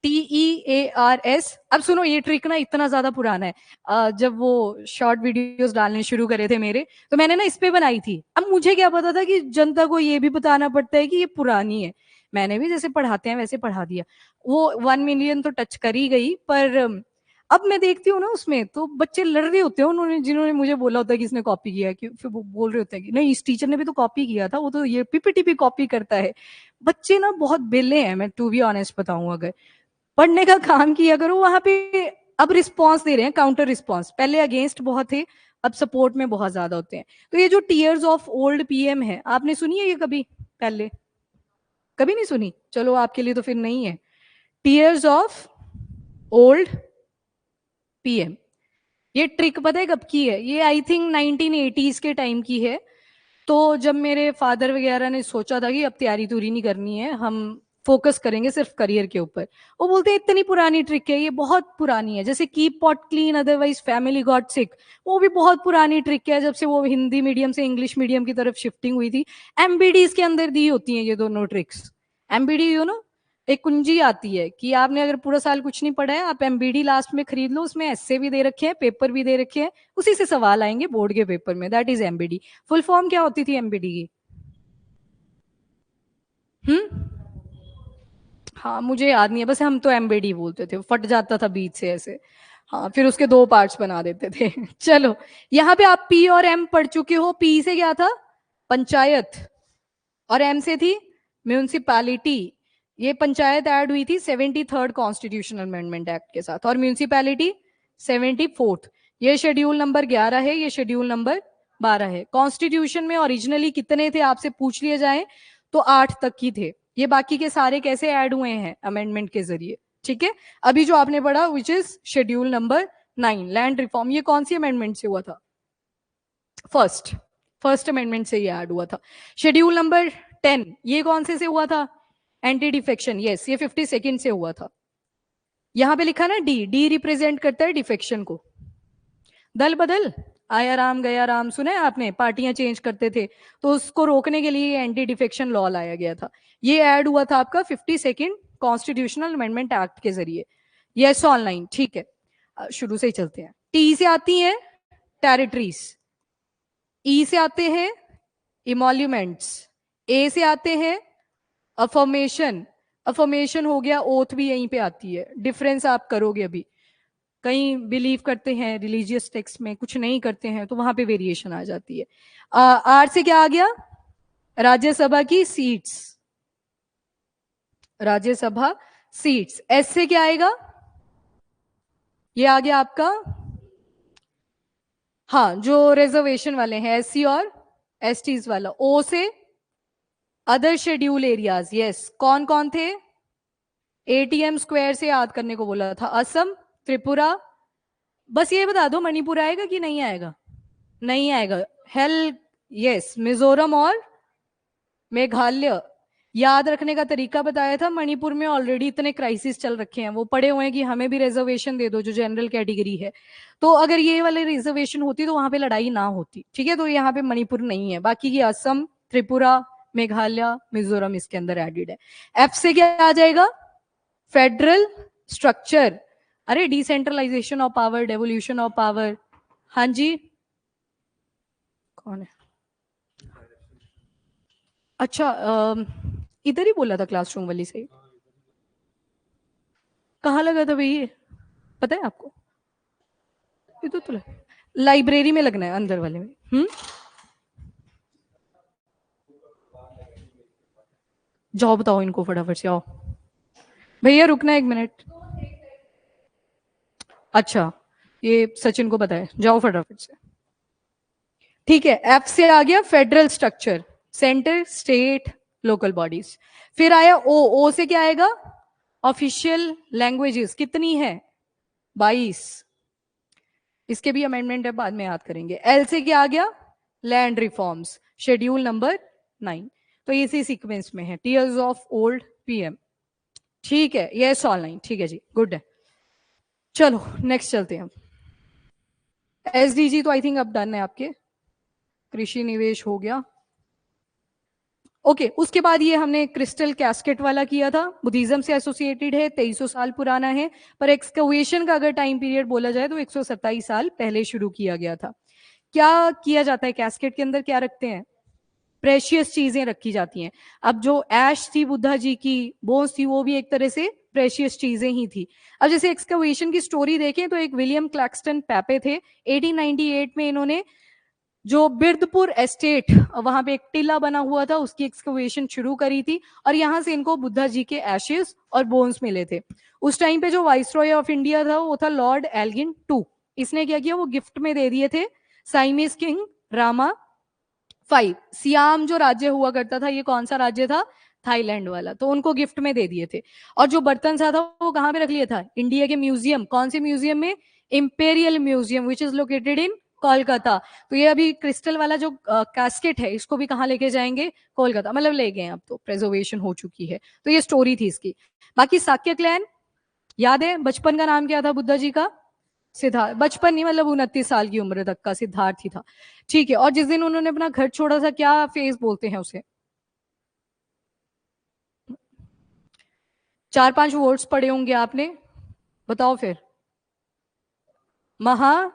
TEARS। अब सुनो, ये ट्रिक ना इतना ज्यादा पुराना है। जब वो शॉर्ट वीडियोस डालने शुरू करे थे मेरे, तो मैंने ना इस पे बनाई थी। अब मुझे क्या पता था कि जनता को ये भी बताना पड़ता है कि ये पुरानी है। मैंने भी जैसे पढ़ाते हैं वैसे पढ़ा दिया। वो 1 मिलियन तो टच कर ही गई, पर अब मैं देखती हूँ ना उसमें तो बच्चे लड़ रहे होते हैं, उन्होंने जिन्होंने मुझे बोला होता है कि इसने कॉपी किया है, कि फिर वो बोल रहे होते हैं कि नहीं, इस टीचर ने भी तो कॉपी किया था, वो तो ये पीपीटी भी कॉपी करता है। बच्चे ना बहुत बेले हैं, मैं टू बी ऑनेस्ट बताऊं। अगर पढ़ने का काम किया करो वहां पे। अब रिस्पॉन्स दे रहे हैं, काउंटर रिस्पॉन्स। पहले अगेंस्ट बहुत थे, अब सपोर्ट में बहुत ज्यादा होते हैं। तो ये जो टीयर्स ऑफ ओल्ड पीएम है, आपने सुनी है ये कभी पहले? कभी नहीं सुनी? चलो आपके लिए तो फिर नहीं है। टीयर्स ऑफ ओल्ड पीएम, ये ट्रिक पता है कब की है? ये आई थिंक 1980s के टाइम की है। तो जब मेरे फादर वगैरह ने सोचा था कि अब तैयारी तूरी नहीं करनी है, हम फोकस करेंगे सिर्फ करियर के ऊपर, वो बोलते हैं इतनी पुरानी ट्रिक है, ये बहुत पुरानी है। जैसे keep pot clean otherwise family got sick, वो भी बहुत पुरानी ट्रिक है, जब से वो हिंदी मीडियम से इंग्लिश मीडियम की तरफ शिफ्टिंग हुई थी। एमबीडी के अंदर दी होती हैं ये दोनों ट्रिक्स। एमबीडी यू नो, एक कुंजी आती है कि आपने अगर पूरा साल कुछ नहीं पढ़ा है, आप एमबीडी लास्ट में खरीद लो, उसमें ऐसे भी दे रखे हैं, पेपर भी दे रखे हैं, उसी से सवाल आएंगे बोर्ड के पेपर में। That is MBD. Full form क्या होती थी एमबीडी की? हम्म। हाँ, मुझे याद नहीं है, बस हम तो एमबीडी बोलते थे, फट जाता था बीच से ऐसे। हाँ, फिर उसके दो पार्ट्स बना देते थे। चलो, यहाँ पे आप पी और एम पढ़ चुके हो। पी से क्या था? पंचायत। और एम से थी म्यूनिसिपैलिटी। ये पंचायत ऐड हुई थी 73rd कॉन्स्टिट्यूशनल अमेंडमेंट एक्ट के साथ, और म्यूनिसिपैलिटी 74th। ये शेड्यूल नंबर 11 है, ये शेड्यूल नंबर 12 है। कॉन्स्टिट्यूशन में ओरिजिनली कितने थे आपसे पूछ लिए जाए तो 8 तक ही थे। ये बाकी के सारे कैसे ऐड हुए हैं? अमेंडमेंट के जरिए। ठीक है, अभी जो आपने पढ़ा which is schedule number 9 land reform, ये कौन सी अमेंडमेंट से हुआ था? फर्स्ट फर्स्ट अमेंडमेंट से ये ऐड हुआ था। शेड्यूल नंबर 10, ये कौन से हुआ था? एंटी डिफेक्शन, यस, ये 52nd से हुआ था। यहां पे लिखा ना डी, डी रिप्रेजेंट करता है डिफेक्शन को। दल बदल, आया राम गया राम, सुना है आपने? पार्टियां चेंज करते थे, तो उसको रोकने के लिए एंटी डिफेक्शन लॉ लाया गया था। ये ऐड हुआ था आपका 52nd कॉन्स्टिट्यूशनल अमेंडमेंट एक्ट के जरिए। यस ऑनलाइन, ठीक है। शुरू से ही चलते हैं। टी से आती है टेरिटरीज, ई से आते हैं इमोल्यूमेंट्स, ए से आते हैं अफर्मेशन। अफर्मेशन हो गया, ओथ भी यहीं पे आती है। डिफरेंस आप करोगे अभी, कहीं बिलीव करते हैं रिलीजियस टेक्स्ट में, कुछ नहीं करते हैं, तो वहां पे वेरिएशन आ जाती है। आर से क्या आ गया? राज्यसभा की सीट्स, राज्यसभा सीट्स। एस से क्या आएगा? ये आ गया आपका, हाँ, जो रिजर्वेशन वाले हैं, एससी और एसटीज वाला। ओ से अदर शेड्यूल एरियाज, यस, कौन कौन थे? एटीएम स्क्वायर से याद करने को बोला था। असम, त्रिपुरा, बस ये बता दो मणिपुर आएगा कि नहीं आएगा? नहीं आएगा। हेल, यस, मिजोरम और मेघालय। याद रखने का तरीका बताया था। मणिपुर में ऑलरेडी इतने क्राइसिस चल रखे हैं, वो पड़े हुए हैं कि हमें भी रिजर्वेशन दे दो जो जनरल कैटेगरी है। तो अगर ये वाले रिजर्वेशन होती तो वहां पे लड़ाई ना होती। ठीक है, तो यहाँ पे मणिपुर नहीं है, बाकी की असम, त्रिपुरा, मेघालय, मिजोरम इसके अंदर एडेड है। एफ से क्या आ जाएगा? Federal structure. अरे decentralization of power, devolution of power. हाँ जी, कौन है? अच्छा, इधर ही बोला था क्लासरूम वाली से। कहाँ लगा था भाई ये, पता है आपको? इधर तो लाइब्रेरी में लगना है, अंदर वाले में। जाओ बताओ इनको फटाफट से, आओ भैया, रुकना 1 मिनट। अच्छा, ये सचिन को बताए, जाओ फटाफट से। ठीक है, एफ से आ गया federal structure, centre, state, local bodies. फिर आया ओ, ओ से क्या आएगा? ऑफिशियल लैंग्वेजेस कितनी है? 22। इसके भी अमेंडमेंट है, बाद में याद करेंगे। एल से क्या आ गया? Land reforms, schedule number 9। तो इसी सीक्वेंस में है टीयर्स ऑफ ओल्ड पीएम। ठीक है, यस ऑनलाइन, ठीक है जी, गुड है। चलो नेक्स्ट चलते हैं। एसडीजी तो आई थिंक अब डन है आपके। कृषि निवेश हो गया, ओके उसके बाद ये हमने क्रिस्टल कैस्केट वाला किया था, बुद्धिज्म से एसोसिएटेड है, 2300 साल पुराना है, पर एक्सकवेशन का अगर टाइम पीरियड बोला जाए तो 127 साल पहले शुरू किया गया था। क्या किया जाता है कैस्केट के अंदर, क्या रखते हैं, प्रेशियस चीजें रखी जाती हैं। अब जो ऐश थी बुद्धा जी की, बोन्स थी, वो भी एक तरह से प्रेशियस चीजें ही थी। अब जैसे एक्सकवेशन की स्टोरी देखें तो एक विलियम क्लैक्सटन पैपे थे, 1898 में इन्होंने जो बिरदपुर एस्टेट, वहां पे एक टीला बना हुआ था, उसकी एक्सकवेशन शुरू करी थी, और यहां से इनको बुद्धा जी के एशेस और बोन्स मिले थे। उस टाइम पे जो वाइसरॉय ऑफ इंडिया था वो था लॉर्ड एल्गिन टू। इसने क्या किया, वो गिफ्ट में दे दिए थे साइमीज किंग रामा 5। सियाम जो राज्य हुआ करता था, ये कौन सा राज्य था, थाईलैंड वाला, तो उनको गिफ्ट में दे दिए थे। और जो बर्तन सा था वो कहां पे रख लिया था, इंडिया के म्यूजियम, कौन से म्यूजियम में, imperial museum which is located in Kolkata. तो ये अभी क्रिस्टल वाला जो कैस्केट है, इसको भी कहाँ लेके जाएंगे, कोलकाता, मतलब ले गए, अब तो प्रिजर्वेशन हो चुकी है। तो ये स्टोरी थी इसकी। बाकी साक्य क्लैन याद है, बचपन का नाम क्या था बुद्धा जी का, सिद्धार्थ। बचपन नहीं मतलब 29 साल की उम्र तक का सिद्धार्थ ही था, ठीक है। और जिस दिन उन्होंने अपना घर छोड़ा था, क्या फेज बोलते हैं उसे, 4-5 वर्ड्स पढ़े होंगे आपने, बताओ फिर। महा,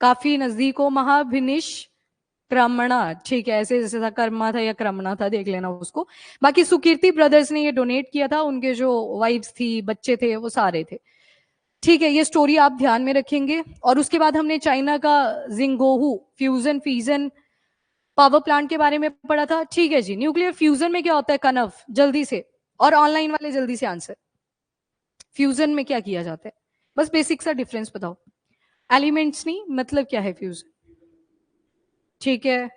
काफी नजदीक हो, महाभिनिश क्रमणा, ठीक है, ऐसे जैसे था कर्मा था या क्रमणा था, देख लेना उसको। बाकी सुकीर्ति ब्रदर्स ने ये डोनेट किया था, उनके जो वाइफ्स थी, बच्चे थे, वो सारे थे, ठीक है। ये स्टोरी आप ध्यान में रखेंगे। और उसके बाद हमने चाइना का जिंगोहू फ्यूजन फीजन पावर प्लांट के बारे में पढ़ा था, ठीक है जी। न्यूक्लियर फ्यूजन में क्या होता है, कनव, जल्दी से, और ऑनलाइन वाले जल्दी से आंसर, फ्यूजन में क्या किया जाता है, बस बेसिक सा डिफरेंस बताओ। एलिमेंट्स नहीं, मतलब क्या है फ्यूजन, ठीक है।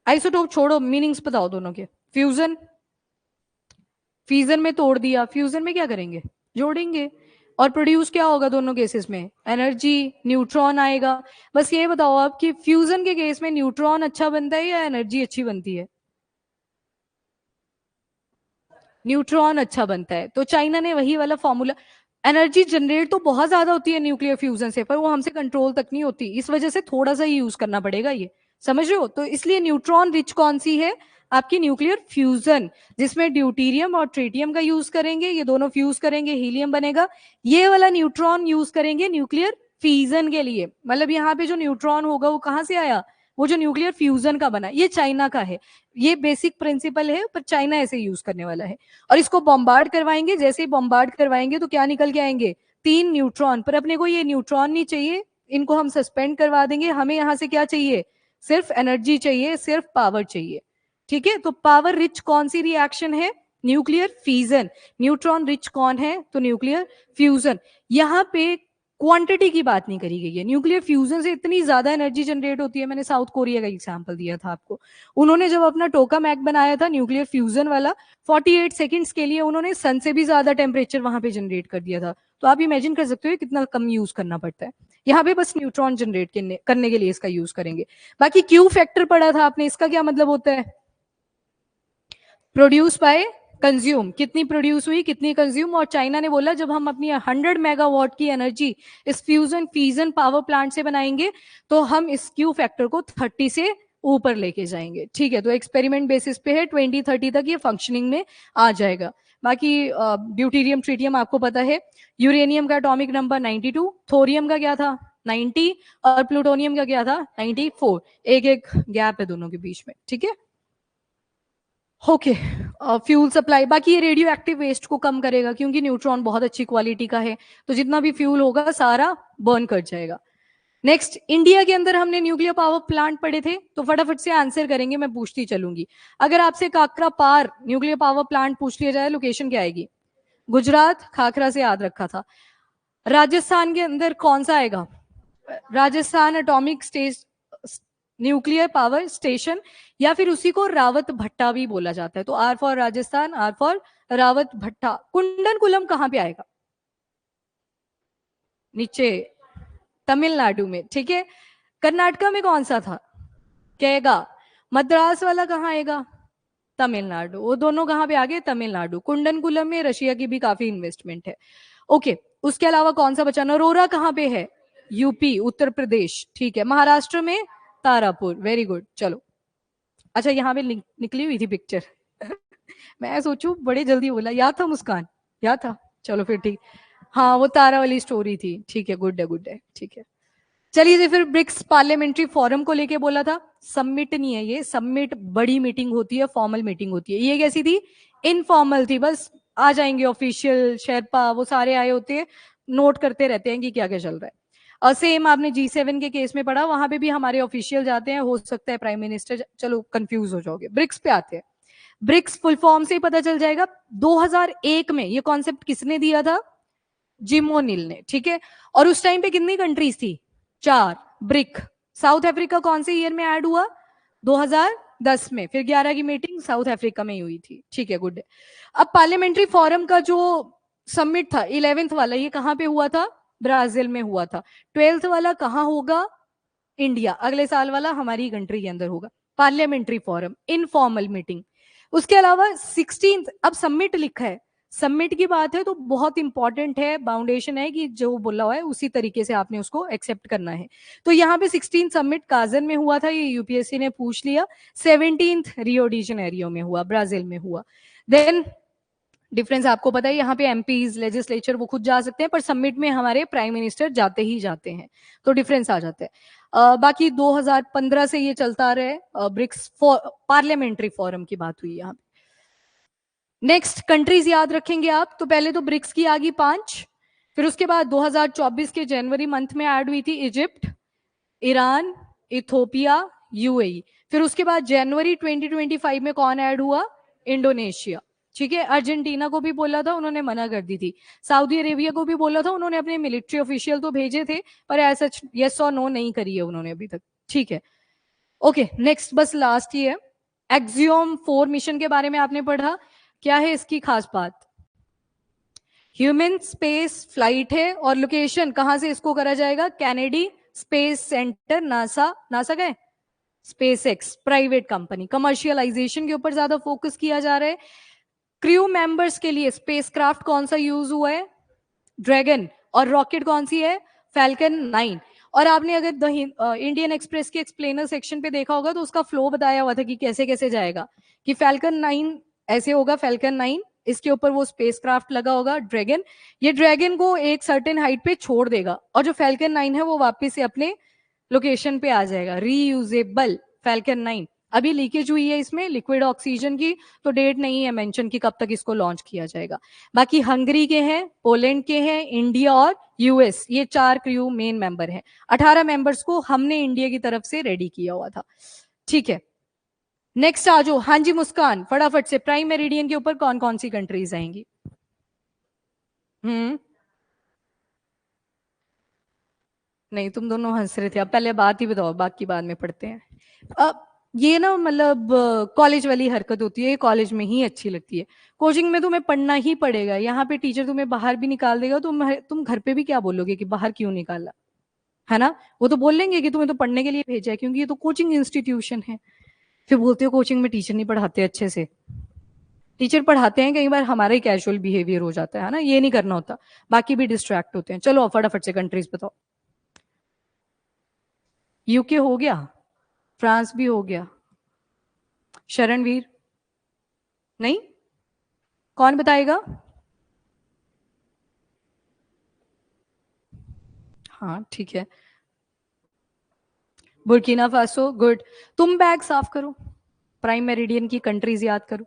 आइसोटोप छोड़ो, मीनिंग्स बताओ दोनों के। फ्यूजन, फ्यूजन में तोड़ दिया, फ्यूजन में क्या करेंगे, जोड़ेंगे। और प्रोड्यूस क्या होगा दोनों केसेस में, एनर्जी, न्यूट्रॉन आएगा। बस ये बताओ आप कि फ्यूजन के केस में न्यूट्रॉन अच्छा बनता है या एनर्जी अच्छी बनती है, न्यूट्रॉन अच्छा बनता है। तो चाइना ने वही वाला फॉर्मूला, एनर्जी जनरेट तो बहुत ज्यादा होती है न्यूक्लियर फ्यूजन से, पर वो हमसे कंट्रोल तक नहीं होती, इस वजह से थोड़ा सा ही यूज करना पड़ेगा, ये समझ रहे हो। तो इसलिए न्यूट्रॉन रिच कौन सी है, आपकी न्यूक्लियर फ्यूजन, जिसमें ड्यूटीरियम और ट्रिटियम का यूज करेंगे, ये दोनों फ्यूज करेंगे, हीलियम बनेगा। ये वाला न्यूट्रॉन यूज करेंगे न्यूक्लियर फीजन के लिए, मतलब यहाँ पे जो न्यूट्रॉन होगा वो कहाँ से आया, वो जो न्यूक्लियर फ्यूजन का बना, ये चाइना का है। ये बेसिक प्रिंसिपल है, पर चाइना ऐसे यूज करने वाला है। और इसको बॉम्बार्ड करवाएंगे, जैसे ही बॉम्बार्ड करवाएंगे तो क्या निकल के आएंगे, 3 न्यूट्रॉन। पर अपने को ये न्यूट्रॉन नहीं चाहिए, इनको हम सस्पेंड करवा देंगे, हमें यहां से क्या चाहिए, सिर्फ एनर्जी चाहिए, सिर्फ पावर चाहिए, ठीक है। तो पावर रिच कौन सी रिएक्शन है, न्यूक्लियर फ्यूजन। न्यूट्रॉन रिच कौन है, तो न्यूक्लियर फ्यूजन। यहाँ पे क्वांटिटी की बात नहीं करी गई है, न्यूक्लियर फ्यूजन से इतनी ज्यादा एनर्जी जनरेट होती है। मैंने साउथ कोरिया का एग्जांपल दिया था आपको, उन्होंने जब अपना टोकामैक बनाया था न्यूक्लियर फ्यूजन वाला, 48 सेकंड्स के लिए उन्होंने सन से भी ज्यादा टेम्परेचर वहां पे जनरेट कर दिया था। तो आप इमेजिन कर सकते हो कितना कम यूज करना पड़ता है। यहाँ पे बस न्यूट्रॉन जनरेट करने के लिए इसका यूज करेंगे। बाकी क्यू फैक्टर पढ़ा था आपने, इसका क्या मतलब होता है, प्रोड्यूस बाय कंज्यूम, कितनी प्रोड्यूस हुई कितनी कंज्यूम। और चाइना ने बोला जब हम अपनी 100 मेगावाट की एनर्जी इस फ्यूजन फीजन पावर प्लांट से बनाएंगे तो हम इस क्यू फैक्टर को 30 से ऊपर लेके जाएंगे, ठीक है। तो एक्सपेरिमेंट बेसिस पे है, 2030 तक ये फंक्शनिंग में आ जाएगा। बाकी ड्यूटीरियम ट्रिटियम आपको पता है, यूरेनियम का एटॉमिक नंबर 92, थोरियम का क्या था 90, और प्लूटोनियम का क्या था 94, एक एक गैप है दोनों के बीच में, ठीक है। ओके, फ्यूल सप्लाई, बाकी ये रेडियो एक्टिव वेस्ट को कम करेगा, क्योंकि न्यूट्रॉन बहुत अच्छी क्वालिटी का है, तो जितना भी फ्यूल होगा सारा बर्न कर जाएगा। नेक्स्ट, इंडिया के अंदर हमने न्यूक्लियर पावर प्लांट पढ़े थे, तो फटाफट से आंसर करेंगे, मैं पूछती चलूंगी। अगर आपसे काकरा पार न्यूक्लियर पावर प्लांट पूछ लिया जाए, लोकेशन क्या आएगी, गुजरात, खाकरा से याद रखा था। राजस्थान के अंदर कौन सा आएगा, Rajasthan atomic stage nuclear power station, या फिर उसी को रावत भट्टा भी बोला जाता है। तो R for Rajasthan, R for Rawatbhata. Kudankulam कहां पे आएगा, नीचे तमिलनाडु में, ठीक है। कर्नाटका में कौन सा था, कैगा। मद्रास वाला कहाँ आएगा, तमिलनाडु। वो दोनों कहाँ पे आ गए, तमिलनाडु। कुंडनकुलम में रशिया की भी काफी इन्वेस्टमेंट है, ओके। उसके अलावा कौन सा बचा, नरोरा कहाँ पे है, यूपी उत्तर प्रदेश, ठीक है। महाराष्ट्र में तारापुर, वेरी गुड। चलो, अच्छा यहाँ पे निकली हुई थी पिक्चर मैं सोचू बड़े जल्दी बोला, याद था मुस्कान, याद था, चलो फिर ठीक। हाँ वो तारा वाली स्टोरी थी, ठीक है, गुड है गुड है, ठीक है। चलिए जी, फिर ब्रिक्स पार्लियामेंट्री फोरम को लेके बोला था, समिट नहीं है ये, समिट बड़ी मीटिंग होती है, फॉर्मल मीटिंग होती है, ये कैसी थी, इनफॉर्मल थी, बस आ जाएंगे ऑफिशियल शेरपा वो सारे आए होते हैं, नोट करते रहते हैं कि क्या क्या चल रहा है। और सेम आपने G7 के केस में पढ़ा, वहां पे भी हमारे ऑफिशियल जाते हैं, हो सकता है प्राइम मिनिस्टर, चलो कंफ्यूज हो जाओगे। ब्रिक्स पे आते हैं, ब्रिक्स फुल फॉर्म से ही पता चल जाएगा। 2001 में ये कॉन्सेप्ट किसने दिया था, जिम ओनिल ने, ठीक है। और उस टाइम पे कितनी कंट्रीज थी, 4 ब्रिक। साउथ अफ्रीका कौन से ईयर में ऐड हुआ, 2010 में, फिर 11 की मीटिंग साउथ अफ्रीका में ही हुई थी, ठीक है, गुड है। अब पार्लियामेंट्री फोरम का जो समिट था 11th वाला, ये कहां पे हुआ था, ब्राजील में हुआ था। 12th वाला कहां होगा, इंडिया, अगले साल वाला हमारी कंट्री के अंदर होगा। Parliamentary forum, informal meeting. उसके अलावा 16th, अब समिट लिखा है, सबमिट की बात है तो बहुत इंपॉर्टेंट है, बाउंडेशन है कि जो बोला हुआ है उसी तरीके से आपने उसको एक्सेप्ट करना है। तो यहाँ पे 16 समिट काजन में हुआ था, ये यूपीएससी ने पूछ लिया। 17th रियो डी जेनेरियो में हुआ, ब्राजील में हुआ। देन डिफरेंस आपको पता है, यहाँ पे एमपीज लेजिस्लेचर वो खुद जा सकते हैं, पर समिट में हमारे प्राइम मिनिस्टर जाते ही जाते हैं, तो डिफरेंस आ जाता है। बाकी 2015 से ये चलता रहे, ब्रिक्स पार्लियामेंट्री फोरम की बात हुई यहाँ पे। नेक्स्ट कंट्रीज याद रखेंगे आप, तो पहले तो ब्रिक्स की आ गई 5, फिर उसके बाद 2024 के जनवरी मंथ में ऐड हुई थी इजिप्ट, ईरान, इथोपिया, यूएई। फिर उसके बाद जनवरी 2025 में कौन ऐड हुआ, इंडोनेशिया, ठीक है। अर्जेंटीना को भी बोला था, उन्होंने मना कर दी थी। सऊदी अरेबिया को भी बोला था, उन्होंने अपने मिलिट्री ऑफिशियल तो भेजे थे, पर ऐसा यस और नो नहीं करी है उन्होंने अभी तक, ठीक है। ओके, नेक्स्ट बस लास्ट ही है, एक्सियोम 4 मिशन के बारे में आपने पढ़ा, क्या है इसकी खास बात, ह्यूमन स्पेस फ्लाइट है, और लोकेशन कहां से इसको करा जाएगा, Kennedy space centre, NASA, NASA का है, space x private company, commercialisation के ऊपर ज्यादा फोकस किया जा रहा है। क्रू मेंबर्स के लिए स्पेसक्राफ्ट कौन सा यूज हुआ है, ड्रैगन, और रॉकेट कौन सी है, फैल्कन 9। और आपने अगर द इंडियन एक्सप्रेस के एक्सप्लेनर सेक्शन पे देखा होगा तो उसका फ्लो बताया हुआ था कि कैसे कैसे जाएगा, कि फैल्कन 9 ऐसे होगा, फैल्कन 9 इसके ऊपर वो स्पेसक्राफ्ट लगा होगा ड्रैगन, ये ड्रैगन को एक सर्टेन हाइट पे छोड़ देगा, और जो फैल्कन 9 है वो वापस से अपने लोकेशन पे आ जाएगा, रीयूजेबल फैल्कन 9। अभी लीकेज हुई है इसमें लिक्विड ऑक्सीजन की, तो डेट नहीं है मेंशन कि कब तक इसको लॉन्च किया जाएगा। बाकी हंगरी के हैं, पोलैंड के हैं, इंडिया और यूएस, ये 4 क्रू मेन मेंबर हैं। 18 मेंबर्स को हमने इंडिया की तरफ से रेडी किया हुआ था, ठीक है। नेक्स्ट आ जाओ, हाँ जी मुस्कान, फटाफट से प्राइम मेरिडियन के ऊपर कौन कौन सी कंट्रीज आएंगी। नहीं, तुम दोनों हंस रहे थे, अब पहले बात ही बताओ, बाकी बाद में पढ़ते हैं। अब ये ना मतलब कॉलेज वाली हरकत होती है, कॉलेज में ही अच्छी लगती है, कोचिंग में तुम्हें पढ़ना ही पड़ेगा, यहाँ पे टीचर तुम्हें बाहर भी निकाल देगा, तुम घर पे भी क्या बोलोगे कि बाहर क्यों निकाला, है ना। वो तो बोलेंगे कि तुम्हें तो पढ़ने के लिए भेजा है, क्योंकि ये तो कोचिंग इंस्टीट्यूशन है। फिर बोलते हो कोचिंग में टीचर नहीं पढ़ाते अच्छे से, टीचर पढ़ाते हैं, कई बार हमारा ही कैजुअल बिहेवियर हो जाता है ना, ये नहीं करना होता, बाकी भी डिस्ट्रैक्ट होते हैं। चलो फटाफट से कंट्रीज बताओ। यूके हो गया, फ्रांस भी हो गया, शरणवीर, नहीं, कौन बताएगा, हाँ ठीक है, बुर्किना फासो, गुड। तुम बैग साफ करो, प्राइम मेरिडियन की कंट्रीज याद करो,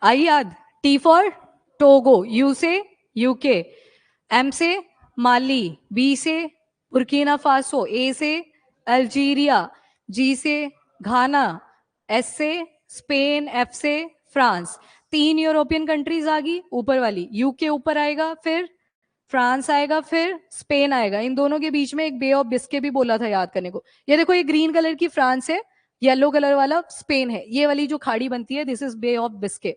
आई याद, टी फॉर टोगो, यू से यूके, एम से माली, बी से बुर्किना फासो, ए से अल्जीरिया, जी से घाना, एस से स्पेन, एफ से फ्रांस। 3 यूरोपियन कंट्रीज आ गई ऊपर वाली, यूके ऊपर आएगा, फिर फ्रांस आएगा, फिर स्पेन आएगा। इन दोनों के बीच में एक बे ऑफ बिस्के भी बोला था याद करने को। ये देखो, ये ग्रीन कलर की फ्रांस है, येलो कलर वाला स्पेन है, ये वाली जो खाड़ी बनती है this is Bay of Biscay.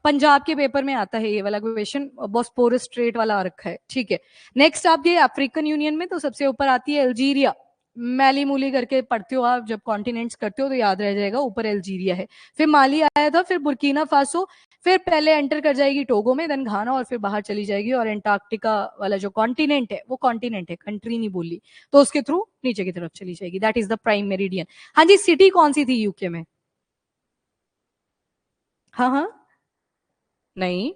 Punjab के पेपर में आता है ये वाला क्वेश्चन, बॉस्पोरस स्ट्रेट वाला आ रखा है, ठीक है। नेक्स्ट आपके अफ्रीकन यूनियन में तो सबसे ऊपर आती है अल्जीरिया, मैली मूली करके पढ़ते हो आप, जब कॉन्टिनेंट्स करते हो तो याद रह जाएगा, ऊपर अल्जीरिया है, फिर माली आया था, फिर बुर्किना फासो, फिर पहले एंटर कर जाएगी टोगो में, देन घाना, और फिर बाहर चली जाएगी, और एंटार्क्टिका वाला जो कॉन्टिनेंट है वो कॉन्टिनेंट है, कंट्री नहीं बोली, तो उसके थ्रू नीचे की तरफ चली जाएगी, that is the prime meridian. हाँ जी, सिटी कौन सी थी यूके में? हाँ हाँ, नहीं,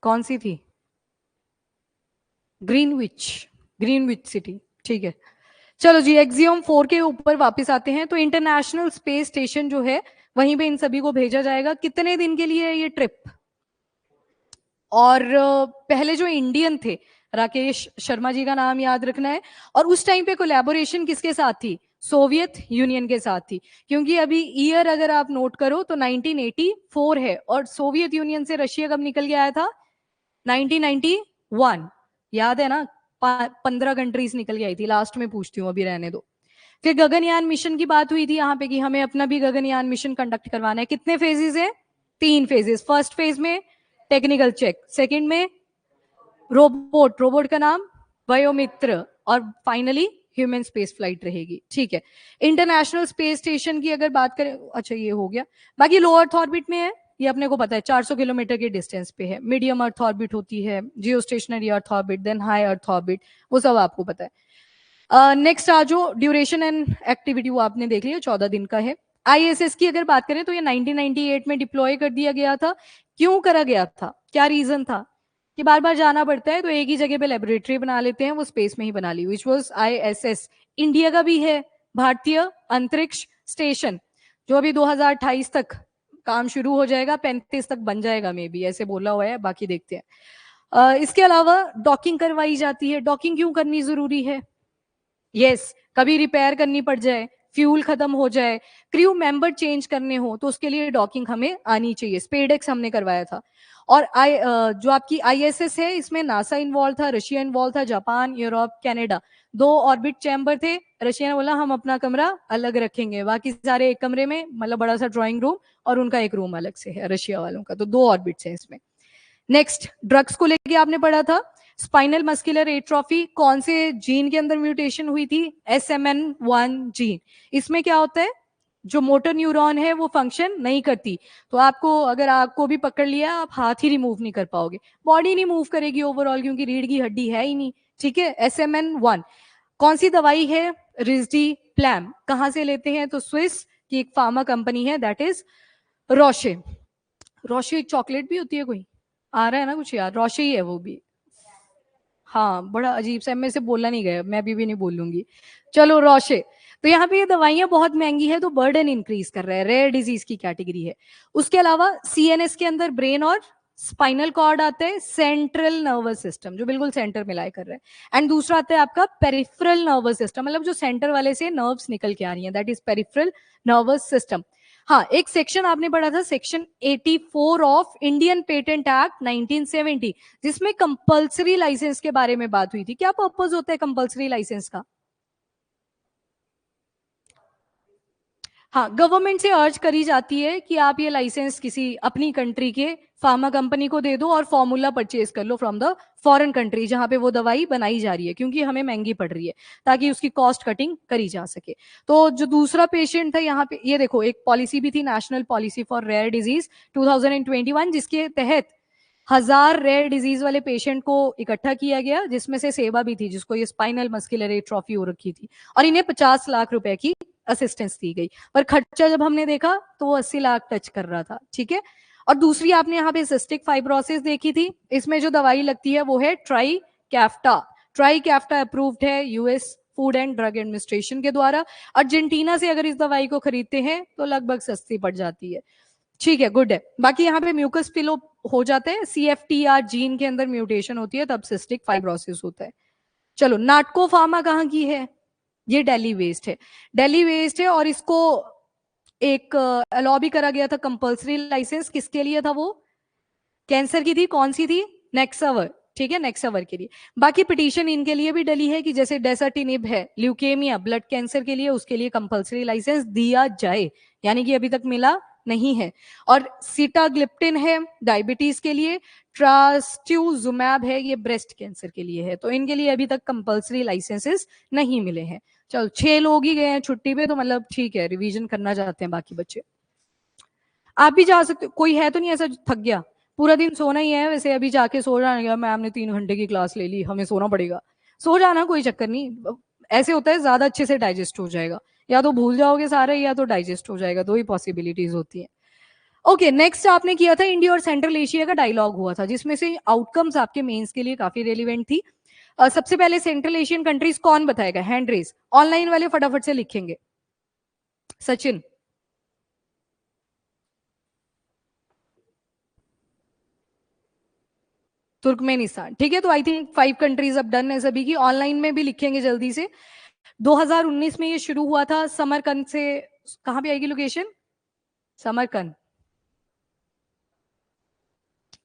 कौन सी थी? ग्रीनविच, ग्रीनविच सिटी, ठीक है। चलो जी, एक्सियम 4 के ऊपर वापस आते हैं। तो इंटरनेशनल स्पेस स्टेशन जो है वहीं पे इन सभी को भेजा जाएगा। कितने दिन के लिए है ये ट्रिप? और पहले जो इंडियन थे, राकेश शर्मा जी का नाम याद रखना है। और उस टाइम पे कोलैबोरेशन किसके साथ थी? सोवियत यूनियन के साथ थी, क्योंकि अभी ईयर अगर आप नोट करो तो 1984 है, और सोवियत यूनियन से रशिया कब निकल के आया था? 1991, याद है ना? 15 कंट्रीज निकल के आई थी, लास्ट में पूछती हूँ, अभी रहने दो। फिर गगनयान मिशन की बात हुई थी यहाँ पे कि हमें अपना भी गगनयान मिशन कंडक्ट करवाना है। कितने फेजेस है? 3 फेजेस। फर्स्ट फेज में टेक्निकल चेक, सेकंड में रोबोट, रोबोट का नाम वयोमित्र, और फाइनली ह्यूमन स्पेस फ्लाइट रहेगी, ठीक है। इंटरनेशनल स्पेस स्टेशन की अगर बात करें, अच्छा ये हो गया। बाकी लो अर्थ ऑर्बिट में है, ये अपने को पता है, 400 किलोमीटर के डिस्टेंस पे है। मीडियम अर्थ ऑर्बिट होती है, geostationary earth orbit, then high earth orbit, वो सब आपको पता है। नेक्स्ट आ जो ड्यूरेशन एंड एक्टिविटी, वो आपने देख लिया, 14 दिन का है। आईएसएस की अगर बात करें तो ये 1998 में डिप्लॉय कर दिया गया था। क्यों करा गया था, क्या रीजन था? कि बार बार जाना पड़ता है, तो एक ही जगह पे लेबोरेटरी बना लेते हैं, वो स्पेस में ही बना ली, विच वॉज आईएसएस। इंडिया का भी है भारतीय अंतरिक्ष स्टेशन, जो अभी 2028 तक काम शुरू हो जाएगा, 35 तक बन जाएगा, मे बी ऐसे बोला हुआ है, बाकी देखते हैं। इसके अलावा डॉकिंग करवाई जाती है। डॉकिंग क्यों करनी जरूरी है? यस, कभी रिपेयर करनी पड़ जाए, फ्यूल खत्म हो जाए, क्रू मेंबर चेंज करने हो, तो उसके लिए डॉकिंग हमें आनी चाहिए। स्पेडेक्स हमने करवाया था। और जो आपकी आईएसएस है, इसमें नासा इन्वॉल्व था, रशिया इन्वॉल्व था, Japan, Europe, Canada, 2 orbit chamber थे। रशिया ने बोला हम अपना कमरा अलग रखेंगे, बाकी सारे एक कमरे में, मतलब बड़ा सा ड्राइंग रूम, और उनका एक रूम अलग से है रशिया वालों का, तो 2 ऑर्बिट्स है इसमें। नेक्स्ट, ड्रग्स को लेके आपने पढ़ा था, स्पाइनल मस्कुलर एट्रोफी, कौन से जीन के अंदर म्यूटेशन हुई थी? SMN1 gene. इसमें क्या होता है, जो मोटर न्यूरॉन है वो फंक्शन नहीं करती, तो आपको, अगर आपको भी पकड़ लिया, आप हाथ ही रिमूव नहीं कर पाओगे, बॉडी नहीं मूव करेगी ओवरऑल, क्योंकि रीढ़ की हड्डी है ही नहीं, ठीक है। SMN1 कौन सी दवाई है? रिजडी प्लैम। कहां से लेते हैं? तो स्विस की एक फार्मा कंपनी है, दैट इज रोशे। रोशे एक चॉकलेट भी होती है कोई, आ रहा है ना कुछ यार, रोशे ही है वो भी। हाँ, बड़ा अजीब सा, मेरे से बोला नहीं गया, मैं भी नहीं बोलूंगी। चलो, रोशे। तो यहाँ पे ये दवाइयां बहुत महंगी है, तो बर्डन इंक्रीज कर रहा है, रेयर डिजीज की कैटेगरी है। उसके अलावा सीएनएस के अंदर ब्रेन और स्पाइनल कॉर्ड आता है, सेंट्रल नर्वस सिस्टम जो बिल्कुल सेंटर में लाई कर रहा है, एंड दूसरा आता है आपका पेरिफेरल नर्वस सिस्टम, मतलब जो सेंटर वाले से नर्व्स निकल के आ रही हैं, that is peripheral nervous system. हाँ, एक सेक्शन आपने पढ़ा था, section 84 of Indian patent act 1970, जिसमें कंपल्सरी लाइसेंस के बारे में बात हुई थी। क्या पर्पस होता है कंपल्सरी लाइसेंस का? हाँ, गवर्नमेंट से अर्ज करी जाती है कि आप ये लाइसेंस किसी अपनी कंट्री के फार्मा कंपनी को दे दो, और फॉर्मूला परचेज कर लो फ्रॉम द फॉरेन कंट्री जहां पे वो दवाई बनाई जा रही है, क्योंकि हमें महंगी पड़ रही है, ताकि उसकी कॉस्ट कटिंग करी जा सके। तो जो दूसरा पेशेंट था यहाँ पे, ये देखो, एक पॉलिसी भी थी, national policy for rare disease 2021, जिसके तहत 1000 रेयर डिजीज वाले पेशेंट को इकट्ठा किया गया, जिसमें से सेवा भी थी, जिसको ये स्पाइनल मस्कुलर एट्रोफी हो रखी थी, और इन्हें 50 लाख रुपए की असिस्टेंस दी गई। पर खर्चा जब हमने देखा तो वो 80 लाख टच कर रहा था, ठीक है। और दूसरी आपने यहाँ पे सिस्टिक फाइब्रोसिस देखी थी, इसमें जो दवाई लगती है वो है ट्राई कैफ्टा। ट्राई कैफ्टा अप्रूव्ड है US food and drug administration के द्वारा। अर्जेंटीना से अगर इस दवाई को खरीदते हैं तो लगभग सस्ती पड़ जाती है, ठीक है, गुड है। बाकी यहाँ पे म्यूकस पिलो हो जाते हैं, CFTR जीन के अंदर म्यूटेशन होती है, तब सिस्टिक फाइब्रोसिस होता है। चलो, नाटको फार्मा कहाँ की है? ये दिल्ली वेस्ट है, दिल्ली वेस्ट है, और इसको एक अलाउ भी करा गया था कंपल्सरी लाइसेंस, किसके लिए था वो? कैंसर की थी, कौन सी थी? नेक्सावर, ठीक है, नेक्सावर के लिए। बाकी पिटीशन इनके लिए भी डली है कि जैसे डेसर्टिनिब है ल्यूकेमिया ब्लड कैंसर के लिए, उसके लिए कंपल्सरी लाइसेंस दिया जाए, यानी कि अभी तक मिला नहीं है। और सीटाग्लिप्टिन है डायबिटीज के लिए, ट्रास्ट्यूजुमैब है, ये ब्रेस्ट कैंसर के लिए है, तो इनके लिए अभी तक कंपल्सरी लाइसेंसेस नहीं मिले हैं। चलो 6 लोग ही गए हैं छुट्टी पे, तो मतलब ठीक है, रिवीजन करना चाहते हैं बाकी बच्चे, आप भी जा सकते हो। कोई है तो नहीं ऐसा थक गया, पूरा दिन सोना ही है, वैसे अभी जाके सो जाएगा, मैम ने 3 घंटे की क्लास ले ली, हमें सोना पड़ेगा, सो जाना, कोई चक्कर नहीं। ऐसे होता है ज्यादा अच्छे से डाइजेस्ट हो जाएगा, या तो भूल जाओगे सारे या तो डाइजेस्ट हो जाएगा, दो ही पॉसिबिलिटीज होती है। ओके, नेक्स्ट आपने किया था इंडिया और सेंट्रल एशिया का डायलॉग हुआ था, जिसमें से आउटकम्स आपके मेंस के लिए काफी रेलिवेंट थी। सबसे पहले सेंट्रल एशियन कंट्रीज कौन बताएगा, हैंड रेस, ऑनलाइन वाले फटाफट से लिखेंगे। सचिन, तुर्कमेनिस्तान, ठीक है, तो आई थिंक 5 कंट्रीज अब डन है सभी की, ऑनलाइन में भी लिखेंगे जल्दी से। 2019 में ये शुरू हुआ था समरकंद से, कहां पे आएगी लोकेशन, समरकंद,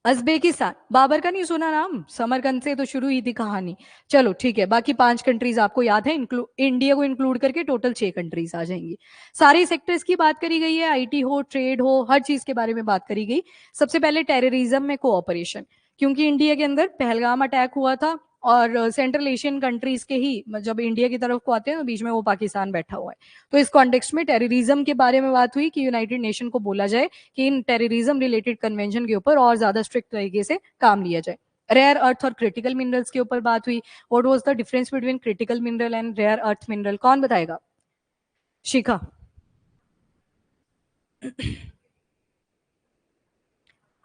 अजबेकिस्तान, बाबर का नहीं सुना नाम, समरकंद से तो शुरू हुई थी कहानी। चलो ठीक है, बाकी 5 कंट्रीज आपको याद है, इंडिया को इंक्लूड करके टोटल 6 कंट्रीज आ जाएंगी। सारे सेक्टर्स की बात करी गई है, आईटी हो, ट्रेड हो, हर चीज के बारे में बात करी गई। सबसे पहले टेररिज्म में कोऑपरेशन, क्योंकि इंडिया के अंदर पहलगाम अटैक हुआ था, और सेंट्रल एशियन कंट्रीज के ही जब इंडिया की तरफ को आते हैं तो बीच में वो पाकिस्तान बैठा हुआ है, तो इस कॉन्टेक्स्ट में टेररिज्म के बारे में बात हुई कि यूनाइटेड नेशन को बोला जाए कि इन टेररिज्म रिलेटेड कन्वेंशन के ऊपर और ज्यादा स्ट्रिक्ट तरीके से काम लिया जाए। रेयर अर्थ और क्रिटिकल मिनरल्स के ऊपर बात हुई, what was the difference between critical mineral and rare earth mineral, कौन बताएगा, शिखा।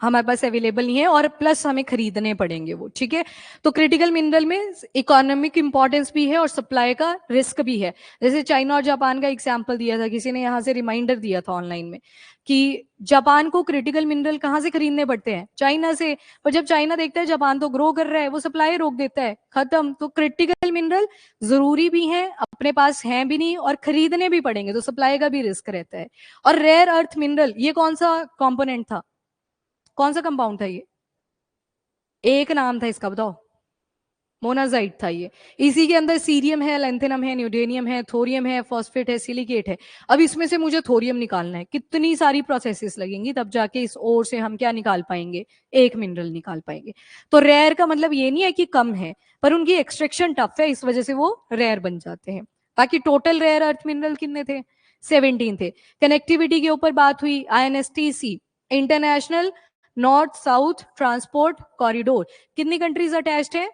हमारे पास अवेलेबल नहीं है और प्लस हमें खरीदने पड़ेंगे वो, ठीक है। तो क्रिटिकल मिनरल में इकोनॉमिक इंपॉर्टेंस भी है और सप्लाई का रिस्क भी है। जैसे चाइना और जापान का एग्जांपल दिया था, किसी ने यहाँ से रिमाइंडर दिया था ऑनलाइन में कि जापान को क्रिटिकल मिनरल कहाँ से खरीदने पड़ते हैं, चाइना से, पर जब चाइना देखता है जापान तो ग्रो कर रहा है, वो सप्लाई रोक देता है, खत्म। तो क्रिटिकल मिनरल जरूरी भी है, अपने पास है भी नहीं, और खरीदने भी पड़ेंगे, तो सप्लाई का भी रिस्क रहता है। और रेयर अर्थ मिनरल, ये कौन सा कॉम्पोनेंट था, कौन सा कंपाउंड था ये, एक नाम था इसका बताओ, मोनाजाइट था ये। इसी के अंदर सीरियम है, लेंथेनम है, न्यूडेनियम है, थोरियम है, फॉस्फेट है, सिलिकेट है। अब इसमें से मुझे थोरियम निकालना है, कितनी सारी प्रोसेसेस लगेंगी, तब जाके इस ओर से हम क्या निकाल पाएंगे, एक मिनरल निकाल पाएंगे। तो रेयर का मतलब ये नहीं है कि कम है, पर उनकी एक्सट्रैक्शन टफ है, इस वजह से वो रेयर बन जाते हैं। बाकी टोटल रेयर अर्थ मिनरल कितने थे, 17 थे। कनेक्टिविटी के ऊपर बात हुई, INSTC, international north south transport corridor, कितनी कंट्रीज अटैच्ड है,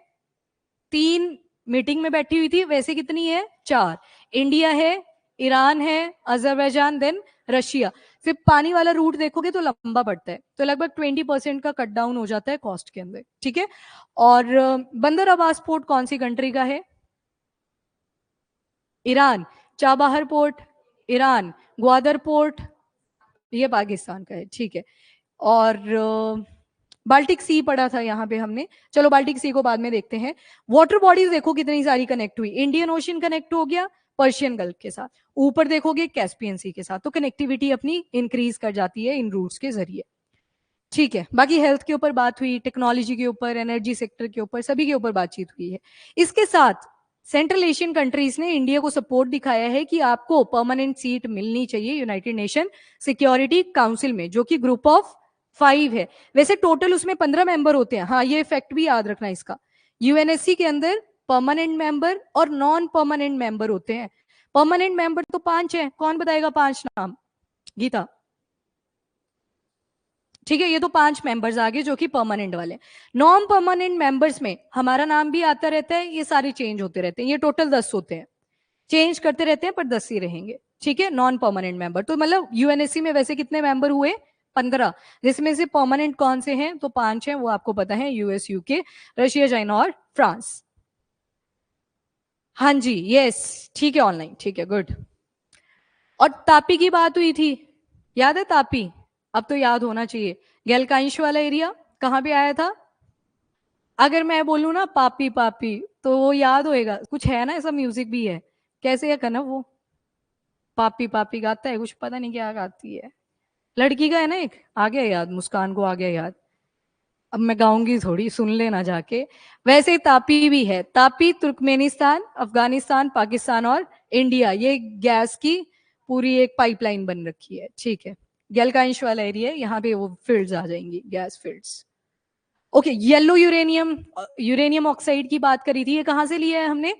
3 मीटिंग में बैठी हुई थी, वैसे कितनी है, 4, इंडिया है, ईरान है, अजरबैजान, देन रशिया। सिर्फ पानी वाला रूट देखोगे तो लंबा पड़ता है, तो लगभग 20% का कट डाउन हो जाता है कॉस्ट के अंदर, ठीक है। और बंदर अब्बास पोर्ट कौन सी कंट्री का है, Iran, Chabahar port Iran, Gwadar port ये पाकिस्तान का है, ठीक है। और बाल्टिक सी पढ़ा था यहाँ पे हमने, चलो बाल्टिक सी को बाद में देखते हैं। वाटर बॉडीज देखो कितनी सारी कनेक्ट हुई, इंडियन ओशन कनेक्ट हो गया पर्शियन गल्फ के साथ, ऊपर देखोगे कैस्पियन सी के साथ, तो कनेक्टिविटी अपनी इंक्रीज कर जाती है इन रूट्स के जरिए, ठीक है। बाकी हेल्थ के ऊपर बात हुई, टेक्नोलॉजी के ऊपर, एनर्जी सेक्टर के ऊपर, सभी के ऊपर बातचीत हुई है। इसके साथ सेंट्रल एशियन कंट्रीज ने इंडिया को सपोर्ट दिखाया है कि आपको परमानेंट सीट मिलनी चाहिए यूनाइटेड नेशन सिक्योरिटी काउंसिल में, जो कि ग्रुप ऑफ 5 है। वैसे टोटल उसमें 15 मेंबर होते हैं, हाँ ये फैक्ट भी याद रखना इसका। यूएनएससी के अंदर परमानेंट मेंबर और नॉन परमानेंट मेंबर होते हैं। परमानेंट मेंबर तो 5 है, कौन बताएगा 5 नाम, गीता, ठीक है, ये तो 5 मेंबर्स आ गए जो कि परमानेंट वाले। नॉन परमानेंट मेंबर्स में हमारा नाम भी आता रहता है, ये सारे चेंज होते रहते हैं, ये टोटल 10 होते हैं, चेंज करते रहते हैं पर 10 ही रहेंगे, ठीक है, नॉन परमानेंट मेंबर। तो मतलब यूएनएससी में वैसे कितने मेंबर हुए, 15, जिसमें से परमानेंट कौन से हैं, तो 5 हैं, वो आपको पता है, यूएस, यूके, रशिया, चाइना और फ्रांस। हाँ जी, यस, ठीक है, ऑनलाइन, ठीक है, गुड। और तापी की बात हुई थी, याद है तापी, अब तो याद होना चाहिए, गैलकांश वाला एरिया कहाँ पे आया था। अगर मैं बोलूँ ना पापी पापी तो वो याद होएगा, कुछ है ना ऐसा, म्यूजिक भी है, कैसे है करना वो, पापी पापी गाता है, कुछ पता नहीं क्या गाती है, लड़की का है ना एक, आ गया याद, मुस्कान को आ गया याद। अब मैं गाऊंगी थोड़ी, सुन लेना जाके। वैसे तापी भी है, तापी तुर्कमेनिस्तान, अफगानिस्तान, पाकिस्तान और इंडिया, ये गैस की पूरी एक पाइपलाइन बन रखी है, ठीक है। गैलकांश वाला एरिया, यहाँ पे वो फील्ड्स आ जाएंगी, gas fields. Okay, yellow uranium, uranium oxide की बात करी थी, ये कहां से लिया है हमने,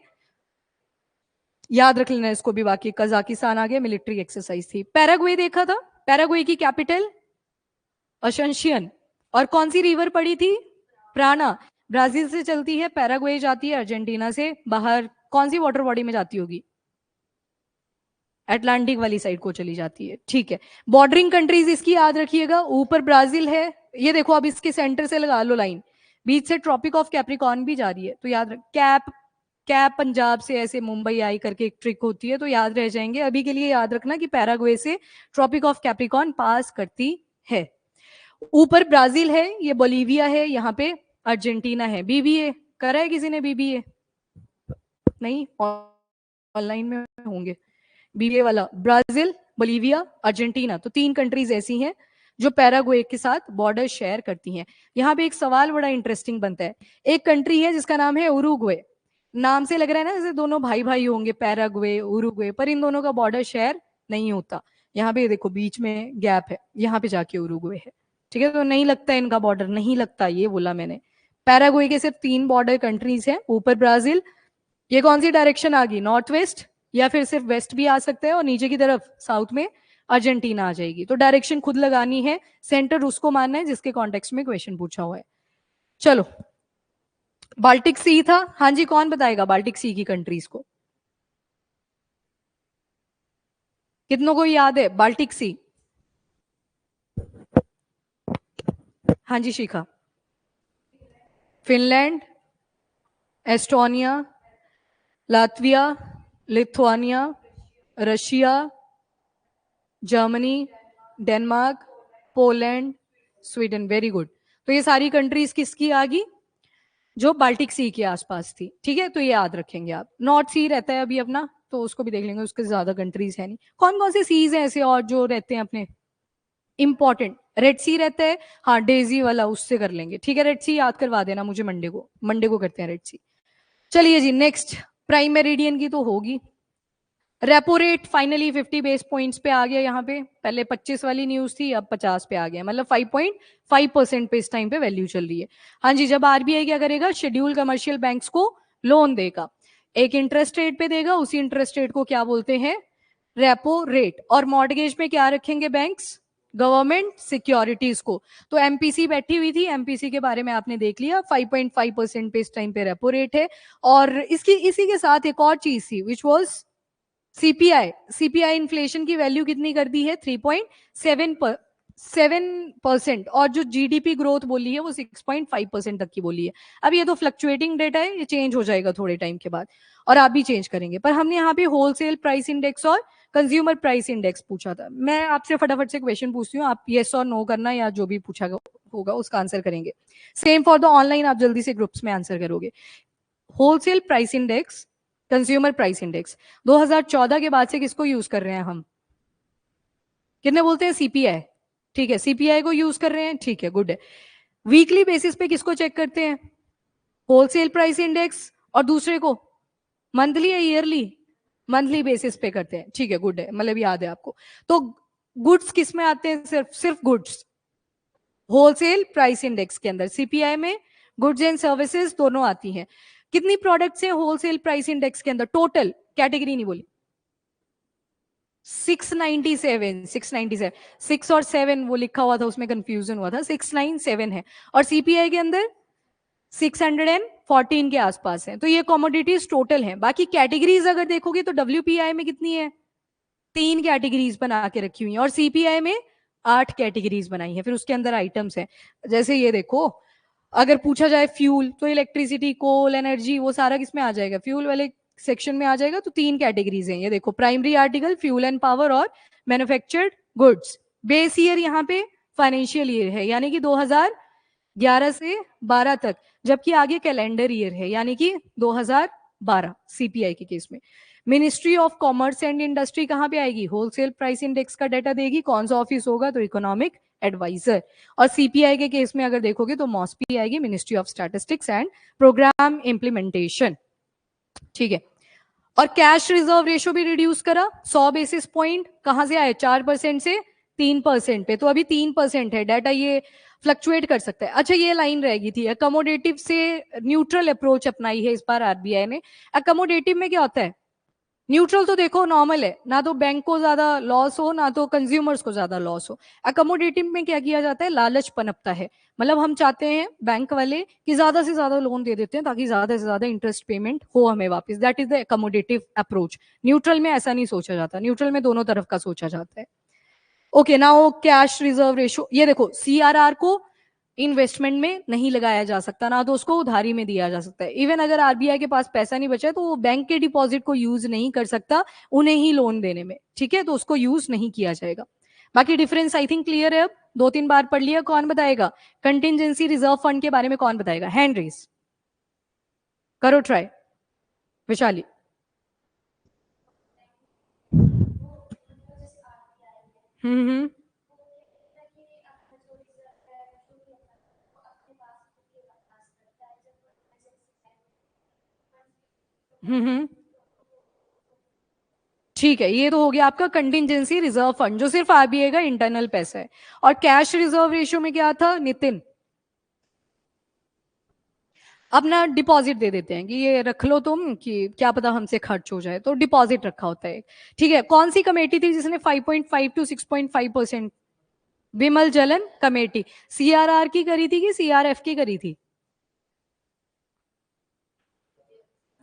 याद रख लेना इसको भी, बाकी कजाकिस्तान आ गया, मिलिट्री एक्सरसाइज थी। पैराग्वे देखा था, पैराग्वे की कैपिटल अशंशियन, और कौन सी रिवर पड़ी थी, प्राणा, ब्राजील से चलती है, पैराग्वे जाती है अर्जेंटीना से, बाहर कौन सी वाटर बॉडी में जाती होगी, अटलांटिक वाली साइड को चली जाती है, ठीक है। बॉर्डरिंग कंट्रीज इसकी याद रखिएगा, ऊपर ब्राजील है, ये देखो अब इसके सेंटर से लगा लो लाइन, बीच से ट्रॉपिक ऑफ कैप्रिकॉर्न भी जा रही है, तो याद रख, कैप कैप पंजाब से ऐसे मुंबई आई करके एक ट्रिक होती है, तो याद रह जाएंगे। अभी के लिए याद रखना कि पैराग्वे से ट्रॉपिक ऑफ कैप्रिकॉर्न पास करती है। ऊपर ब्राजील है, ये बोलीविया है, यहाँ पे अर्जेंटीना है। बीबीए करा है किसी ने, बीबीए नहीं, ऑनलाइन में होंगे। बीबीए वाला ब्राजील, बोलीविया, अर्जेंटीना, तो 3 कंट्रीज ऐसी हैं जो पैराग्वे के साथ बॉर्डर शेयर करती हैं। यहाँ पे एक सवाल बड़ा इंटरेस्टिंग बनता है, एक कंट्री है जिसका नाम है उरुग्वे, नाम से लग रहा है ना जैसे दोनों भाई भाई होंगे, पैराग्वे उरुग्वे, पर इन दोनों का बॉर्डर शेयर नहीं होता। यहाँ पे देखो बीच में गैप है, यहाँ पे जाके उरुग्वे है, ठीक है, तो नहीं लगता इनका बॉर्डर, नहीं लगता, ये बोला मैंने। पैराग्वे के सिर्फ 3 बॉर्डर कंट्रीज हैं, ऊपर ब्राजील, ये कौन सी डायरेक्शन आ गई, नॉर्थ वेस्ट, या फिर सिर्फ वेस्ट भी आ सकता है, और नीचे की तरफ साउथ में अर्जेंटीना आ जाएगी। तो डायरेक्शन खुद लगानी है, सेंटर उसको मानना है जिसके कॉन्टेक्स्ट में क्वेश्चन पूछा हुआ है। चलो, बाल्टिक सी था, हाँ जी, कौन बताएगा बाल्टिक सी की कंट्रीज को, कितनों को याद है बाल्टिक सी, हाँ जी Shikha, Finland, Estonia, Latvia, Lithuania, Russia, Germany, Denmark, Poland, Sweden, very good. तो ये सारी कंट्रीज किसकी आ गई, जो बाल्टिक सी के आसपास थी, ठीक है, तो ये याद रखेंगे आप। नॉर्थ सी रहता है अभी अपना, तो उसको भी देख लेंगे, उसके ज्यादा कंट्रीज है नहीं। कौन कौन से सीज हैं ऐसे और जो रहते हैं अपने इंपॉर्टेंट, रेड सी रहता है, हाँ डेजी वाला, उससे कर लेंगे, ठीक है, रेड सी याद करवा देना मुझे, मंडे को करते हैं रेड सी। चलिए जी नेक्स्ट, प्राइम मेरिडियन की तो होगी। Repo rate finally 50 base points पे आ गया, यहाँ पे पहले 25 वाली न्यूज थी, अब 50 पे आ गया, मतलब 5.5% पे इस टाइम पे वैल्यू चल रही है। हाँ जी, जब आरबीआई क्या करेगा, शेड्यूल कमर्शियल बैंक्स को लोन देगा, एक इंटरेस्ट रेट पे देगा, उसी इंटरेस्ट रेट को क्या बोलते हैं, रेपो रेट। और मॉर्गेज में क्या रखेंगे बैंक्स, गवर्नमेंट सिक्योरिटीज को। तो एमपीसी बैठी हुई थी, एमपीसी के बारे में आपने देख लिया, 5.5% पे इस टाइम पे रेपो रेट है। और इसी के साथ एक और चीज थी, which was CPI. CPI inflation की वैल्यू कितनी कर दी है, 3.7%, और जो जीडीपी ग्रोथ बोली है वो 6.5% तक की बोली है। अब ये तो फ्लक्चुएटिंग डेटा है, ये चेंज हो जाएगा थोड़े टाइम के बाद, और आप भी चेंज करेंगे। पर हमने यहाँ पे होलसेल प्राइस इंडेक्स और कंज्यूमर प्राइस इंडेक्स पूछा था। मैं आपसे फटाफट से क्वेश्चन पूछती हूँ, आप येस और नो करना, या जो भी पूछा होगा उसका आंसर करेंगे। सेम फॉर द ऑनलाइन, आप जल्दी से ग्रुप्स में आंसर करोगे। Wholesale price index, consumer price index 2014 के बाद से किसको यूज कर रहे हैं हम, कितने बोलते हैं, सीपीआई, ठीक है, सीपीआई को यूज कर रहे हैं, ठीक है, गुड है। वीकली बेसिस पे किसको चेक करते हैं, होलसेल प्राइस इंडेक्स, और दूसरे को मंथली या ईयरली, मंथली बेसिस पे करते हैं, ठीक है, गुड है, मतलब याद है आपको। तो गुड्स किस में आते हैं, सिर्फ गुड्स, होलसेल प्राइस इंडेक्स के अंदर, सीपीआई में गुड्स एंड सर्विसेज दोनों आती हैं। कितनी प्रोडक्ट्स हैं होलसेल प्राइस इंडेक्स के अंदर, टोटल, कैटेगरी नहीं बोली, 697, 6 और 7 वो लिखा हुआ था, उसमें कंफ्यूजन हुआ था, 697 है, और सीपीआई के अंदर 614 के आसपास है। तो ये कमोडिटीज टोटल है। बाकी कैटेगरीज अगर देखोगे तो डब्ल्यूपीआई में कितनी है, 3 कैटेगरीज बना के रखी हुई है, और सीपीआई में 8 कैटेगरीज बनाई है, फिर उसके अंदर आइटम्स है। जैसे ये देखो, अगर पूछा जाए फ्यूल, तो इलेक्ट्रिसिटी, कोल, एनर्जी, वो सारा किसमें आ जाएगा, फ्यूल वाले सेक्शन में आ जाएगा। तो 3 कैटेगरीज हैं, ये देखो, primary article, fuel and power, और मैन्युफैक्चर्ड गुड्स। बेस ईयर यहाँ पे फाइनेंशियल ईयर है, यानी कि 2011 से 12 तक, जबकि आगे कैलेंडर ईयर है, यानी कि 2012 सीपीआई के केस में। Ministry of commerce and industry कहाँ पे आएगी, होलसेल प्राइस इंडेक्स का डाटा देगी, कौन सा ऑफिस होगा, तो इकोनॉमिक एडवाइजर। और सीपीआई के केस में अगर देखोगे तो मॉस्पी आएगी, ministry of statistics and programme implementation, ठीक है। और कैश रिजर्व रेशो भी रिड्यूस करा, 100 बेसिस पॉइंट, कहां से आए, 4% से 3% पे, तो अभी 3% है। डाटा ये फ्लक्चुएट कर सकता है। अच्छा ये लाइन रहेगी थी, अकोमोडेटिव से न्यूट्रल अप्रोच अपनाई है इस बार आरबीआई ने। अकोमोडेटिव में क्या होता है, न्यूट्रल तो देखो नॉर्मल है, ना तो बैंक को ज्यादा लॉस हो ना तो कंज्यूमर्स को ज्यादा लॉस हो। अकोमोडेटिव में क्या किया जाता है, लालच पनपता है, मतलब हम चाहते हैं बैंक वाले कि ज्यादा से ज्यादा लोन दे देते हैं ताकि ज्यादा से ज्यादा इंटरेस्ट पेमेंट हो हमें वापस। That is the accommodative approach. Neutral में ऐसा नहीं सोचा जाता, न्यूट्रल में दोनों तरफ का सोचा जाता है। Okay now cash reserve ratio, ये देखो सीआरआर को इन्वेस्टमेंट में नहीं लगाया जा सकता, ना तो उसको उधारी में दिया जा सकता है। इवन अगर आरबीआई के पास पैसा नहीं बचा है तो वो बैंक के डिपॉजिट को यूज नहीं कर सकता उन्हें ही लोन देने में, ठीक है, तो उसको यूज नहीं किया जाएगा। बाकी डिफरेंस आई थिंक क्लियर है, अब 2-3 बार पढ़ लिया। कौन बताएगा कंटिजेंसी रिजर्व फंड के बारे में, कौन बताएगा, हैंड रेस करो ट्राई। विशाली। हम्म। हम्म। ठीक है, ये तो हो गया आपका कंटिजेंसी रिजर्व फंड जो सिर्फ आरबीआई का इंटरनल पैसा है। और कैश रिजर्व रेशियो में क्या था नितिन, अब ना डिपॉजिट दे देते हैं कि ये रख लो तुम कि क्या पता हमसे खर्च हो जाए, तो डिपॉजिट रखा होता है। ठीक है, कौन सी कमेटी थी जिसने 5.5 टू 6.5%, विमल जलन कमेटी, सीआरआर की करी थी कि सीआरएफ की करी थी,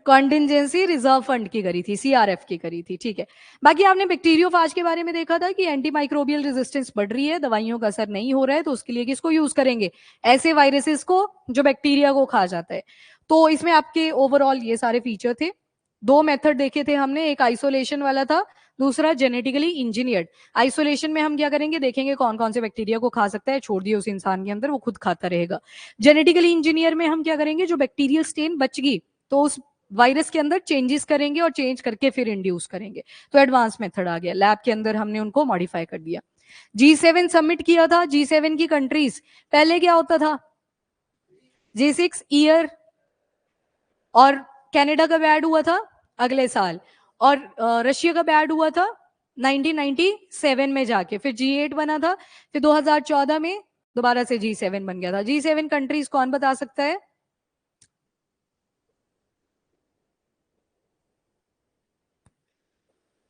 कॉन्टिजेंसी रिजर्व फंड की करी थी, सीआरएफ की करी थी, ठीक है। बाकी आपने बैक्टीरियोफाज के बारे में देखा था कि एंटी माइक्रोबियल रेजिस्टेंस बढ़ रही है, दवाइयों का असर नहीं हो रहा है, तो उसके लिए किसको यूज करेंगे, ऐसे वायरसेस को जो बैक्टीरिया को खा जाता है। तो इसमें आपके ओवरऑल ये सारे फीचर थे। 2 मेथड देखे थे हमने, एक आइसोलेशन वाला था, दूसरा जेनेटिकली इंजीनियर्ड। आइसोलेशन में हम क्या करेंगे, देखेंगे कौन कौन से बैक्टीरिया को खा सकता है, छोड़ दिए उस इंसान के अंदर, वो खुद खाता रहेगा। जेनेटिकली इंजीनियर में हम क्या करेंगे, जो बैक्टीरियल स्टेन बच गई तो उस वायरस के अंदर चेंजेस करेंगे और चेंज करके फिर इंड्यूस करेंगे। तो एडवांस मेथड आ गया, लैब के अंदर हमने उनको मॉडिफाई कर दिया। G7 सबमिट किया था, G7 की कंट्रीज, पहले क्या होता था G6 ईयर, और कनाडा का बैड हुआ था अगले साल, और रशिया का बैड हुआ था 1997 में जाके, फिर G8 बना था, फिर 2014 में दोबारा से G7 बन गया था। G7 कंट्रीज कौन बता सकता है,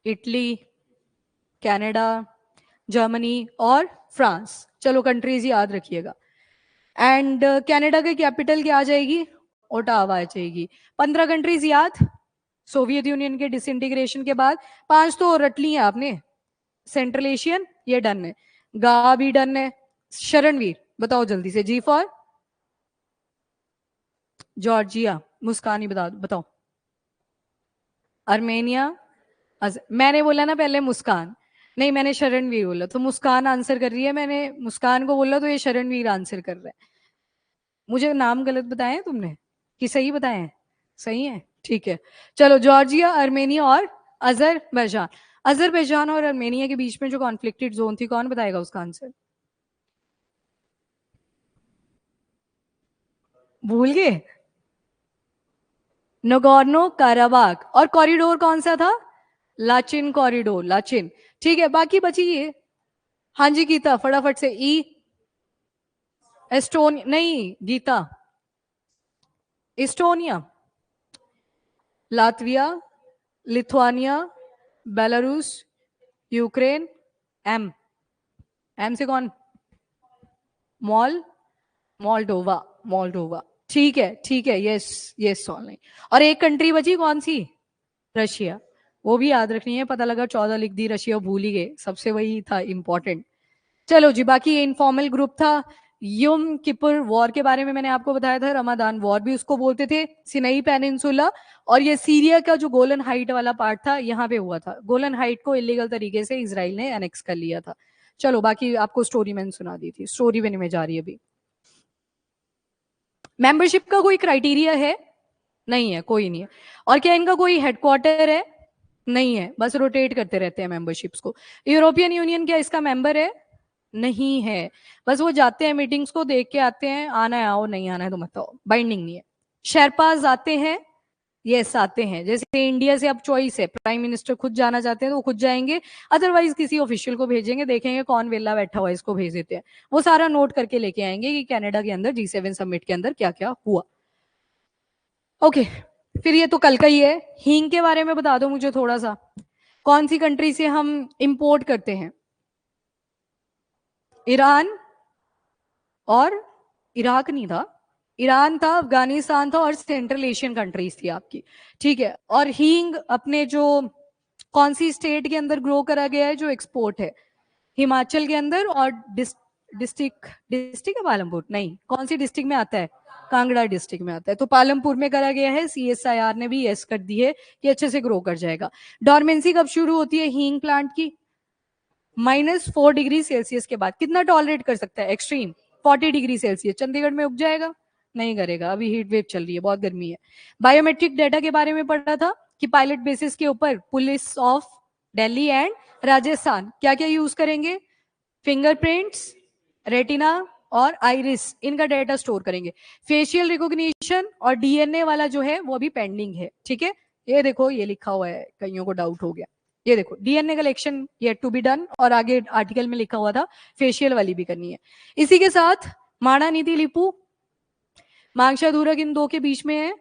इटली, कनाडा, जर्मनी और फ्रांस। चलो कंट्रीज याद रखिएगा। एंड कनाडा की कैपिटल क्या आ जाएगी, ओटावा आ जाएगी। 15 कंट्रीज याद, सोवियत यूनियन के डिसइंटीग्रेशन के बाद 5 तो रट ली है आपने। सेंट्रल एशियन ये डन है, गा भी डन है। शरणवीर बताओ जल्दी से, जी फॉर जॉर्जिया, मुस्कान ही बताओ। आर्मेनिया, मैंने बोला ना पहले मुस्कान, नहीं मैंने शरणवीर बोला, तो मुस्कान आंसर कर रही है, मैंने मुस्कान को बोला तो ये शरणवीर आंसर कर रहा है। मुझे नाम गलत बताए हैं तुमने कि सही बताए हैं, सही है, ठीक है। चलो जॉर्जिया, आर्मेनिया और अजरबैजान। अजरबैजान और आर्मेनिया के बीच में जो कॉन्फ्लिक्टेड जोन थी, कौन बताएगा उसका आंसर, भूल गए, नगोर्नो काराबाग। और कॉरिडोर कौन सा था, लाचिन कॉरिडोर, लाचिन, ठीक है। बाकी बची ये, हाँ जी गीता फटाफट से, ई एस्टोनिया नहीं, Geeta Estonia, Latvia, Lithuania, Belarus, Ukraine, M, M से कौन, मॉल, मोल्डोवा, मोल्डोवा, ठीक है ठीक है, यस यस ऑल नहीं। और एक कंट्री बची कौन सी, रशिया, वो भी याद रखनी है, पता लगा 14 लिख दी रशिया, भूल ही गए, सबसे वही था इंपॉर्टेंट। चलो जी, बाकी ये इनफॉर्मल ग्रुप था। युम किपुर वॉर के बारे में मैंने आपको बताया था, रमादान वॉर भी उसको बोलते थे, सिनाई पेनिनसुला। और ये सीरिया का जो गोलन हाइट वाला पार्ट था यहाँ पे हुआ था, गोलन हाइट को इलीगल तरीके से इसराइल ने एनेक्स कर लिया था। चलो बाकी आपको स्टोरी मैंने सुना दी थी, स्टोरी भी नहीं में जा रही अभी। मेंबरशिप का कोई क्राइटेरिया है, नहीं है, कोई नहीं है। और क्या इनका कोई हेडक्वार्टर है, नहीं है, बस रोटेट करते रहते हैं मेंबरशिप्स को। यूरोपियन यूनियन क्या इसका मेंबर है, नहीं है, बस वो जाते हैं मीटिंग्स को देख के आते हैं, आना है आओ, नहीं आना है तो मत आओ, बाइंडिंग नहीं है। शेरपाज आते हैं, यस आते हैं, जैसे इंडिया से अब चॉइस है, प्राइम मिनिस्टर खुद जाना चाहते हैं तो वो खुद जाएंगे, अदरवाइज किसी ऑफिशियल को भेजेंगे, देखेंगे कौन वेला बैठा हुआ है इसको भेज देते हैं, वो सारा नोट करके लेके आएंगे कि कनाडा के अंदर G7 समिट के अंदर क्या क्या हुआ। ओके, फिर ये तो कल का ही है। हींग के बारे में बता दो मुझे थोड़ा सा, कौन सी कंट्री से हम इंपोर्ट करते हैं? ईरान और इराक नहीं था, ईरान था, अफगानिस्तान था और सेंट्रल एशियन कंट्रीज थी आपकी, ठीक है। और हींग अपने जो कौन सी स्टेट के अंदर ग्रो करा गया है जो एक्सपोर्ट है? हिमाचल के अंदर, और डिस्ट्रिक्ट डिस्ट्रिक्ट है पालमपुर, नहीं, कौन सी डिस्ट्रिक्ट में आता है? कांगड़ा डिस्ट्रिक्ट में आता है, तो पालमपुर में करा गया है। CSIR ने भी यस कर दी है कि अच्छे से ग्रो कर जाएगा। डॉर्मेंसी कब शुरू होती है हींग प्लांट की? -4 डिग्री सेल्सियस के बाद। कितना टॉलरेट कर सकता है एक्सट्रीम? 40 degree Celsius. चंडीगढ़ में उग जाएगा? नहीं करेगा, अभी हीट वेव चल रही है, बहुत गर्मी है। बायोमेट्रिक डाटा के बारे में पढ़ा था कि पायलट बेसिस के ऊपर police of Delhi and Rajasthan क्या क्या यूज करेंगे? फिंगरप्रिंट्स, रेटिना और आइरिस, इनका डाटा स्टोर करेंगे। फेशियल रिकॉग्निशन और DNA वाला जो है वो अभी पेंडिंग है, ठीक है। ये देखो ये लिखा हुआ है, कईयों को डाउट हो गया, ये देखो DNA collection yet to be done, और आगे आर्टिकल में लिखा हुआ था फेशियल वाली भी करनी है। इसी के साथ माणा नीति लिपू मांगशाधुरक इन दो के बीच में है,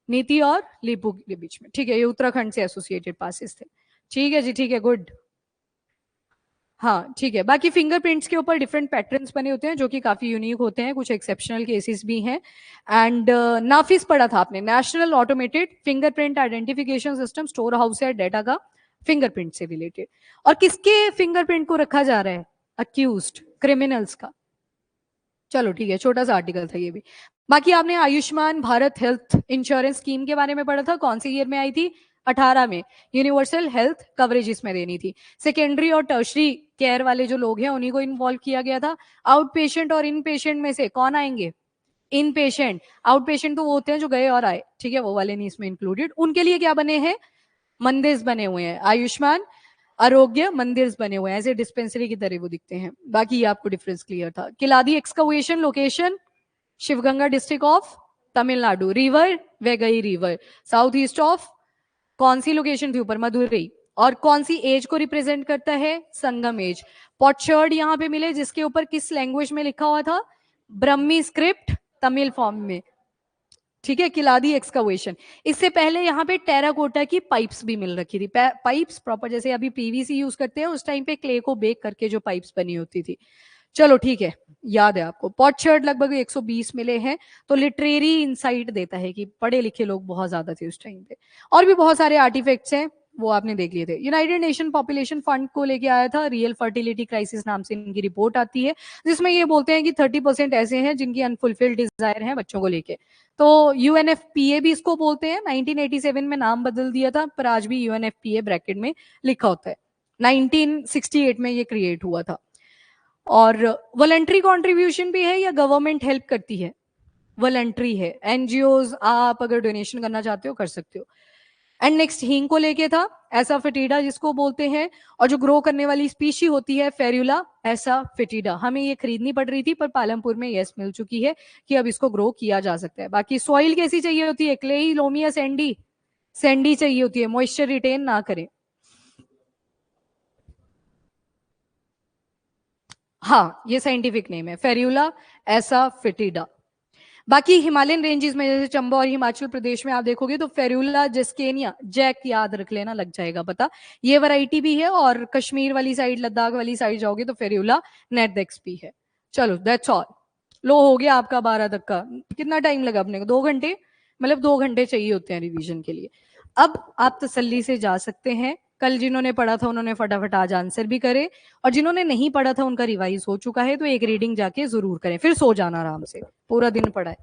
नीति और लिपू के बीच में, ठीक है। ये उत्तराखंड से एसोसिएटेड पासेस थे, ठीक है जी, ठीक है, गुड। हाँ ठीक है, बाकी फिंगरप्रिंट्स के ऊपर डिफरेंट पैटर्न्स बने होते हैं जो कि काफी यूनिक होते हैं, कुछ एक्सेप्शनल केसेस भी हैं। एंड नाफिस पढ़ा था आपने, national automated fingerprint identification system, store house है डाटा का फिंगरप्रिंट से रिलेटेड। और किसके फिंगरप्रिंट को रखा जा रहा है? अक्यूज्ड क्रिमिनल्स का। चलो ठीक है, छोटा सा आर्टिकल था ये भी। बाकी आपने Ayushman Bharat health insurance scheme के बारे में पढ़ा था, कौन सी ईयर में आई थी? 18 में। यूनिवर्सल हेल्थ कवरेज इसमें देनी थी। सेकेंडरी और टर्शरी केयर वाले जो लोग हैं उन्हीं को इन्वॉल्व किया गया था। आउट पेशेंट और इन पेशेंट में से कौन आएंगे? इन पेशेंट। आउट पेशेंट तो वो होते हैं जो गए और आए, ठीक है, वो वाले नहीं इसमें इंक्लूडेड। उनके लिए क्या बने हैं? मंदिर बने हुए हैं, आयुष्मान आरोग्य मंदिर बने हुए हैं, ऐसे डिस्पेंसरी की तरह वो दिखते हैं। बाकी ये आपको डिफरेंस क्लियर था। Keeladi excavation location Sivaganga district of Tamil Nadu. River Vaigai river, south east of कौन सी लोकेशन थी ऊपर? मदुरई। और कौन सी एज को रिप्रेजेंट करता है? संगम एज। पॉटशर्ड यहाँ पे मिले जिसके ऊपर किस लैंग्वेज में लिखा हुआ था? ब्रह्मी स्क्रिप्ट तमिल फॉर्म में, ठीक है। किलादी एक्सकवेशन। इससे पहले यहाँ पे टेराकोटा की पाइप्स भी मिल रखी थी, पाइप्स प्रॉपर, जैसे अभी PVC यूज करते हैं उस टाइम पे क्ले को बेक करके जो पाइप्स बनी होती थी। चलो ठीक है, याद है आपको। पॉटशर्ड लगभग 120 मिले हैं, तो लिटरेरी इंसाइट देता है कि पढ़े लिखे लोग बहुत ज्यादा थे उस टाइम पे। और भी बहुत सारे आर्टिफैक्ट्स हैं, वो आपने देख लिए थे। यूनाइटेड नेशन पॉपुलेशन फंड को लेके आया था, रियल फर्टिलिटी क्राइसिस नाम से इनकी रिपोर्ट आती है, जिसमें ये बोलते हैं कि 30% ऐसे हैं जिनकी अनफुलफिल्ड डिजायर हैं बच्चों को लेके। तो UNFPA भी इसको बोलते हैं, 1987 में नाम बदल दिया था, पर आज भी UNFPA ब्रैकेट में लिखा होता है। 1968 में ये क्रिएट हुआ था। और वॉलंटरी कंट्रीब्यूशन भी है या गवर्नमेंट हेल्प करती है? वॉलंटरी है, NGOs आप अगर डोनेशन करना चाहते हो कर सकते हो। एंड नेक्स्ट हींग को लेके था, ऐसा फिटिडा जिसको बोलते हैं, और जो ग्रो करने वाली स्पीशी होती है फेरुला ऐसा फिटिडा। हमें ये खरीदनी पड़ रही थी पर पालमपुर में यस मिल चुकी है कि अब इसको ग्रो किया जा सकता है। बाकी सॉइल कैसी चाहिए होती है? क्लेई, लोमी या सैंडी? सैंडी चाहिए होती है, मॉइस्चर रिटेन ना करे। हाँ ये साइंटिफिक नेम है, फेरुला ऐसा फिटिडा। बाकी हिमालयन रेंजेस में जैसे चंबा और हिमाचल प्रदेश में आप देखोगे तो फेरुला जस्केनिया, जैक याद रख लेना, लग जाएगा पता, ये वैरायटी भी है। और कश्मीर वाली साइड, लद्दाख वाली साइड जाओगे तो फेरुला नेटडेक्स भी है। चलो दैट्स ऑल। लो हो गया आपका 12 तक का। कितना टाइम लगा अपने को? 2 घंटे, मतलब 2 घंटे चाहिए होते हैं रिवीजन के लिए। अब आप तसल्ली से जा सकते हैं। कल जिन्होंने पढ़ा था उन्होंने फटाफट आज आंसर भी करे, और जिन्होंने नहीं पढ़ा था उनका रिवाइज हो चुका है, तो एक रीडिंग जाके जरूर करें, फिर सो जाना आराम से, पूरा दिन पढ़ा है।